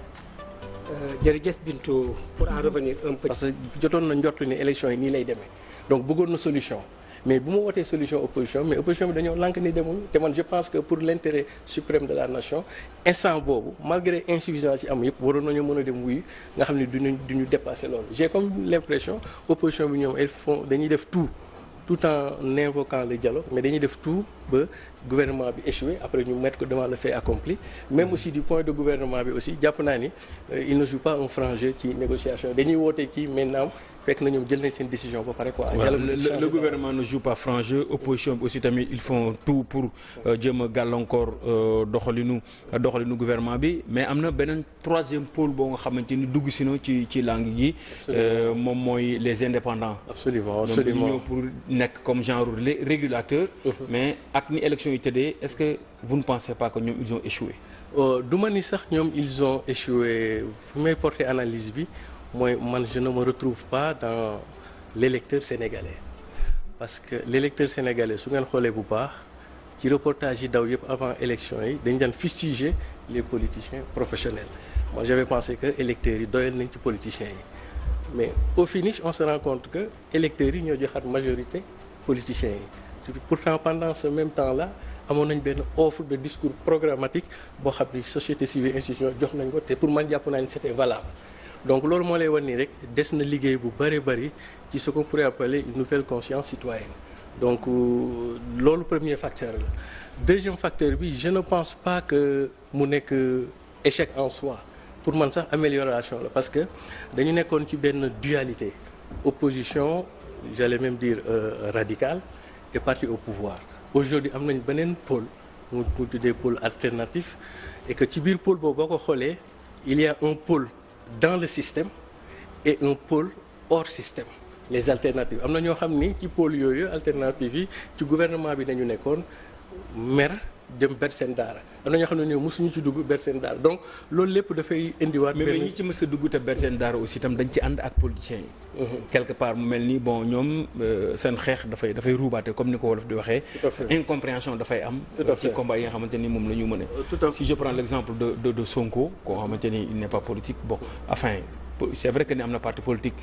jërëjëf Bintou, pour en revenir un peu. parce que jotoon na njortu ni élection yi nii lay demee donc bëggoon na solution mais bu ma wootee solution opposition mais opposition bi dañoo lànk ni demul te man je pense que pour l'intérêt suprême de la nation instant boobu malgré insuffisance yi am yëpp waroon nañu mën a dem wuyu nga xam ne duñu dépasser loolu. J'ai comme l'impression opposition bi ñoom dañuy def tout en invoquant le dialogue mais dañuy def tout ba gouvernement bi échoué après ñu mettre ko devant le fait accompli. Même aussi du point de gouvernement bi aussi jàpp naa ni il ne joue pas un franc jeu ci négociation dañuy woote kii maintenant fekk na ñoom jël nañ seen décision ba pare quoi. Le gouvernement ne joue pas franc jeu, opposition bi aussi tamit ils font tout pour jéem a gàllankoor doxalinu gouvernement bi mais am na beneen troisième pôle boo nga xamante ni dugg si na ci langue gi. moom mooy les indépendants. Absolument. donc ñu ñëw pour nekk comme genre régulateur. mais ak ni élection yi tëddee est-ce que vous ne pensez pas que ñoom ils ont échoué. du ma ni sax ñoom ils ont échoué fu may porter analyse bi mooy man je ne me retrouve pas dans l'électeur sénégalais parce que l'électeur sénégalais su ngeen xoolee bu baax ci reportage yi daw yëpp avant élection yi dañ daan fustiger les politiciens professionnels. Moi j'avais pensé que électeurs yi doyal nañ ci politiciens yi mais au finish on se rend compte que électeurs yi ñoo joxaat majorité politiciens yi. Pourtant pendant ce même temps-là amoon nañ benn offre de discours programmatique boo xam ni société civile institution jox nañ ko te pour man jàpp naa ni c'était valable. Donc loolu moo lay wan nii rek des na liggéey bu bari ci ce qu'on pourrait appeler une nouvelle conscience citoyenne. Donc loolu premier facteur la. Deuxième facteur bi je ne pense pas que mu nekk échec en soi pour man sax amélioration la parce que dañu nekkoon ci benn dualité opposition j'allais même dire radicale et parti au pouvoir. Aujourd'hui am nañ beneen pôle mu tuddee pôle alternatif et que ci biir pôle boobu boo ko xoolee il y a un pôle dans le système et un pôle hors système. Les alternatives am na ñoo xam ni ci pôle yooyu alternatives yi ci gouvernement bi dañu nekkoon mer dem ber seen daara am na ñoo xam ne ñoom mosuñu ci dugg ber seen daara donc loolu lépp dafay indiwaat. mais ñi ci mës a dugg te ber seen daara aussi itam dañ ci ànd ak politiciens yi. quelque part mu mel ni bon ñoom seen xeex dafay ruubaate comme ni ko wolof di waxee. incompréhension dafay am. ci combat yi nga xamante ni moom la ñu mën a. si je prends l'exemple de Sonko koo xamante ni il n'est pas politique bon enfin. C'est vrai que ni am na parti politique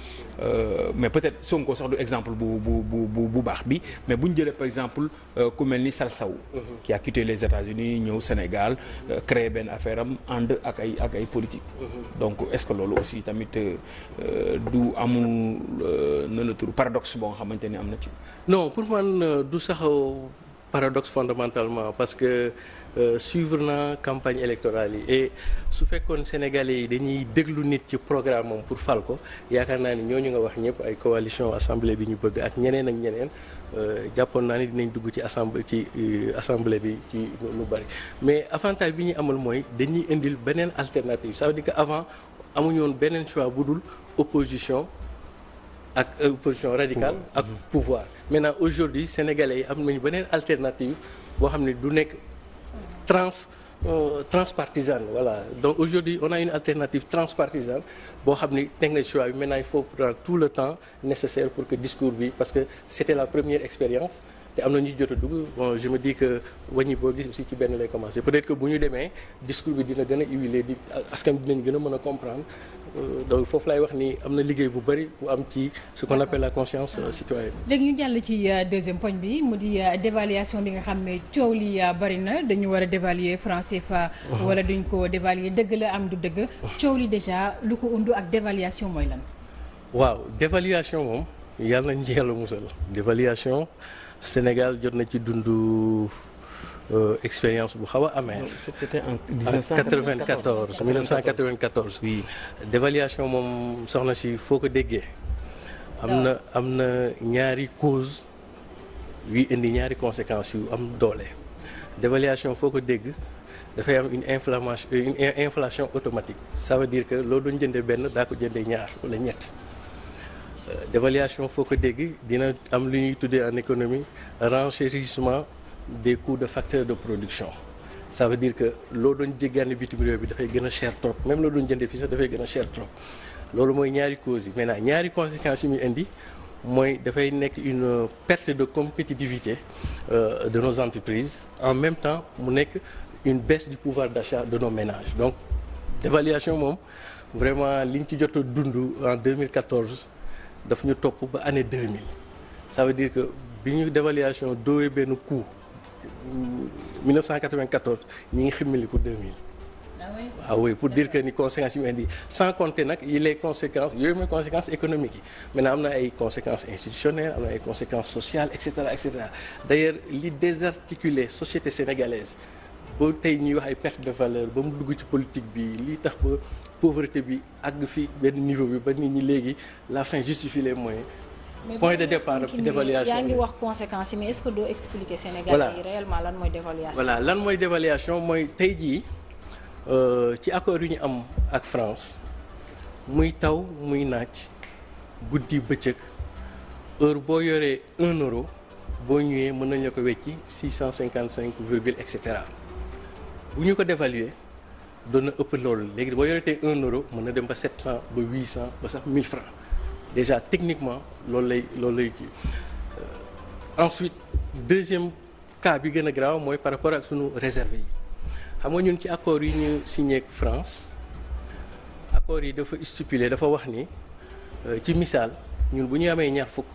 mais peut-être Sonko sax du exemple bu baax bi mais bu ñu jëlee par exemple ku mel ni Salsaou qui a quitté les États-Unis ñëw Sénégal créé benn affaire am ànd ak ay politique donc est-ce que loolu aussi tamit du amul na tur paradoxe boo nga xamante ni am na ci. Non pour man du sax paradoxe fondamentalement parce que suivre na campagne électorale yi et su fekkoon sénégalais yi dañuy déglu nit ci programme moom pour fal ko yaakaar naa ni ñooñu nga wax ñëpp ay coalition assemblée bi ñu bëgg ak ñeneen jàppoon naa ni dinañ dugg ci assemblée bi ci lu bari mais avantage bi ñu amal mooy dañuy indil beneen alternative ça veut dire que avant amuñu woon beneen choix bu dul opposition ak opposition radicale ak pouvoir. Maintenant aujourd'hui sénégalais yi am nañu beneen alternative boo xam ne du nekk transpartisane voilà donc aujourd'hui on a une alternative transpartisane boo xam ni teg na choix bi maintenant il faut prendre tout le temps nécessaire pour que discours bi parce que c'était la première expérience te am na ñu jot a dugg bon je me dis que wàññi boo gis aussi ci benn lay commencer peut-être que bu ñu demee discours bi dina gën a huiler di askan bi dinañ gën a mën a comprendre donc foofu laay wax ni am na liggéey bu bari bu am ci ce qu'on appelle la conscience citoyenne. léegi ñu jàll ci deuxième poñ bi mu di dévaluation bi nga xam ne coow li bari na dañu war a dévaluer franc CFA. wala duñ ko dévaluer dëgg la am du dëgg. coow li déjà lu ko undu ak dévaluation mooy lan. waaw dévaluation moom yàlla nañ ci yàlla musal dévaluation. Sénégal jot na ci dundu expérience bu xaw a amee. C'était en 1994. Oui. Dévaluation moom soxna si foo ko déggee. am na ñaari cause yuy indi ñaari conséquences yu am doole. Dévaluation foo ko dégg dafay am une inflation automatique. Ça veut dire que loolu doon jëndee benn daa ko jëndee ñaar wala ñett. dévaluation foo ko dégg dina am lu ñuy tuddee en économie renchérissement des coûts de facteurs de production. Ça veut dire que loo doon jéggaani bitim réew bi dafay gën a cher trop même loo doon jëndee fii sax dafay gën a cher trop loolu mooy ñaari causes yi. maintenant ñaari conséquences yi muy indi mooy dafay nekk une perte de compétitivité de nos entreprises en même temps mu nekk une baisse du pouvoir d'achat de nos ménages. Donc dévaluation moom vraiment li ñu ci jot a dund en 2014 daf ñu topp ba année 2000 ça veut dire que bi ñu dévaluation doowee benn coup 1994 ñi ngi ximmiliku 2000. Ah oui, pour dire que ni conséquences yi mu indi sans compter nag les conséquences yooyu mooy conséquences économiques yi maintenant am na ay conséquences institutionnelles am na ay conséquences sociales et cetera et cetera. D'ailleurs li désarticuler société sénégalaise ba tey ñuy wax ay perte de valeur ba mu dugg ci politique bi li tax ba pauvreté bi àgg fi benn niveau bi ba nit ñi léegi la fin justifie les moyens. Point de départ ci dévaluation yaa ngi wax conséquences yi mais est-ce que doo expliquer Sénégalais yi réellement lan mooy dévaluation. Voilà lan mooy dévaluation mooy tey jii ci accord yu ñu am ak France muy taw muy naaj guddi bëccëg heure boo yoree 1 euro boo ñëwee mën nañu la ko wecci 655 virgule et cetera bu ñu ko dévaluer doon na ëpp loolu léegi boo yoree tey 1 euro mën na dem ba 700 ba 800 ba sax 1000 francs déjà techniquement loolu lay kii ensuite deuxième cas bi gën a grave mooy par rapport ak sunu réserve yi xam nga ñun ci accords yi ñu signé ak France accords yi dafa stipuler dafa wax ni ci misaal ñun bu ñu amee ñaar fukk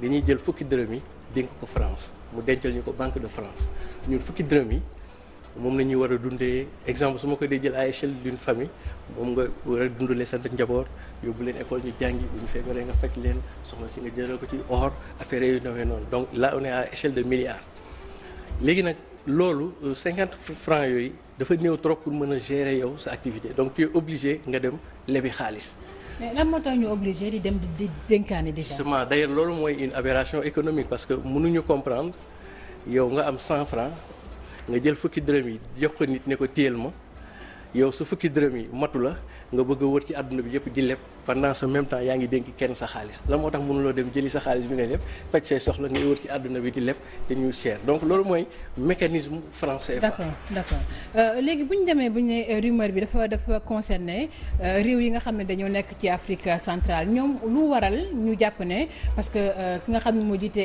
dañuy jël fukki dërëm yi dénk ko France mu dencal ñu ko Banque de France ñun fukki dërëm yi moom la ñuy war a dundee exemple su ma ko dee jël à échelle d'une famille moom nga war a dundalee sant njaboot yóbbu leen école ñu jàngi bu ñu feebaree nga faj leen soxna si nga jëlee ko ci or affaire yu nawee noonu donc là on est à échelle de milliards. léegi nag loolu 50 francs yooyu dafa néew trop pour mën a gérer yow sa activité donc tu es obligé nga dem lebi xaalis. mais lan moo tax ñu obligé di dem di dénkaane déjà. justement d'ailleurs loolu mooy une aberration économique parce que mënuñu comprendre yow nga am 100 francs nga jël fukki dërëm yi jox ko nit ne ko téel ma yow su fukki dërëm yi matu la nga bëgg a wër ci àdduna bi yëpp di leb pendant ce même temps yaa ngi dénk kenn sa xaalis la moo tax mënuloo dem jëli sa xaalis bi nga leb faj say soxla ngay wër ci àdduna bi di leb te ñu cher donc loolu mooy mécanisme français. d'accord léegi bu ñu demee bu ñu ne rumeur bi dafa concerné réew yi nga xam ne dañoo nekk ci Afrique centrale ñoom lu waral ñu jàpp ne parce que ki nga xam ne moo jiite